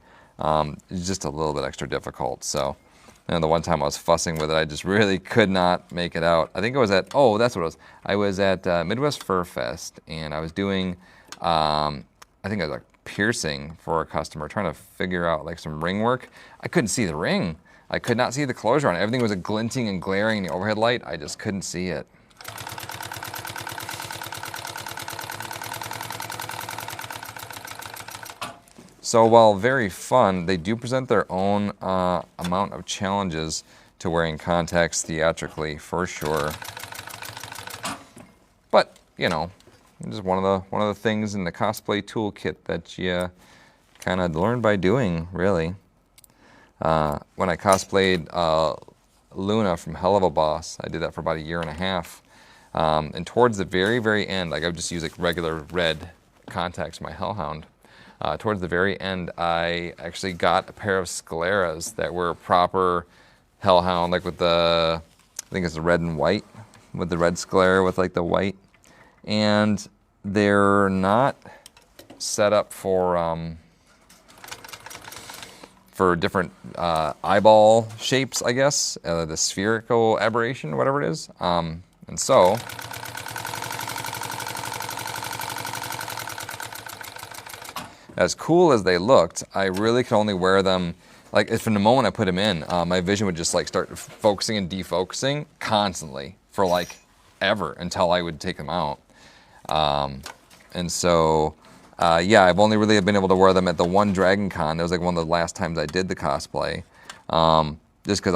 it's just a little bit extra difficult. So, and the one time I was fussing with it, I just really could not make it out. I think it was at, oh, that's what it was. I was at Midwest Fur Fest, and I was doing, I think it was like piercing for a customer, trying to figure out like some ring work. I couldn't see the ring. I could not see the closure on it. Everything was glinting and glaring in the overhead light. I just couldn't see it. So while very fun, they do present their own amount of challenges to wearing contacts theatrically, for sure. But you know, just one of the things in the cosplay toolkit that you kind of learn by doing, really. When I cosplayed Luna from Hell of a Boss, I did that for about 1.5 years. And towards the very, very end, like I would just use like regular red contacts for my Hellhound. Towards the very end, I actually got a pair of scleras that were proper Hellhound, like with the, I think it's the red and white, with the red sclera with like the white. And they're not set up for different eyeball shapes, I guess, the spherical aberration, whatever it is. And so, as cool as they looked, I really could only wear them, like from the moment I put them in, my vision would just like start focusing and defocusing constantly for like ever until I would take them out. And so, yeah, I've only really been able to wear them at the one Dragon Con. That was like one of the last times I did the cosplay. Just because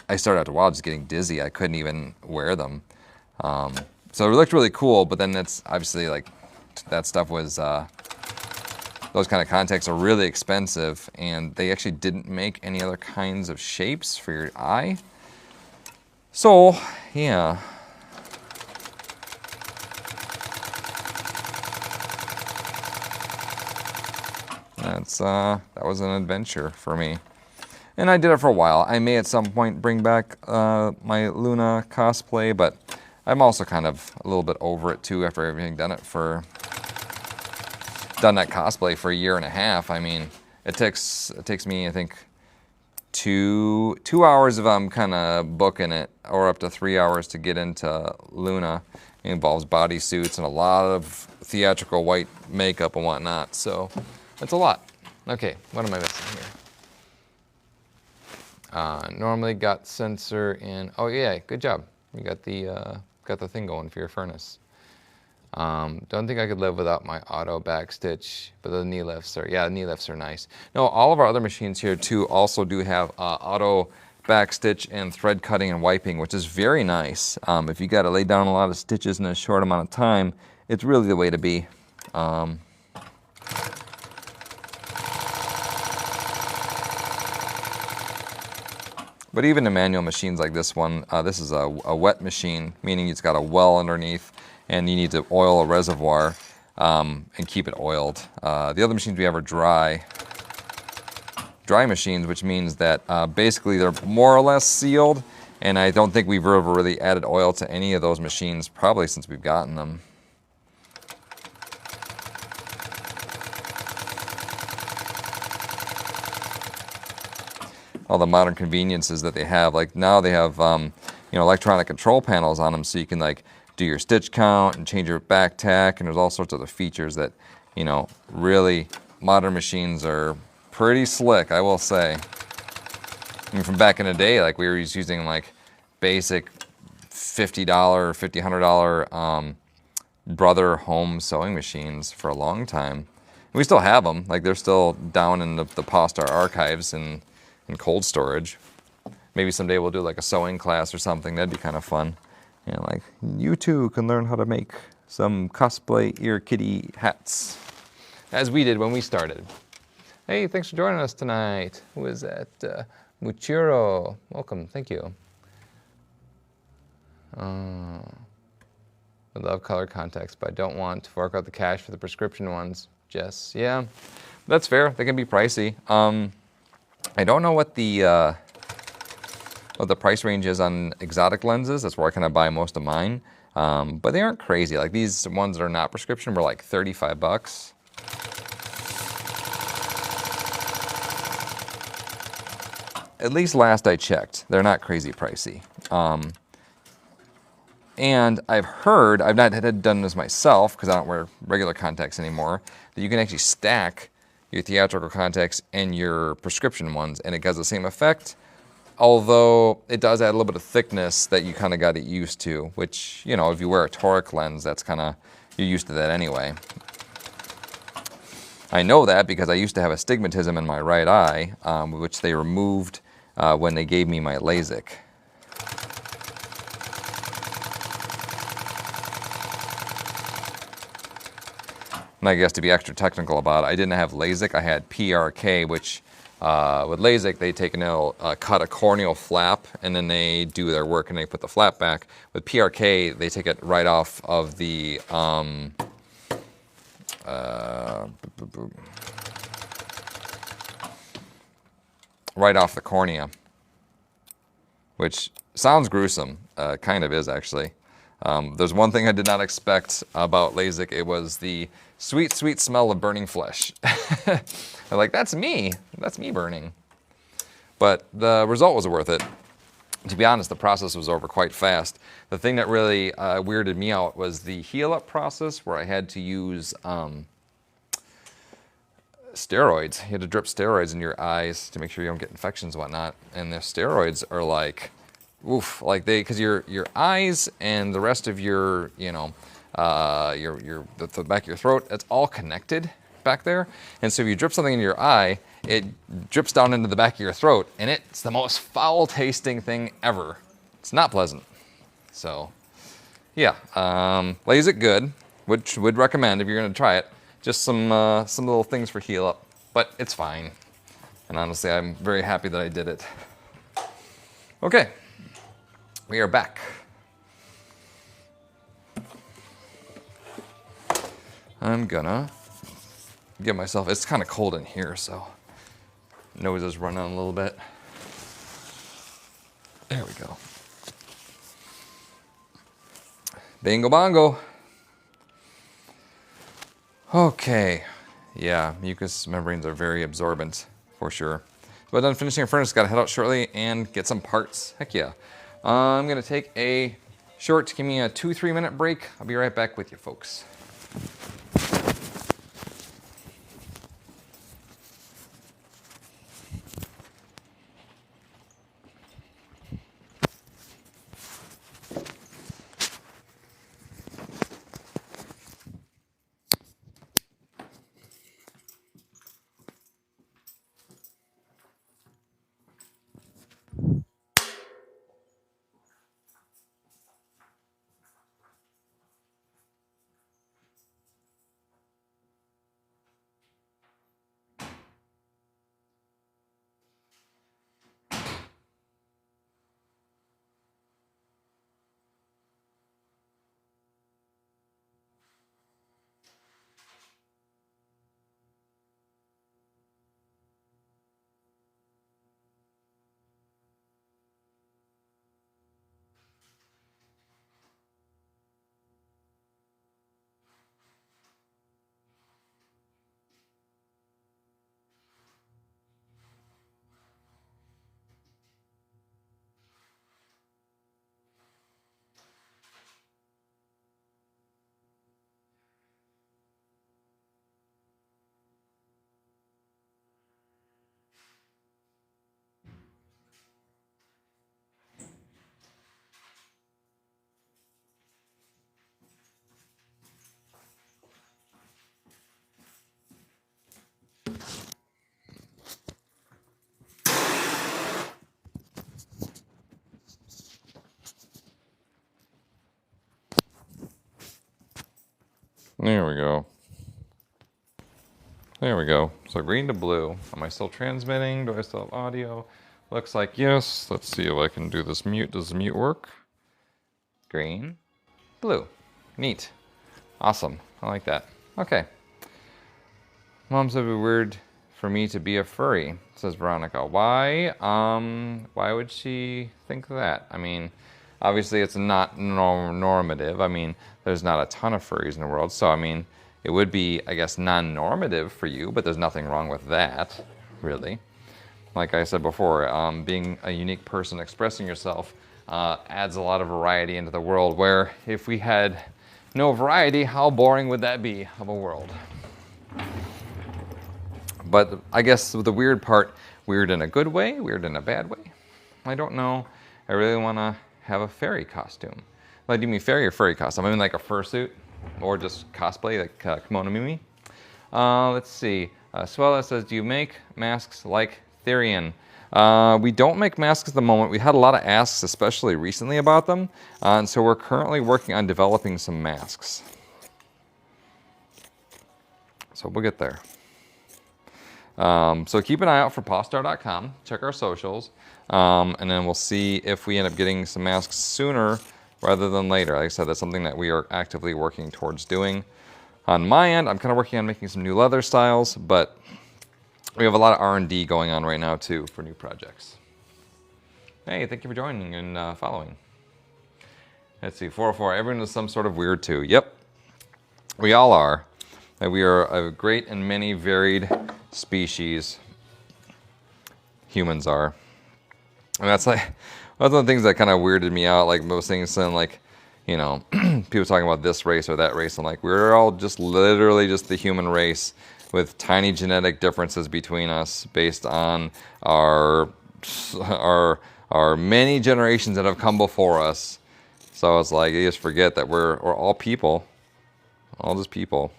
I started after a while just getting dizzy. I couldn't even wear them. So it looked really cool, but then that's obviously like, that stuff was, those kind of contacts are really expensive, and they actually didn't make any other kinds of shapes for your eye. So, yeah. That was an adventure for me. And I did it for a while. I may at some point bring back my Luna cosplay, but I'm also kind of a little bit over it too after having done that cosplay for 1.5 years. I mean, it takes me, I think, two hours if I'm kind of booking it, or up to 3 hours to get into Luna. It involves bodysuits and a lot of theatrical white makeup and whatnot, so it's a lot. Okay, what am I missing here? Normally got sensor in. Oh yeah, good job. You got the thing going for your furnace. Don't think I could live without my auto backstitch, but the knee lifts are, yeah, the knee lifts are nice. No, all of our other machines here too also do have auto backstitch and thread cutting and wiping, which is very nice. If you got to lay down a lot of stitches in a short amount of time, it's really the way to be. But even in manual machines like this one, this is a wet machine, meaning it's got a well underneath, and you need to oil a reservoir and keep it oiled. The other machines we have are dry machines, which means that basically they're more or less sealed, and I don't think we've ever really added oil to any of those machines, probably since we've gotten them. All the modern conveniences that they have, like now they have electronic control panels on them, so you can like do your stitch count and change your back tack, and there's all sorts of other features that, really modern machines are pretty slick, I will say. I mean, from back in the day, like we were just using like basic $50, $100 Brother home sewing machines for a long time. And we still have them, like they're still down in the Pawstar archives and in cold storage. Maybe someday we'll do like a sewing class or something. That'd be kind of fun. Like you too can learn how to make some cosplay ear kitty hats, as we did when we started. Hey, thanks for joining us tonight. Who is that? Muchiro. Welcome. Thank you. I love color contacts, but I don't want to fork out the cash for the prescription ones. Jess. Yeah, that's fair. They can be pricey. I don't know what the price range is on exotic lenses. That's where I kind of buy most of mine. But they aren't crazy. Like these ones that are not prescription were like 35 bucks. At least last I checked. They're not crazy pricey. And I've heard, I've not done this myself because I don't wear regular contacts anymore, that you can actually stack your theatrical contacts and your prescription ones, and it has the same effect, although it does add a little bit of thickness that you kind of got to get used to, which, if you wear a toric lens, that's kind of, you're used to that anyway. I know that because I used to have astigmatism in my right eye, which they removed when they gave me my LASIK. And I guess to be extra technical about it, I didn't have LASIK, I had PRK, which with LASIK, they take and they'll cut a corneal flap, and then they do their work and they put the flap back. With PRK, they take it right off of the right off the cornea, which sounds gruesome. Kind of is, actually. There's one thing I did not expect about LASIK. It was the sweet, sweet smell of burning flesh. I'm like, that's me burning. But the result was worth it. To be honest, the process was over quite fast. The thing that really weirded me out was the heal-up process, where I had to use steroids. You had to drip steroids in your eyes to make sure you don't get infections and whatnot. And the steroids are like, oof, like because your eyes and the rest of the back of your throat, it's all connected back there. And so if you drip something in your eye, it drips down into the back of your throat, and it's the most foul tasting thing ever. It's not pleasant. So yeah, LASIK good, which would recommend if you're gonna try it. Just some little things for heal up, but it's fine. And honestly, I'm very happy that I did it. Okay, we are back. I'm gonna give myself, it's kind of cold in here, so nose is running a little bit. There we go. Bingo bongo. Okay, yeah, mucous membranes are very absorbent, for sure. But done finishing our furnace, gotta head out shortly and get some parts. Heck yeah. I'm gonna take a short, give me a 2-3 minute break. I'll be right back with you folks. There we go. There we go. So green to blue. Am I still transmitting? Do I still have audio? Looks like yes. Let's see if I can do this mute. Does the mute work? Green, blue. Neat. Awesome. I like that. Okay. Mom said it'd be weird for me to be a furry, says Veronica. Why? Why would she think that? I mean, obviously it's not normative. I mean, there's not a ton of furries in the world, so I mean, it would be, I guess, non-normative for you, but there's nothing wrong with that, really. Like I said before, being a unique person expressing yourself adds a lot of variety into the world, where if we had no variety, how boring would that be of a world? But I guess the weird part, weird in a good way, weird in a bad way. I don't know. I really want to have a fairy costume. Like, do you mean fairy or furry costume? I mean like a fursuit or just cosplay, like kimono Mimi. Let's see. Swella says, do you make masks like Therian? We don't make masks at the moment. We had a lot of asks, especially recently, about them. And so we're currently working on developing some masks. So we'll get there. So keep an eye out for Pawstar.com. Check our socials. And then we'll see if we end up getting some masks sooner rather than later. Like I said, that's something that we are actively working towards doing. On my end, I'm kind of working on making some new leather styles, but we have a lot of R&D going on right now too for new projects. Hey, thank you for joining and following. Let's see, 404, everyone is some sort of weird too. Yep, we all are. We are a great and many varied species. Humans are. And that's like, one of the things that kind of weirded me out, like most things saying like, you know, people talking about this race or that race. I'm like, we're all just literally just the human race with tiny genetic differences between us based on our many generations that have come before us. So it's like, you just forget that we're all people, all just people.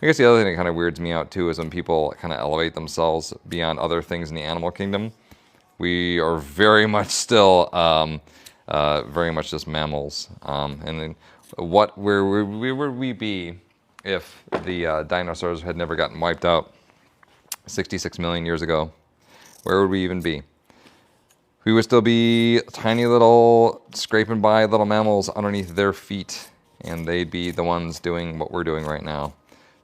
I guess the other thing that kind of weirds me out too is when people kind of elevate themselves beyond other things in the animal kingdom. We are very much still very much just mammals. And then where would we be if the dinosaurs had never gotten wiped out 66 million years ago? Where would we even be? We would still be tiny little scraping by little mammals underneath their feet, and they'd be the ones doing what we're doing right now.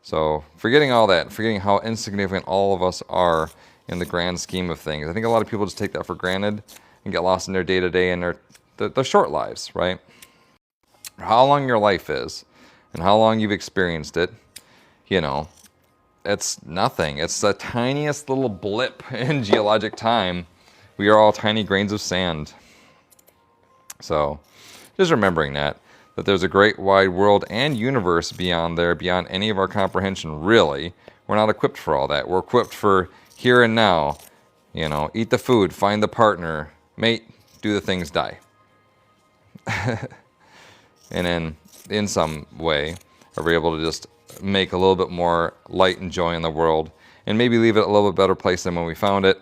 So forgetting all that, forgetting how insignificant all of us are in the grand scheme of things. I think a lot of people just take that for granted and get lost in their day-to-day and their short lives, right? How long your life is and how long you've experienced it, you know, it's nothing. It's the tiniest little blip in geologic time. We are all tiny grains of sand. So, just remembering that there's a great wide world and universe beyond there, beyond any of our comprehension, really. We're not equipped for all that. We're equipped for here and now. You know, eat the food, find the partner, mate, do the things, die. And then, in some way, are we able to just make a little bit more light and joy in the world, and maybe leave it a little bit better place than when we found it,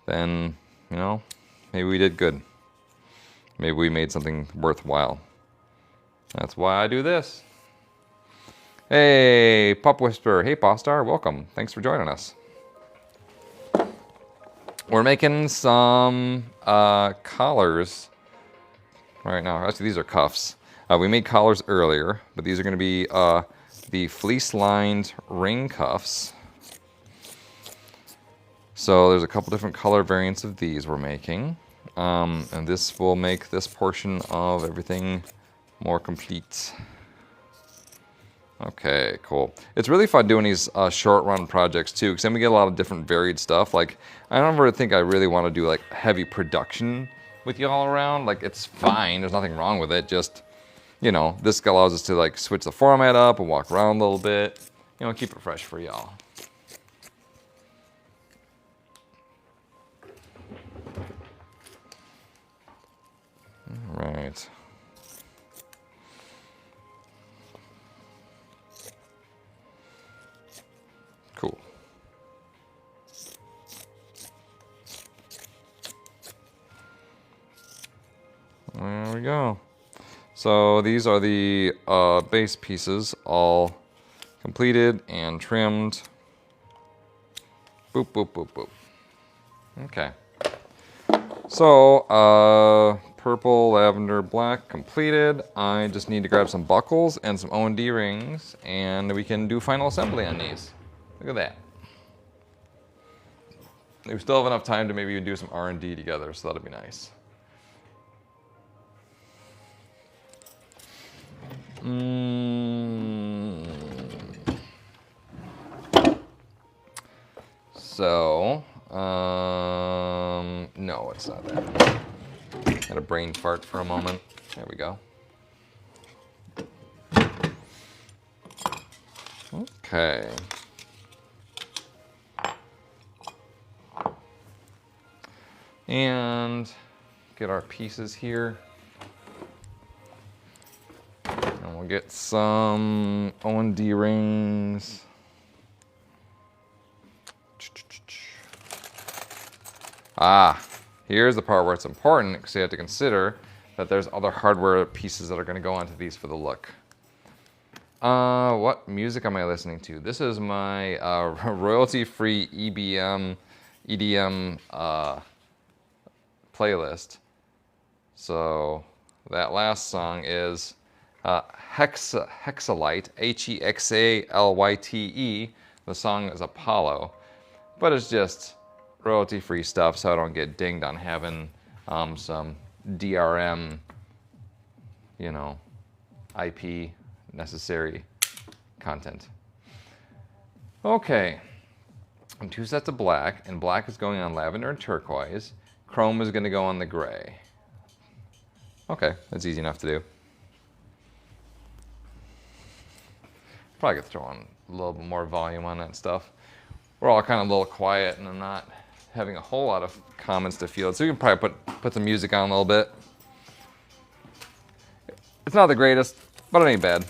then, you know, maybe we did good. Maybe we made something worthwhile. That's why I do this. Hey, Pup Whisperer. Hey, Pawstar. Welcome. Thanks for joining us. We're making some collars right now. Actually, these are cuffs. We made collars earlier, but these are going to be the fleece-lined ring cuffs. So there's a couple different color variants of these we're making. And this will make this portion of everything more complete. Okay, cool. It's really fun doing these short run projects too, because then we get a lot of different varied stuff. Like, I don't ever think I really want to do like heavy production with you all around. Like, it's fine, there's nothing wrong with it. Just, you know, this allows us to like switch the format up and walk around a little bit. You know, keep it fresh for y'all. All right. Cool. There we go. So these are the base pieces, all completed and trimmed. Boop, boop, boop, boop. Okay. So, purple, lavender, black, completed. I just need to grab some buckles and some O&D rings, and we can do final assembly on these. Look at that. We still have enough time to maybe do some R&D together, so that'll be nice. So, no, it's not that. Had a brain fart for a moment. There we go. Okay. And get our pieces here. And we'll get some O&D rings. Ah, here's the part where it's important, because you have to consider that there's other hardware pieces that are going to go onto these for the look. What music am I listening to? This is my royalty-free EDM playlist. So that last song is Hexalyte, Hexalyte. The song is Apollo, but it's just royalty-free stuff, so I don't get dinged on having some DRM, you know, IP necessary content. Okay, 2 sets of black, and black is going on lavender and turquoise. Chrome is going to go on the gray. Okay, that's easy enough to do. Probably could throw on a little bit more volume on that stuff. We're all kind of a little quiet, and I'm not having a whole lot of comments to field, so we can probably put some music on a little bit. It's not the greatest, but it ain't bad.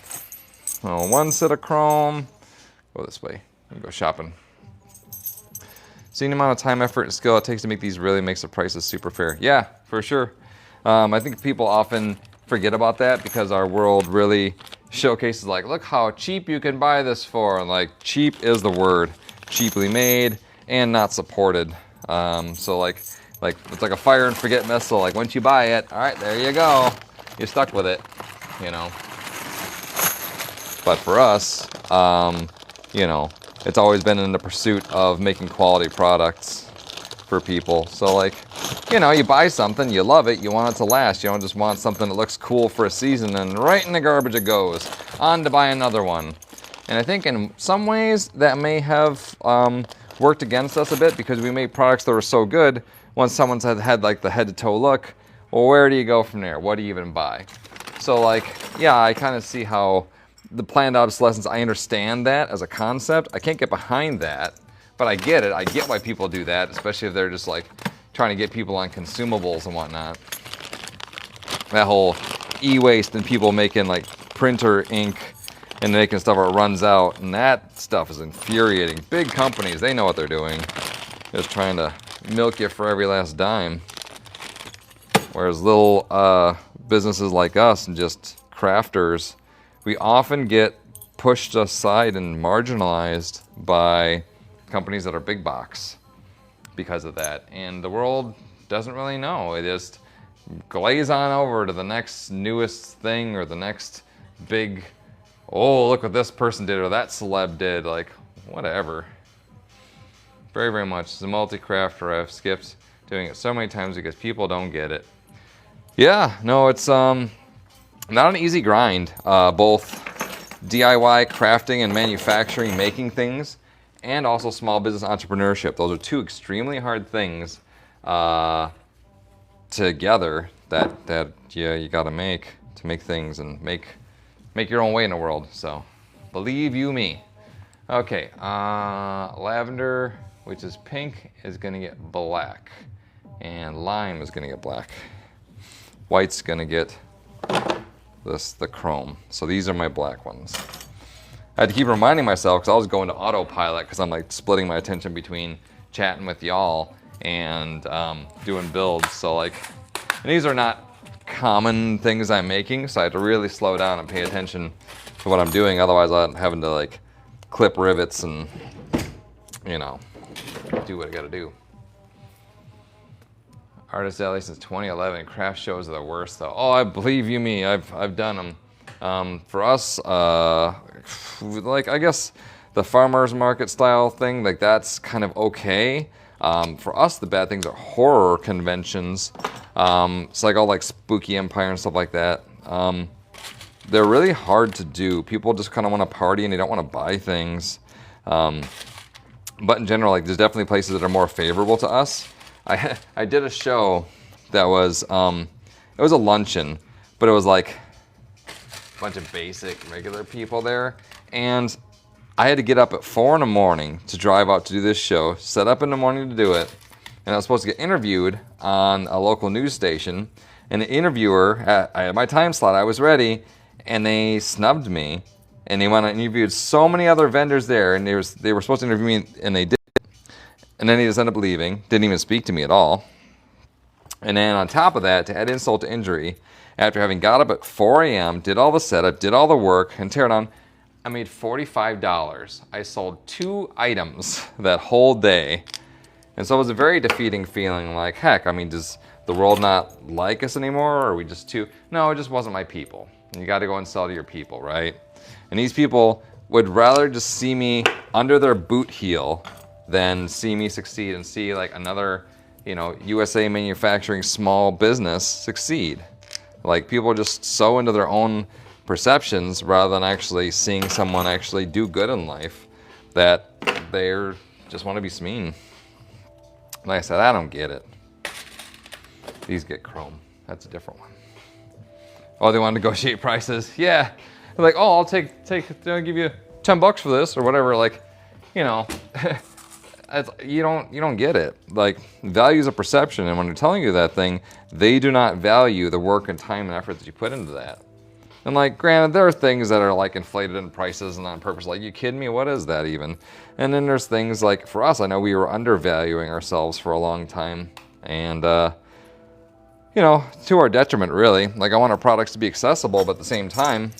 So 1 set of chrome. Go this way. Let me go shopping. Seeing the amount of time, effort, and skill it takes to make these really makes the prices super fair. Yeah, for sure. I think people often forget about that because our world really showcases, like, look how cheap you can buy this for. And like, cheap is the word. Cheaply made and not supported. So like it's like a fire and forget missile. Like, once you buy it, all right, there you go. You're stuck with it, you know. But for us, you know, it's always been in the pursuit of making quality products for people. So like, you know, you buy something, you love it, you want it to last. You don't just want something that looks cool for a season and right in the garbage it goes. On to buy another one. And I think in some ways that may have worked against us a bit because we made products that were so good. Once someone's had like the head to toe look, well, where do you go from there? What do you even buy? So like, yeah, I kind of see how the planned obsolescence, I understand that as a concept. I can't get behind that, but I get it. I get why people do that, especially if they're just like trying to get people on consumables and whatnot. That whole e-waste and people making like printer ink and making stuff where it runs out, and that stuff is infuriating. Big companies, they know what they're doing. Just trying to milk you for every last dime. Whereas little businesses like us and just crafters, we often get pushed aside and marginalized by companies that are big box because of that. And the world doesn't really know. It just glaze on over to the next newest thing or the next big, oh, look what this person did or that celeb did. Like, whatever. Very, very much. The multi-crafter, I've skipped doing it so many times because people don't get it. Yeah, no, it's not an easy grind. Both DIY crafting and manufacturing, making things, and also small business entrepreneurship. Those are two extremely hard things together that yeah, you got to make things and make your own way in the world. So, believe you me. Okay, lavender, which is pink, is gonna get black, and lime is gonna get black. White's gonna get the chrome. So these are my black ones. I had to keep reminding myself because I was going to autopilot because I'm like splitting my attention between chatting with y'all and doing builds. So like, and these are not common things I'm making, so I had to really slow down and pay attention to what I'm doing. Otherwise, I'm having to like clip rivets and, you know, do what I gotta do. Artist Alley since 2011. Craft shows are the worst though. Oh, I believe you me. I've done them. For us, like I guess the farmers market style thing, like that's kind of okay. For us, the bad things are horror conventions. It's like all like Spooky Empire and stuff like that. They're really hard to do. People just kind of want to party and they don't want to buy things. But in general, like there's definitely places that are more favorable to us. I did a show that was, it was a luncheon, but it was like a bunch of basic, regular people there. And I had to get up at 4 in the morning to drive out to do this show, set up in the morning to do it. And I was supposed to get interviewed on a local news station. And the interviewer, I had my time slot, I was ready, and they snubbed me. And they went and interviewed so many other vendors there, and they were supposed to interview me, and they did. And then he just ended up leaving, didn't even speak to me at all. And then on top of that, to add insult to injury, after having got up at 4 a.m., did all the setup, did all the work, and tear down, I made $45. I sold 2 items that whole day. And so it was a very defeating feeling, like, heck, I mean, does the world not like us anymore, or are we just too... No, it just wasn't my people. And you got to go and sell to your people, right? And these people would rather just see me under their boot heel than see me succeed and see like another, you know, USA manufacturing small business succeed. Like people are just so into their own perceptions rather than actually seeing someone actually do good in life that they're just want to be mean. Like I said, I don't get it. These get chrome. That's a different one. Oh, they want to negotiate prices. Yeah. They're like, oh, I'll give you $10 for this or whatever. Like, you know, you don't get it. Like, value is a perception, and when they're telling you that thing, they do not value the work and time and effort that you put into that. And like, granted, there are things that are like inflated in prices and on purpose. Like, you kidding me? What is that even? And then there's things like, for us, I know we were undervaluing ourselves for a long time, and you know, to our detriment, really. Like, I want our products to be accessible, but at the same time,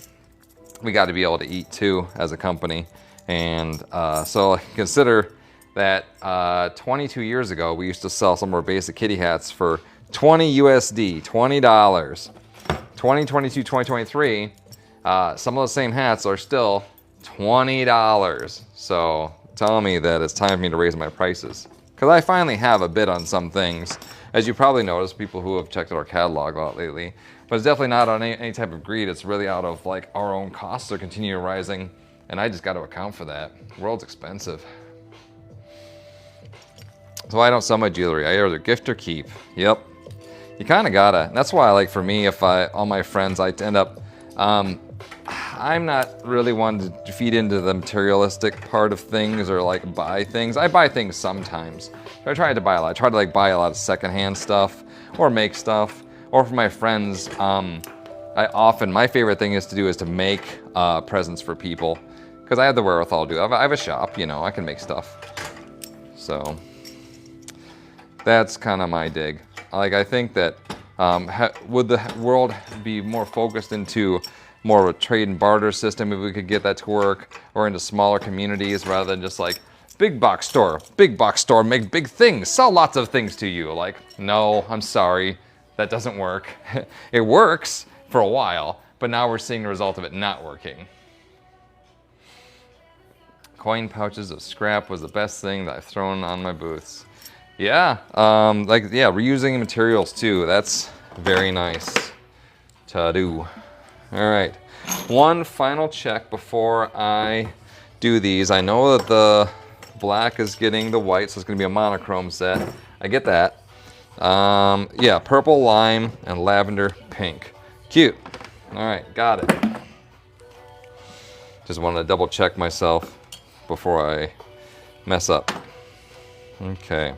we got to be able to eat too as a company. And so consider that 22 years ago, we used to sell some of our basic kitty hats for 20 USD, $20. 2022, 2023, some of the same hats are still $20. So tell me that it's time for me to raise my prices. Because I finally have a bid on some things. As you probably noticed, people who have checked out our catalog a lot lately. But it's definitely not on any type of greed. It's really out of like our own costs are continuing rising And I just got to account for that. The world's expensive. So I don't sell my jewelry. I either gift or keep. Yep. You kind of gotta. And that's why, like, for me, if all my friends, I end up, I'm not really one to feed into the materialistic part of things or like buy things. I buy things sometimes. I try to buy a lot. I try to like buy a lot of secondhand stuff or make stuff. Or for my friends, my favorite thing is to make presents for people because I have the wherewithal to do it. I have a shop, you know, I can make stuff. So that's kind of my dig. Like, I think that would the world be more focused into more of a trade and barter system if we could get that to work, or into smaller communities rather than just like big box store make big things, sell lots of things to you. Like, no, I'm sorry, that doesn't work. It works for a while, but now we're seeing the result of it not working. Coin pouches of scrap was the best thing that I've thrown on my booths. Yeah, reusing materials too. That's very nice to do. All right, one final check before I do these. I know that the black is getting the white, so it's gonna be a monochrome set. I get that. Yeah, purple, lime, and lavender pink. Cute. All right, got it. Just wanted to double check myself before I mess up. Okay.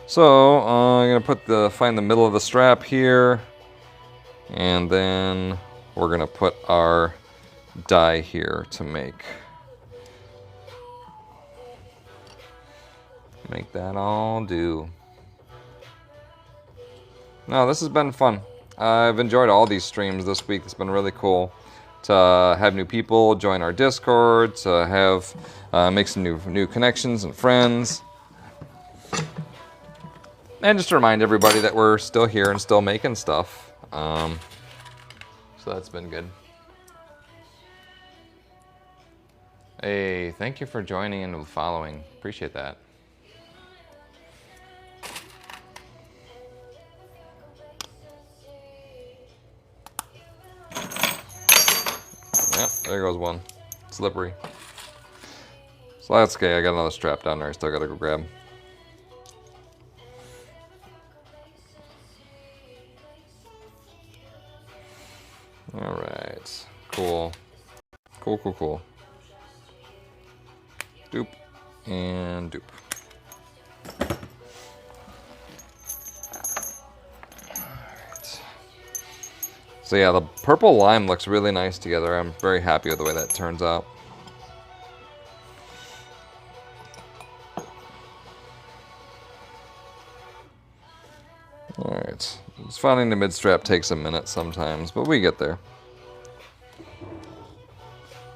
So I'm gonna find the middle of the strap here, and then we're gonna put our die here to make that all do. No, this has been fun. I've enjoyed all these streams this week. It's been really cool to have new people join our Discord, to have make some new connections and friends. And just to remind everybody that we're still here and still making stuff. So that's been good. Hey, thank you for joining and following. Appreciate that. Yep, there goes one. Slippery. So that's okay. I got another strap down there. I still got to go grab. All right. Cool. Cool. Doop and doop. Alright. So yeah, the purple lime looks really nice together. I'm very happy with the way that turns out. Alright. Just finding the mid-strap takes a minute sometimes, but we get there.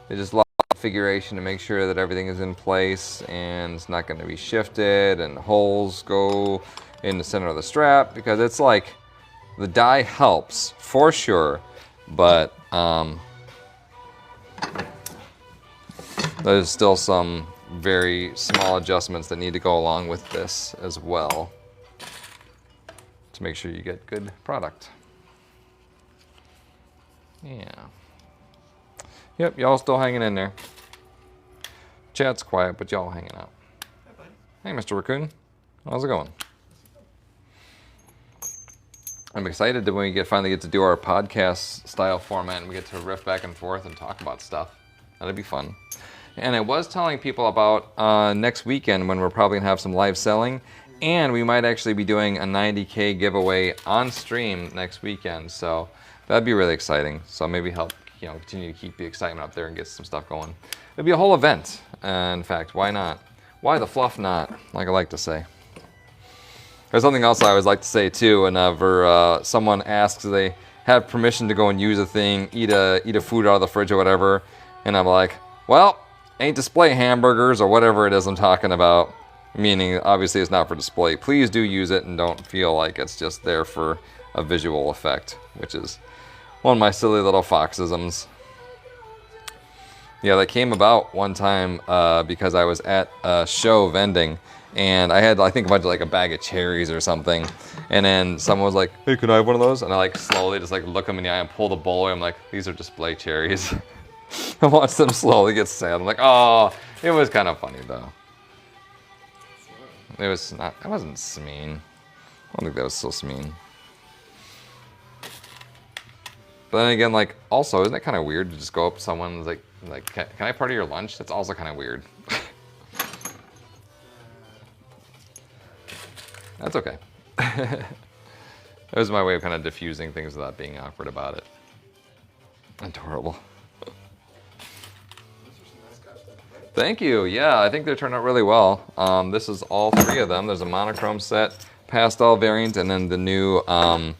They just lock configuration to make sure that everything is in place and it's not going to be shifted, and holes go in the center of the strap, because it's like the die helps for sure, but there's still some very small adjustments that need to go along with this as well to make sure you get good product. Yeah. Yep, y'all still hanging in there. Chat's quiet, but y'all hanging out. Hi, buddy. Hey, Mr. Raccoon. How's it going? I'm excited that when we finally get to do our podcast style format and we get to riff back and forth and talk about stuff. That'd be fun. And I was telling people about next weekend when we're probably gonna have some live selling, and we might actually be doing a 90K giveaway on stream next weekend. So that'd be really exciting. So maybe help, continue to keep the excitement up there and get some stuff going. It'd be a whole event. In fact, why not? Why the fluff not? Like I like to say. There's something else I always like to say too. Whenever someone asks if they have permission to go and use a thing, eat a food out of the fridge or whatever, and I'm like, well, ain't display hamburgers or whatever it is I'm talking about. Meaning, obviously, it's not for display. Please do use it and don't feel like it's just there for a visual effect, which is one of my silly little foxisms. Yeah, that came about one time because I was at a show vending, and I had, I think, a bag of cherries or something, and then someone was like, hey, could I have one of those? And I slowly just look them in the eye and pull the bowl away. I'm like, these are display cherries. I watch them slowly get sad. I'm like, oh, it was kind of funny though. It was not. It wasn't mean. I don't think that was so mean. But then again, like, also, isn't it kind of weird to just go up to someone and like, can I part of your lunch? That's also kind of weird. That's okay. That was my way of kind of diffusing things without being awkward about it. Adorable. Thank you. Yeah, I think they turned out really well. This is all three of them. There's a monochrome set, pastel variant, and then the new, I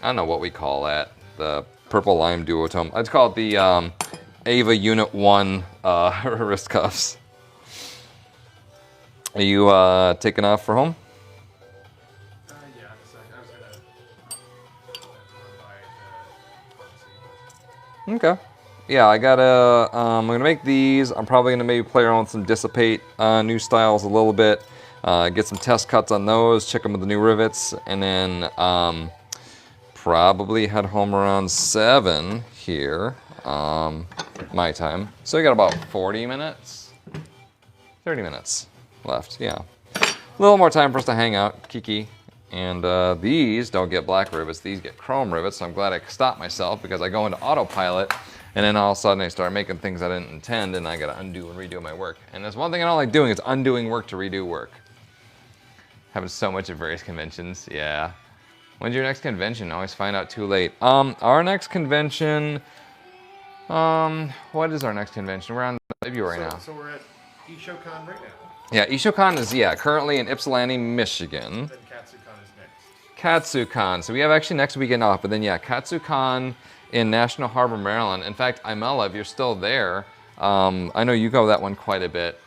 don't know what we call that. The purple lime duotone. I'd call it the Ava Unit 1 wrist cuffs. Are you taking off for home? Yeah, I was gonna buy Okay. Yeah, I gotta, I'm gonna make these. I'm probably gonna maybe play around with some Dissipate new styles a little bit. Get some test cuts on those, check them with the new rivets, and then probably head home around 7 here, my time. So we got about 40 minutes, 30 minutes left, yeah. A little more time for us to hang out, kiki. And these don't get black rivets, these get chrome rivets, so I'm glad I stopped myself because I go into autopilot and then all of a sudden I start making things I didn't intend and I gotta undo and redo my work. And that's one thing I don't like doing, is undoing work to redo work. Happens so much at various conventions, yeah. When's your next convention? Always find out too late. Our next convention, what is our next convention? We're on February now. So we're at Ishokan right now. Yeah, Ishokan is, currently in Ypsilanti, Michigan. Then Katsukan is next. Katsukan. So we have actually next weekend off, but then Katsukan in National Harbor, Maryland. In fact, Imella, if you're still there, I know you go that one quite a bit.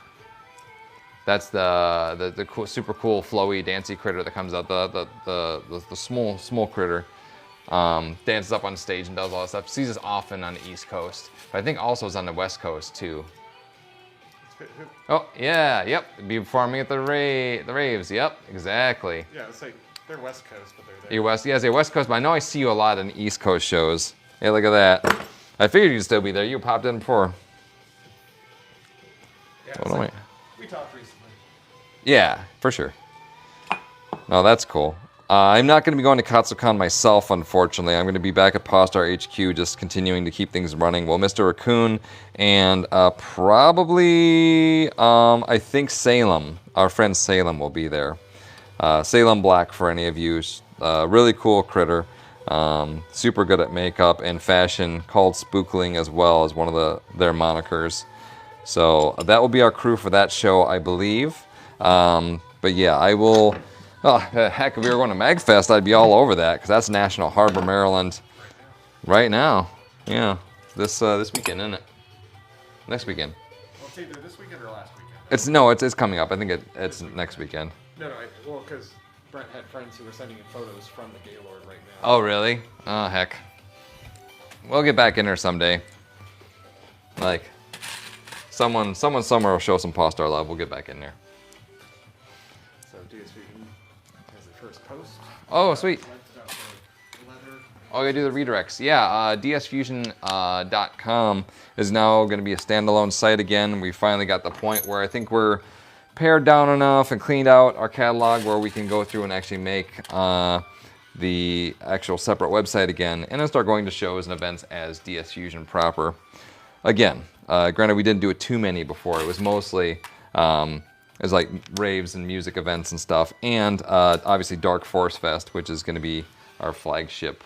That's the cool, super cool, flowy, dancy critter that comes out, the small critter. Dances up on stage and does all that stuff. Sees us often on the East Coast, but I think also is on the West Coast too. Oh yeah, yep. Be performing at the raves. Yep, exactly. Yeah, it's like they're West Coast, but they're there. You're West, yeah, they're West Coast, but I know I see you a lot in East Coast shows. Hey, look at that. I figured you'd still be there. You popped in before. Yeah, What am I? we talked recently. Yeah, for sure. No, that's cool. I'm not going to be going to Katsukan myself, unfortunately. I'm going to be back at Pawstar HQ, just continuing to keep things running. Well, Mr. Raccoon and probably, I think Salem, our friend Salem will be there. Salem Black, for any of you. Really cool critter. Super good at makeup and fashion, called Spookling as well as one of their monikers. So that will be our crew for that show, I believe. But yeah, I will... Oh, heck, if we were going to MagFest, I'd be all over that, because that's National Harbor, Maryland right now. Yeah, this weekend, isn't it? Next weekend. Well, it's either this weekend or last weekend. It's coming up. I think it's next weekend. No, well, because Brent had friends who were sending in photos from the Gaylord right now. Oh, really? Oh, heck. We'll get back in there someday. Like, someone somewhere will show some Pawstar love. We'll get back in there. So DS Fusion has the first post. Oh, sweet. About the leather. Oh, I gotta do the redirects. Yeah, dsfusion.com is now going to be a standalone site again. We finally got the point where I think we're pared down enough and cleaned out our catalog where we can go through and actually make the actual separate website again, and then start going to shows and events as DS Fusion proper. Again, granted, we didn't do it too many before. It was mostly it was like raves and music events and stuff, and obviously Dark Force Fest, which is going to be our flagship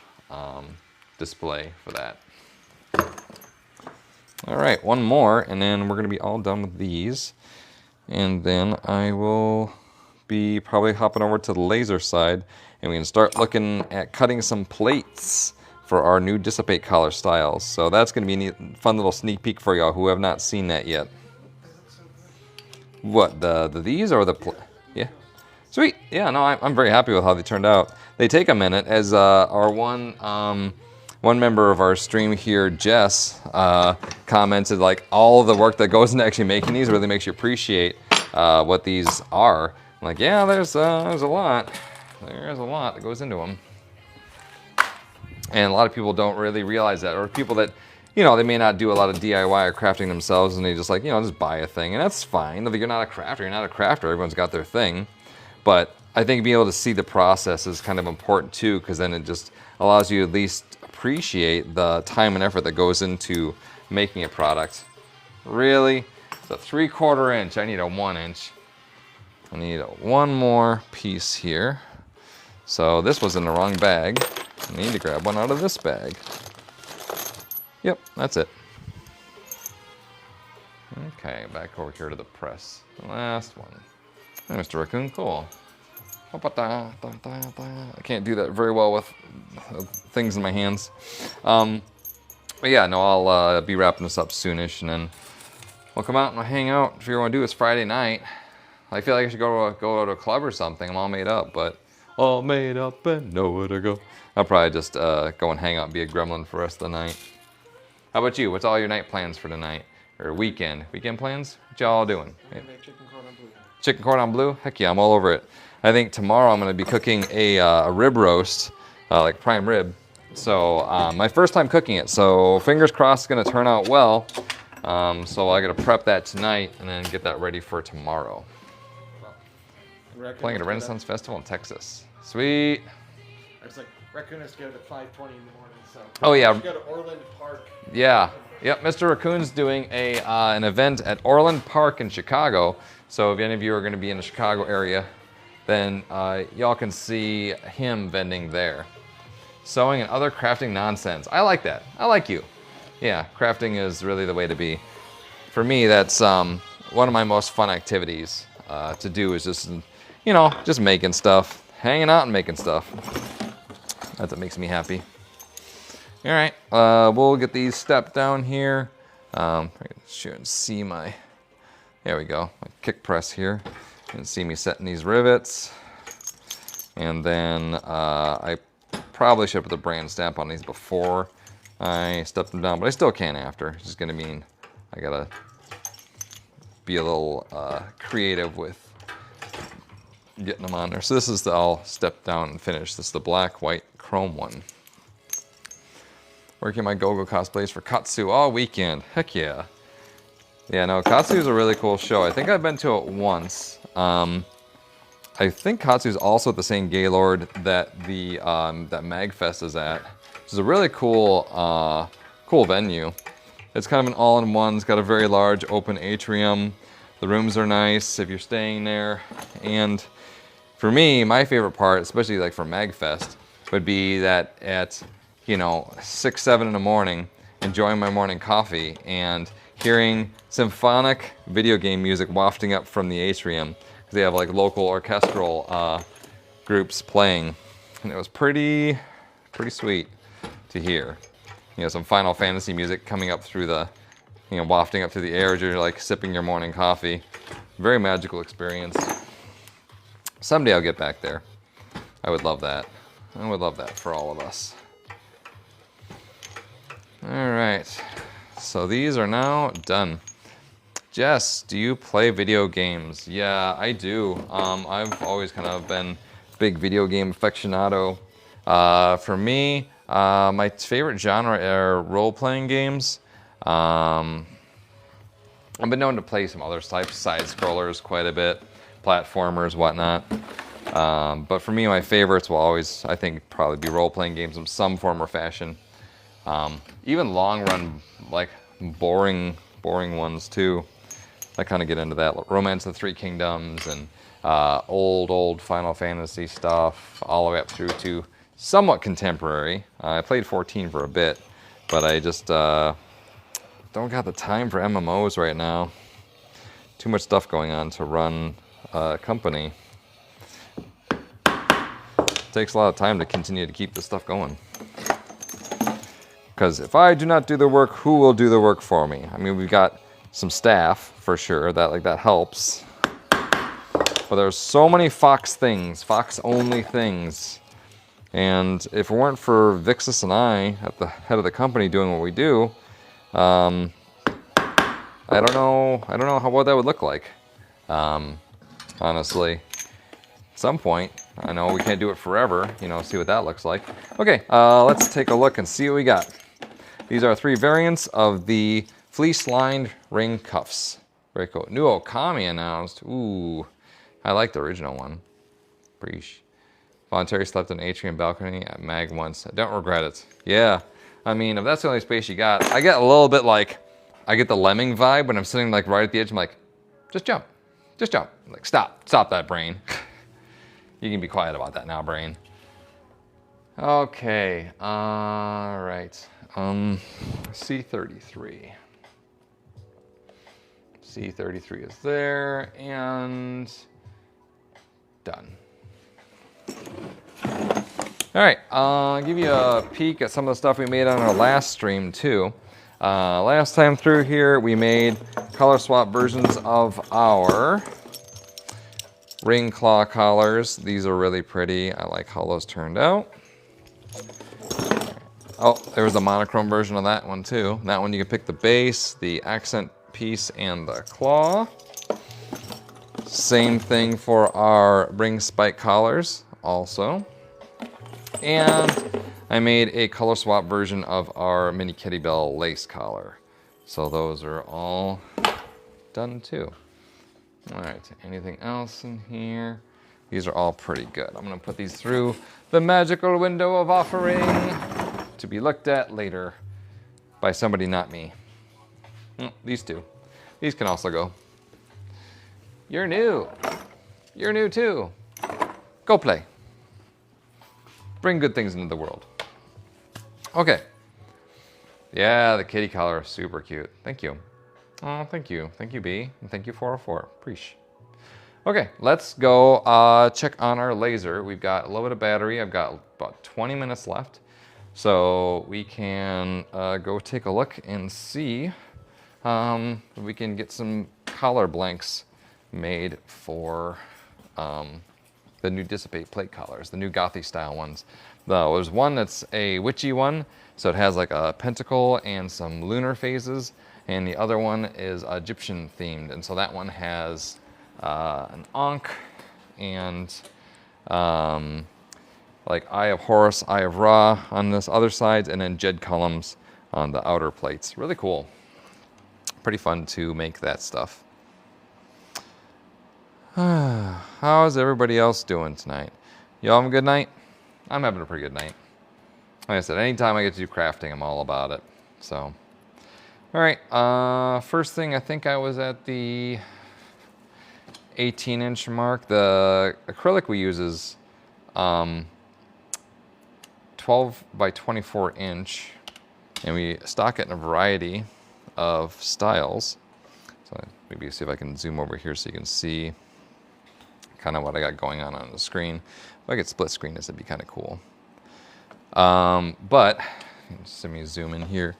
display for that. All right, one more, and then we're going to be all done with these. And then I will be probably hopping over to the laser side, and we can start looking at cutting some plates for our new Dissipate collar styles. So that's going to be a neat, fun little sneak peek for y'all who have not seen that yet. What, these or the yeah? Sweet. Yeah, no, I'm very happy with how they turned out. They take a minute, as our one member of our stream here, Jess, commented like all of the work that goes into actually making these really makes you appreciate what these are. I'm like, yeah, there's a lot. There's a lot that goes into them. And a lot of people don't really realize that, or people that you know, they may not do a lot of DIY or crafting themselves, and they just like, you know, just buy a thing, and that's fine. If you're not a crafter, you're not a crafter. Everyone's got their thing. But I think being able to see the process is kind of important too, because then it just allows you to at least appreciate the time and effort that goes into making a product. Really? It's a 3/4 inch. I need a 1 inch. I need one more piece here. So this was in the wrong bag. I need to grab one out of this bag. Yep, that's it. Okay, back over here to the press. The last one. Hey, Mr. Raccoon, cool. I can't do that very well with things in my hands. But yeah, no, I'll be wrapping this up soonish, and then we'll come out and we'll hang out. If you want to do, it's Friday night. I feel like I should go to a club or something. I'm all made up, but all made up and nowhere to go. I'll probably just go and hang out and be a gremlin for the rest of the night. How about you? What's all your night plans for tonight? Or weekend? Weekend plans? What y'all doing? I'm gonna make chicken cordon bleu. Chicken cordon bleu? Heck yeah, I'm all over it. I think tomorrow I'm going to be cooking a rib roast, like prime rib. So my first time cooking it, so fingers crossed it's going to turn out well. So I got to prep that tonight and then get that ready for tomorrow. Playing at a Renaissance Festival in Texas. Sweet. I was like, Raccoon has to get up at 5:20 in the morning, so. Oh yeah. We go to Orland Park. Yeah. Yep. Mr. Raccoon's doing an event at Orland Park in Chicago. So if any of you are going to be in the Chicago area, then y'all can see him vending there. Sewing and other crafting nonsense. I like that. I like you. Yeah, crafting is really the way to be. For me, that's one of my most fun activities to do is just, you know, just making stuff. Hanging out and making stuff. That's what makes me happy. All right, we'll get these stepped down here. I can see my, there we go, my kick press here. You can see me setting these rivets. And then I probably should put the brand stamp on these before I step them down, but I still can after. It's just gonna mean I gotta be a little creative with getting them on there. So this is the all step down and finish. This is the black, white, chrome one. Working my go-go cosplays for Kitsu all weekend. Heck yeah. Yeah, no, Kitsu is a really cool show. I think I've been to it once. I think Kitsu is also at the same Gaylord that the that MagFest is at. Which is a really cool cool venue. It's kind of an all-in-one. It's got a very large open atrium. The rooms are nice if you're staying there. And for me, my favorite part, especially like for MagFest, would be that at, you know, 6, 7 in the morning, enjoying my morning coffee and hearing symphonic video game music wafting up from the atrium. Because they have like local orchestral groups playing. And it was pretty sweet to hear. You know, some Final Fantasy music coming up through the, you know, wafting up through the air as you're like sipping your morning coffee. Very magical experience. Someday I'll get back there. I would love that. I would love that for all of us. All right, so these are now done. Jess, do you play video games? Yeah, I do. I've always kind of been a big video game aficionado. For me, my favorite genre are role-playing games. I've been known to play some other types, side-scrollers quite a bit, platformers, whatnot. But for me, my favorites will always, I think, probably be role-playing games in some form or fashion. Even long-run, like boring ones too. I kind of get into that. Romance of the Three Kingdoms and old Final Fantasy stuff, all the way up through to somewhat contemporary. I played 14 for a bit, but I just don't got the time for MMOs right now. Too much stuff going on to run a company. It takes a lot of time to continue to keep this stuff going. Because if I do not do the work, who will do the work for me? I mean, we've got some staff for sure, that helps. But there's so many Fox things, Fox only things. And if it weren't for Vixus and I at the head of the company doing what we do, I don't know what that would look like. Honestly, at some point, I know we can't do it forever, you know, see what that looks like. Okay, let's take a look and see what we got. These are 3 variants of the fleece-lined ring cuffs. Very cool. New Okami announced. Ooh, I like the original one. Preach. Voluntary slept on atrium balcony at Mag once. I don't regret it. Yeah, I mean, if that's the only space you got, I get a little bit like, I get the lemming vibe when I'm sitting like right at the edge. I'm like, just jump, just jump. I'm like, stop that, brain. You can be quiet about that now, brain. Okay, all right. C33. C33 is there, and done. All right, I'll give you a peek at some of the stuff we made on our last stream too. Last time through here, we made color swap versions of our ring claw collars. These are really pretty. I like how those turned out. Oh, there was a monochrome version of that one too. That one you can pick the base, the accent piece, and the claw. Same thing for our ring spike collars also. And I made a color swap version of our mini Kitty Bell lace collar. So those are all done too. All right, anything else in here? These are all pretty good. I'm gonna put these through the magical window of offering to be looked at later by somebody not me. These two. These can also go. You're new. You're new too. Go play. Bring good things into the world. Okay. Yeah, the kitty collar, super cute. Thank you. Oh, thank you. Thank you, B. And thank you, 404. Appreciate. Okay, let's go check on our laser. We've got a little bit of battery. I've got about 20 minutes left. So we can go take a look and see if we can get some collar blanks made for the new Dissipate plate collars, the new Gothy style ones. There's one that's a witchy one, so it has like a pentacle and some lunar phases, and the other one is Egyptian themed, and so that one has an Ankh and like Eye of Horus, Eye of Ra on this other side, and then Jed columns on the outer plates. Really cool. Pretty fun to make that stuff. How's everybody else doing tonight? Y'all having a good night? I'm having a pretty good night. Like I said, anytime I get to do crafting, I'm all about it. So, all right. First thing, I think I was at the 18-inch mark. The acrylic we use is 12 by 24 inch, and we stock it in a variety of styles. So maybe see if I can zoom over here so you can see kind of what I got going on the screen. If I could split screen this, it'd be kind of cool. But let me zoom in here.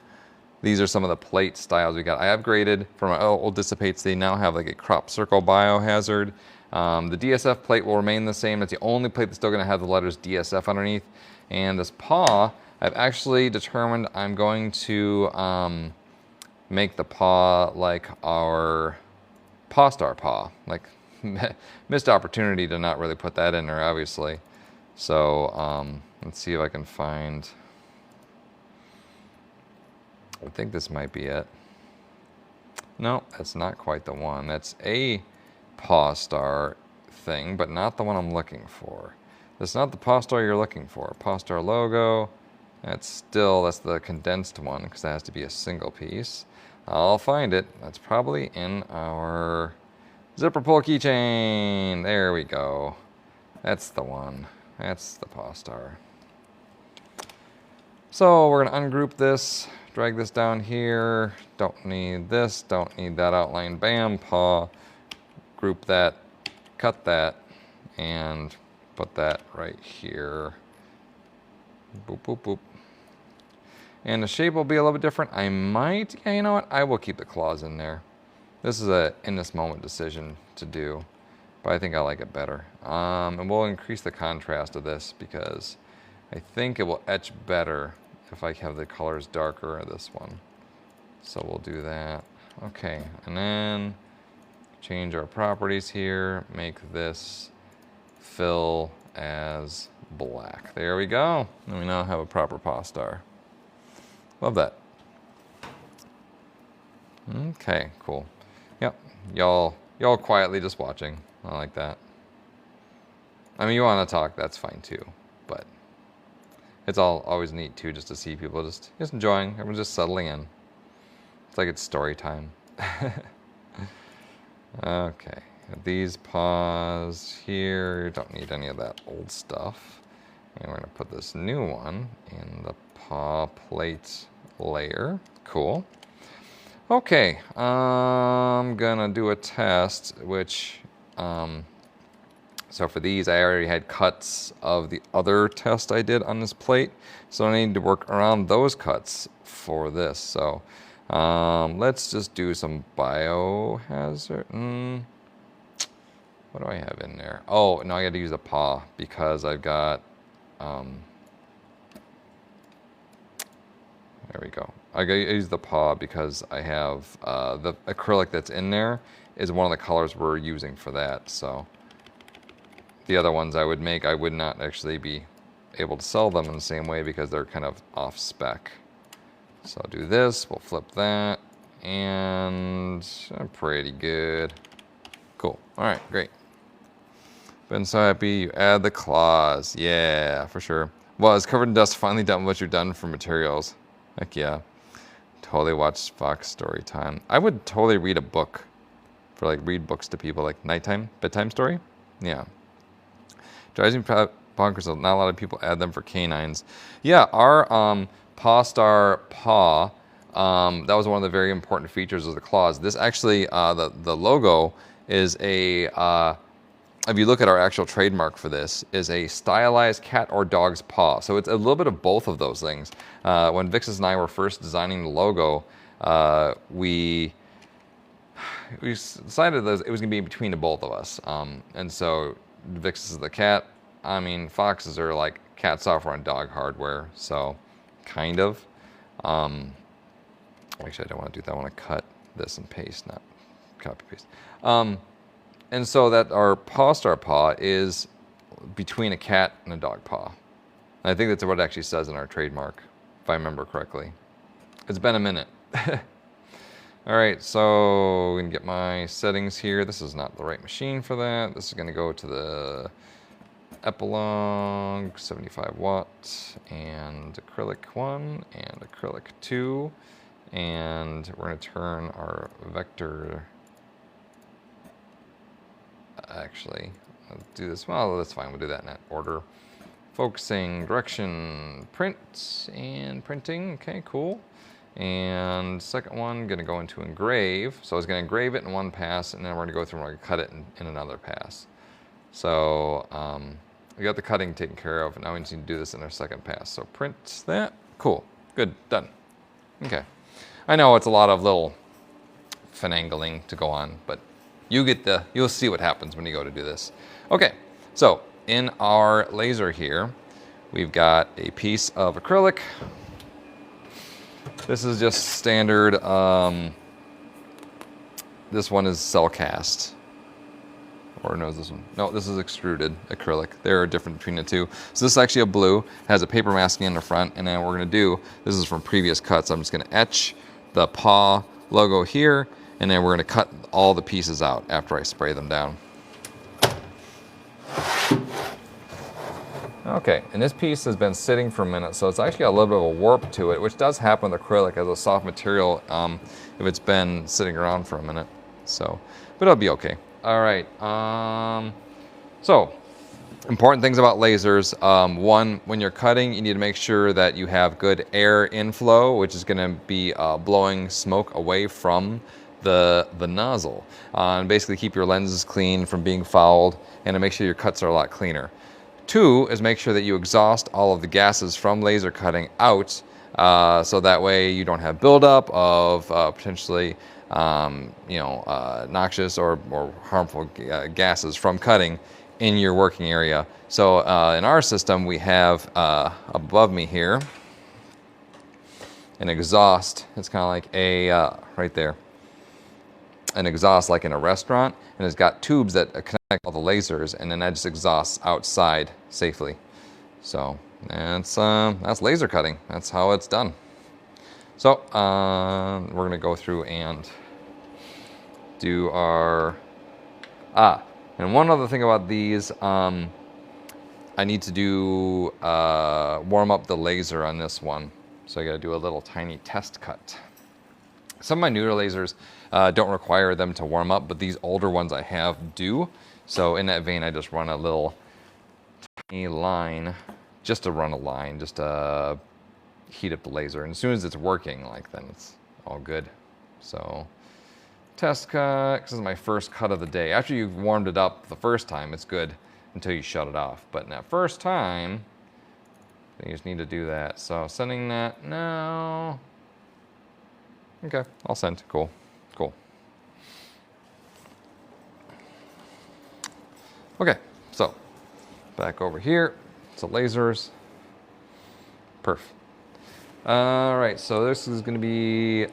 These are some of the plate styles we got. I upgraded from my old Dissipates. They now have like a crop circle biohazard. The DSF plate will remain the same. It's the only plate that's still going to have the letters DSF underneath. And this paw, I've actually determined I'm going to make the paw like our Pawstar paw. Like, missed opportunity to not really put that in there, obviously. So let's see if I can find. I think this might be it. No, that's not quite the one. That's a Pawstar thing, but not the one I'm looking for. That's not the Pawstar you're looking for. Pawstar logo. That's the condensed one because that has to be a single piece. I'll find it. That's probably in our zipper pull keychain. There we go. That's the one. That's the Pawstar. So we're going to ungroup this, drag this down here. Don't need this, don't need that outline. Bam, paw. Group that, cut that, and put that right here. Boop, boop, boop. And the shape will be a little bit different. I might, yeah, you know what? I will keep the claws in there. This is a in this moment decision to do, but I think I like it better. And we'll increase the contrast of this because I think it will etch better if I have the colors darker of this one. So we'll do that. Okay, and then change our properties here, make this fill as black. There we go. And we now have a proper Pawstar. Love that. Okay, cool. Yep, y'all quietly just watching. I like that. I mean, you want to talk, that's fine too, but it's always neat too, just to see people just enjoying. Everyone's just settling in. It's like it's story time. Okay, these paws here, don't need any of that old stuff. And we're gonna put this new one in the paw plate layer. Cool. Okay, I'm gonna do a test, which, so for these, I already had cuts of the other test I did on this plate, so I need to work around those cuts for this. So let's just do some biohazard. What do I have in there? Oh, no, I got to use a paw because I've got, there we go. I got to use the paw because I have the acrylic that's in there is one of the colors we're using for that. So the other ones I would make, I would not actually be able to sell them in the same way because they're kind of off spec. So I'll do this, we'll flip that, and I'm pretty good. Cool, all right, great. Been so happy you add the claws. Yeah, for sure. Well, it's covered in dust, finally done what you've done for materials. Heck yeah. Totally watch Fox story time. I would totally read a book for like read books to people like nighttime, bedtime story. Yeah. Driving bonkers, not a lot of people add them for canines. Yeah, our Pawstar paw, that was one of the very important features of the claws. This actually, the logo is a, if you look at our actual trademark for this, is a stylized cat or dog's paw. So it's a little bit of both of those things. When Vixus and I were first designing the logo, we decided that it was going to be between the both of us. And so Vixus is the cat. I mean, foxes are like cat software and dog hardware. So kind of. Actually, I don't want to do that. I want to cut this and paste, not copy paste. And so that our Pawstar paw is between a cat and a dog paw. And I think that's what it actually says in our trademark, if I remember correctly. It's been a minute. All right, so I'm gonna get my settings here. This is not the right machine for that. This is gonna go to the Epilogue, 75 watt, and acrylic 1, and acrylic 2. And we're gonna turn our vector. Actually, let's do this. Well, that's fine. We'll do that in that order. Focusing, direction, print, and printing. Okay, cool. And second one, going to go into engrave. So I was going to engrave it in one pass, and then we're going to go through and we're going to cut it in another pass. So we got the cutting taken care of, and now we need to do this in our second pass. So print that. Cool. Good. Done. Okay. I know it's a lot of little finagling to go on, but you'll see what happens when you go to do this. Okay, so in our laser here, we've got a piece of acrylic. This is just standard, this one is cell cast. Or no, this one. No, this is extruded acrylic. They're different between the two. So this is actually a blue, has a paper masking in the front, and then what we're gonna do, this is from previous cuts, I'm just gonna etch the paw logo here, and then we're going to cut all the pieces out after I spray them down. Okay, and this piece has been sitting for a minute, so it's actually got a little bit of a warp to it, which does happen with acrylic as a soft material if it's been sitting around for a minute. So, but it'll be okay. All right, so important things about lasers. One, when you're cutting, you need to make sure that you have good air inflow, which is going to be blowing smoke away from the nozzle, and basically keep your lenses clean from being fouled, and to make sure your cuts are a lot cleaner. Two is make sure that you exhaust all of the gases from laser cutting out, so that way you don't have buildup of potentially noxious or harmful gases from cutting in your working area. So in our system, we have above me here an exhaust. It's kind of like a right there, an exhaust like in a restaurant, and it's got tubes that connect all the lasers, and then that just exhausts outside safely. So that's laser cutting. That's how it's done. So we're going to go through and do our... and one other thing about these, I need to do warm up the laser on this one. So I got to do a little tiny test cut. Some of my newer lasers don't require them to warm up, but these older ones I have do. So in that vein, I just run a little tiny line, just to run a line, just to heat up the laser. And as soon as it's working, like, then it's all good. So test cut, this is my first cut of the day. After you've warmed it up the first time, it's good until you shut it off. But in that first time, you just need to do that. So sending that now. Okay, I'll send. Cool, cool. Okay, so back over here. So lasers. Perf. All right, so this is going to be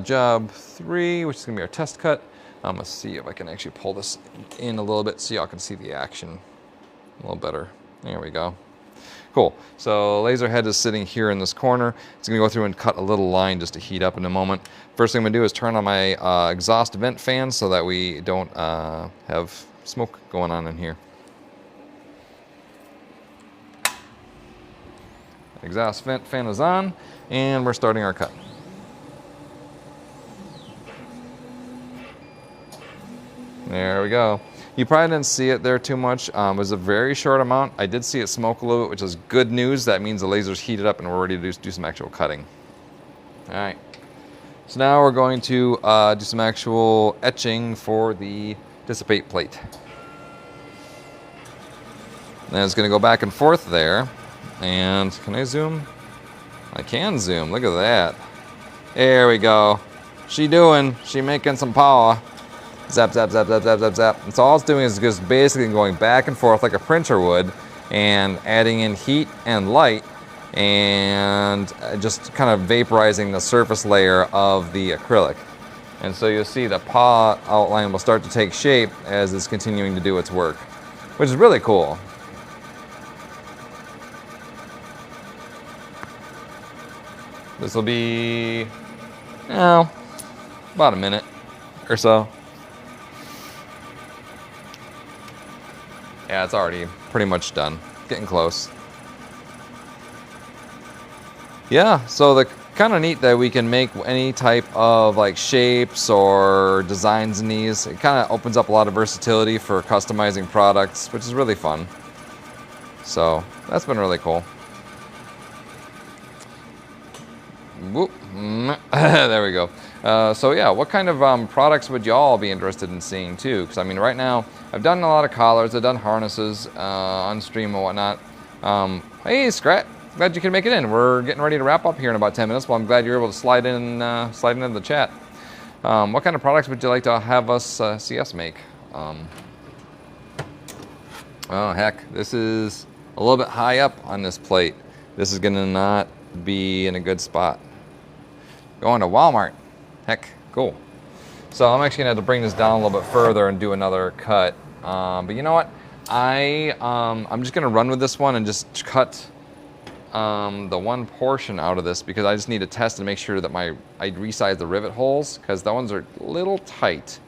job 3, which is going to be our test cut. Let's see if I can actually pull this in a little bit so y'all can see the action a little better. There we go. Cool. So laser head is sitting here in this corner. It's going to go through and cut a little line just to heat up in a moment. First thing I'm going to do is turn on my exhaust vent fan so that we don't have smoke going on in here. Exhaust vent fan is on, and we're starting our cut. There we go. You probably didn't see it there too much. It was a very short amount. I did see it smoke a little bit, which is good news. That means the laser's heated up and we're ready to do some actual cutting. All right. So now we're going to do some actual etching for the dissipate plate. And it's going to go back and forth there. And can I zoom? I can zoom. Look at that. There we go. She making some power. Zap, zap, zap, zap, zap, zap, zap. And so all it's doing is just basically going back and forth like a printer would and adding in heat and light and just kind of vaporizing the surface layer of the acrylic. And so you'll see the paw outline will start to take shape as it's continuing to do its work, which is really cool. This will be, about a minute or so. Yeah, it's already pretty much done. Getting close. Yeah, so the kind of neat that we can make any type of like shapes or designs in these. It kind of opens up a lot of versatility for customizing products, which is really fun. So that's been really cool. Whoop. There we go. So yeah, what kind of products would y'all be interested in seeing too? Because I mean, right now I've done a lot of collars, I've done harnesses on stream and whatnot. Hey, Scrat, glad you can make it in. We're getting ready to wrap up here in about 10 minutes. Well, I'm glad you're able to slide into the chat. What kind of products would you like to have us see us make? Oh heck, this is a little bit high up on this plate. This is gonna not be in a good spot. Going to Walmart. Heck, cool. So I'm actually gonna have to bring this down a little bit further and do another cut. But you know what? I'm just gonna run with this one and just cut the one portion out of this because I just need to test and make sure that I resize the rivet holes because the ones are a little tight.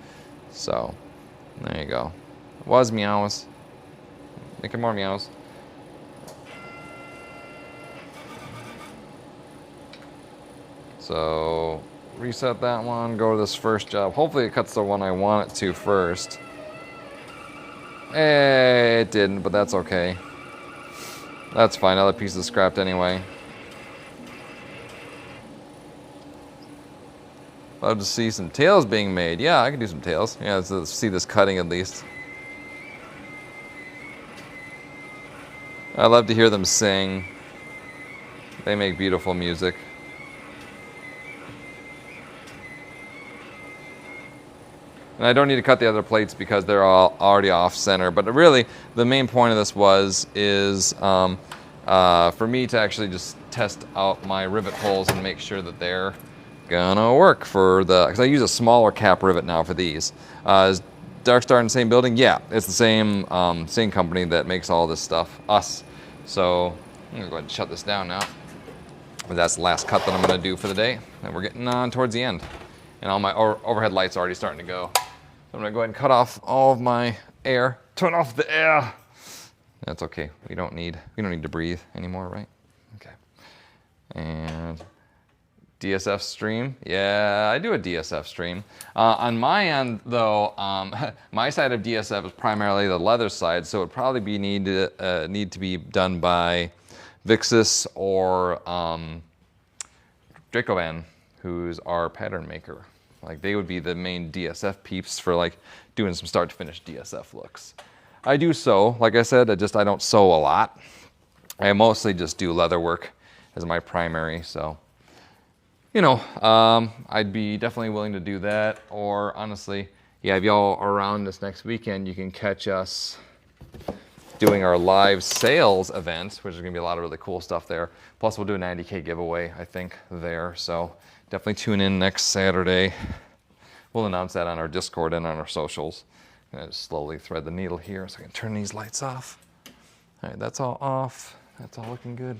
So there you go. Was meows. Making more meows. So reset that one, go to this first job. Hopefully it cuts the one I want it to first. It didn't, but that's okay. That's fine, other piece is scrapped anyway. Love to see some tails being made. Yeah, I can do some tails. Yeah, let's see this cutting at least. I love to hear them sing. They make beautiful music. And I don't need to cut the other plates because they're all already off center. But really, the main point of this is for me to actually just test out my rivet holes and make sure that they're gonna work for because I use a smaller cap rivet now for these. Is DarkStar in the same building? Yeah, it's the same same company that makes all this stuff, us. So I'm gonna go ahead and shut this down now. But that's the last cut that I'm gonna do for the day. And we're getting on towards the end. And all my overhead lights are already starting to go. So I'm gonna go ahead and cut off all of my air. Turn off the air. That's okay. We don't need to breathe anymore, right? Okay. And DSF stream. Yeah, I do a DSF stream. On my end, though, my side of DSF is primarily the leather side, so it would probably need to be done by Vixis or Dracovan, who's our pattern maker. Like, they would be the main DSF peeps for like doing some start to finish DSF looks. I do sew, like I said, I don't sew a lot. I mostly just do leather work as my primary, so. You know, I'd be definitely willing to do that. Or honestly, yeah, if y'all are around this next weekend, you can catch us doing our live sales event, which is gonna be a lot of really cool stuff there. Plus we'll do a 90K giveaway, I think, there. So definitely tune in next Saturday. We'll announce that on our Discord and on our socials. I'm gonna just slowly thread the needle here so I can turn these lights off. All right, that's all off. That's all looking good.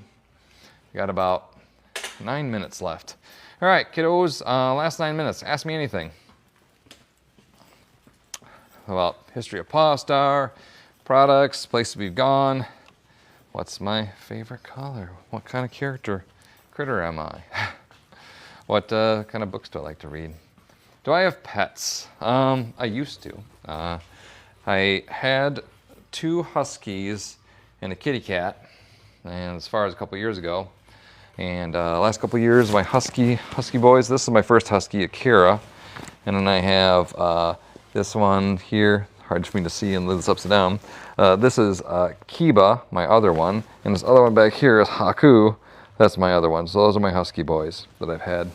We got about 9 minutes left. All right, kiddos, last 9 minutes. Ask me anything about history of Pawstar, products, places we've gone. What's my favorite color? What kind of critter am I? What kind of books do I like to read? Do I have pets? I used to. I had 2 huskies and a kitty cat, and as far as a couple years ago. And last couple of years, my husky boys, this is my first husky, Akira. And then I have this one here, hard for me to see and this upside down. This is Kiba, my other one. And this other one back here is Haku, that's my other one. So those are my husky boys that I've had.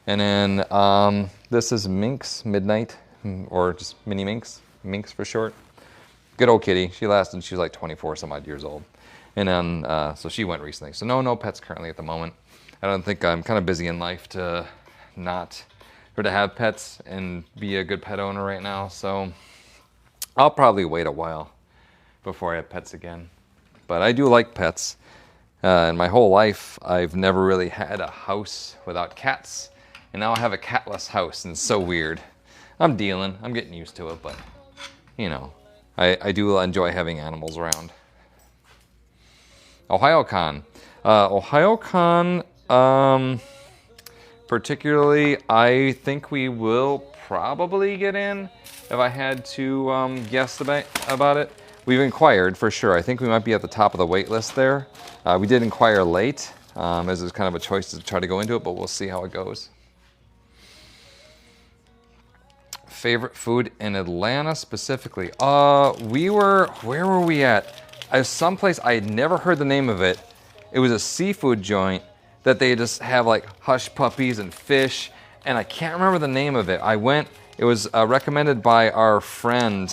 And then this is Minx Midnight, or just Mini Minx, Minx for short. Good old kitty, she was like 24 some odd years old. And then, so she went recently. So no pets currently at the moment. I don't think I'm kind of busy in life to have pets and be a good pet owner right now. So I'll probably wait a while before I have pets again. But I do like pets. In my whole life, I've never really had a house without cats. And now I have a catless house, and it's so weird. I'm getting used to it, but you know, I do enjoy having animals around. OhioCon. OhioCon, particularly, I think we will probably get in. If I had to guess about it, we've inquired for sure. I think we might be at the top of the wait list there. We did inquire late, as it was kind of a choice to try to go into it, but we'll see how it goes. Favorite food in Atlanta specifically? Where were we at? Someplace I had never heard the name of it. It was a seafood joint that they just have like hush puppies and fish, and I can't remember the name of it. I went, it was recommended by our friend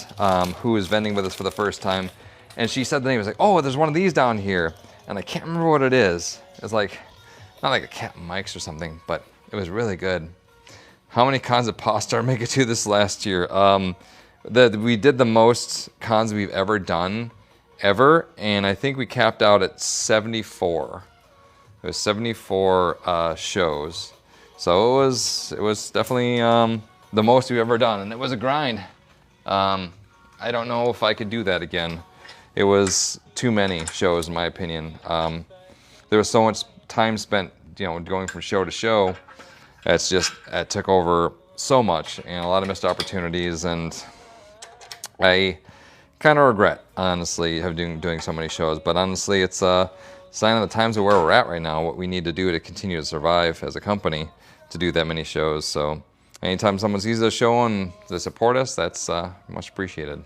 who was vending with us for the first time, and she said the name. It was like, oh, there's one of these down here, and I can't remember what it is. It's like, not like a Captain Mike's or something, but it was really good. How many cons did Pawstar make it to this last year? We did the most cons we've ever done, and I think we capped out at 74. It was 74 shows, so it was definitely the most we've ever done, and it was a grind. I don't know if I could do that again. It was too many shows, in my opinion. There was so much time spent, going from show to show. It took over so much, and a lot of missed opportunities, and I kind of regret, honestly, doing so many shows. But honestly, it's a sign of the times of where we're at right now, what we need to do to continue to survive as a company, to do that many shows. So anytime someone sees a show and they support us, that's much appreciated.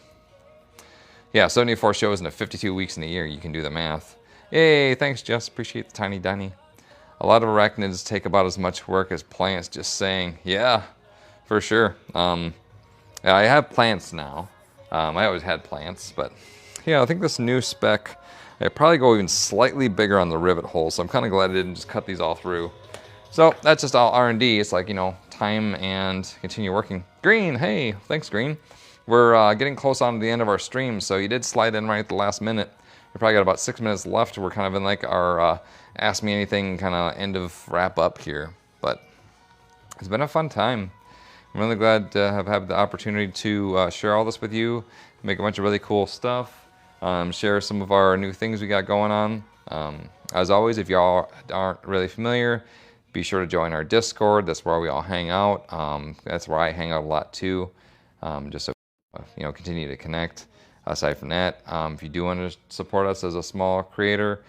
Yeah, 74 shows in 52 weeks in a year. You can do the math. Hey, thanks, Jess. Appreciate the tiny Danny. A lot of arachnids take about as much work as plants, just saying. Yeah, for sure. I have plants now. I always had plants, but yeah, I think this new spec, I'd probably go even slightly bigger on the rivet hole, so I'm kind of glad I didn't just cut these all through. So that's just all R&D. It's like, time and continue working. Green, hey, thanks, Green. We're getting close on to the end of our stream, so you did slide in right at the last minute. We probably got about 6 minutes left. We're kind of in like our Ask Me Anything kind of end of wrap up here. But it's been a fun time. I'm really glad to have had the opportunity to share all this with you, make a bunch of really cool stuff, share some of our new things we got going on. As always, if y'all aren't really familiar, be sure to join our Discord. That's where we all hang out. That's where I hang out a lot too, just so continue to connect. Aside from that, if you do want to support us as a small creator,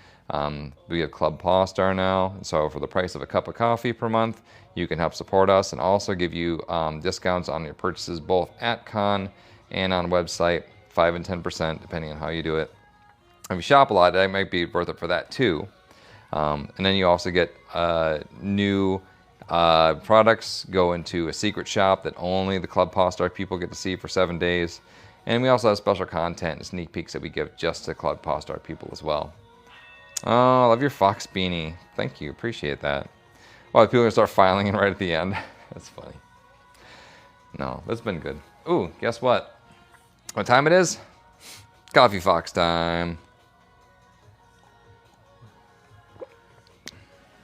we have Club Pawstar now. So for the price of a cup of coffee per month, you can help support us and also give you discounts on your purchases both at con and on website, 5 and 10% depending on how you do it. If you shop a lot, that might be worth it for that too. And then you also get new products go into a secret shop that only the Club Pawstar people get to see for 7 days. And we also have special content and sneak peeks that we give just to Club Pawstar people as well. Oh, I love your fox beanie. Thank you. Appreciate that. Well, people are going to start filing in right at the end. That's funny. No, that's been good. Ooh, guess what? What time it is? Coffee Fox time.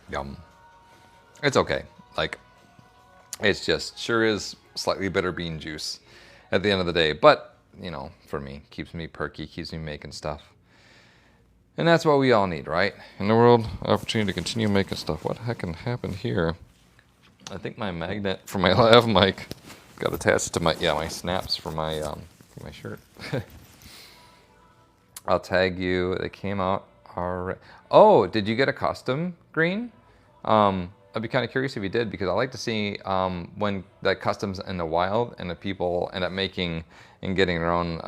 Yum. It's okay. Like, it's just sure is slightly bitter bean juice at the end of the day. But, for me, keeps me perky, keeps me making stuff. And that's what we all need, right? In the world, opportunity to continue making stuff. What the heck can happen here? I think my magnet for my lav mic got attached to my snaps for my shirt. I'll tag you. They came out already. Oh, did you get a custom green? I'd be kind of curious if you did, because I like to see when that customs in the wild and the people end up making and getting their own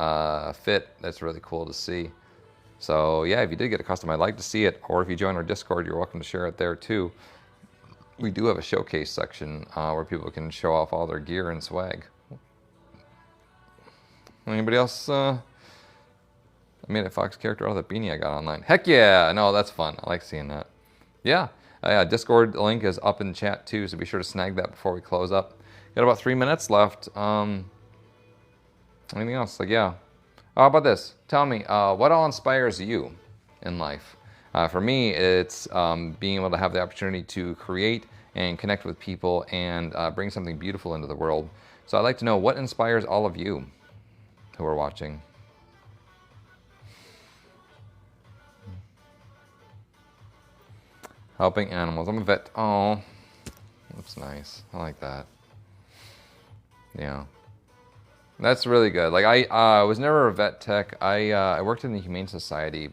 fit. That's really cool to see. So yeah, if you did get a custom, I'd like to see it. Or if you join our Discord, you're welcome to share it there too. We do have a showcase section where people can show off all their gear and swag. Anybody else? I made a fox character out of the beanie I got online. Heck yeah! No, that's fun. I like seeing that. Yeah. Discord link is up in chat too, so be sure to snag that before we close up. Got about 3 minutes left. Anything else? How about this? Tell me, what all inspires you in life? For me, it's being able to have the opportunity to create and connect with people and bring something beautiful into the world. So I'd like to know what inspires all of you who are watching. Helping animals. I'm a vet. Oh, that's nice. I like that. Yeah. That's really good. Like I was never a vet tech. I worked in the Humane Society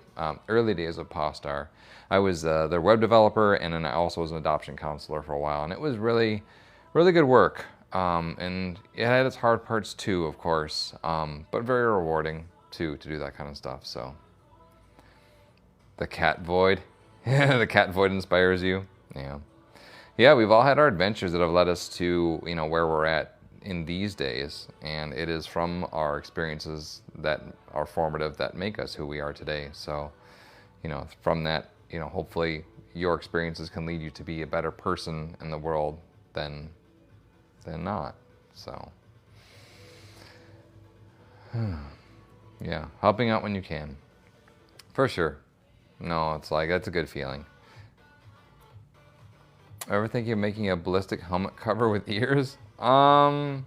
early days of Pawstar. I was their web developer, and then I also was an adoption counselor for a while, and it was really, really good work. And it had its hard parts too, of course, but very rewarding to do that kind of stuff. So the cat void, the cat void inspires you. Yeah. We've all had our adventures that have led us to where we're at in these days, and it is from our experiences that are formative that make us who we are today. So from that, hopefully your experiences can lead you to be a better person in the world than not. So yeah, helping out when you can, for sure. No, it's like, that's a good feeling. Ever thinking of making a ballistic helmet cover with ears? No,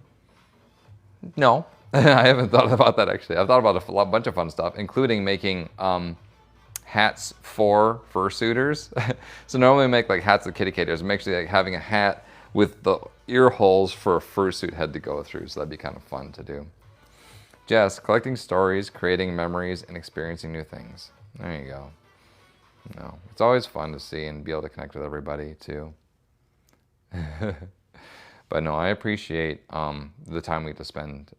I haven't thought about that actually. I've thought about a bunch of fun stuff, including making hats for fursuiters. So normally we make like hats with kitty caters. I'm actually like having a hat with the ear holes for a fursuit head to go through. So that'd be kind of fun to do. Jess, collecting stories, creating memories, and experiencing new things. There you go. No, it's always fun to see and be able to connect with everybody too. But no, I appreciate the time we get to spend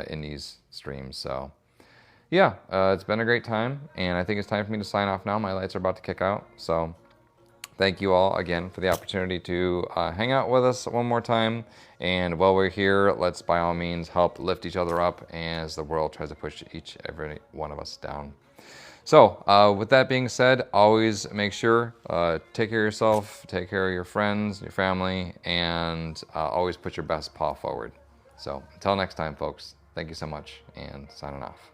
in these streams. So yeah, it's been a great time, and I think it's time for me to sign off now. My lights are about to kick out. So thank you all again for the opportunity to hang out with us one more time. And while we're here, let's by all means help lift each other up as the world tries to push every one of us down. So with that being said, always make sure, take care of yourself, take care of your friends, your family, and always put your best paw forward. So until next time, folks, thank you so much, and signing off.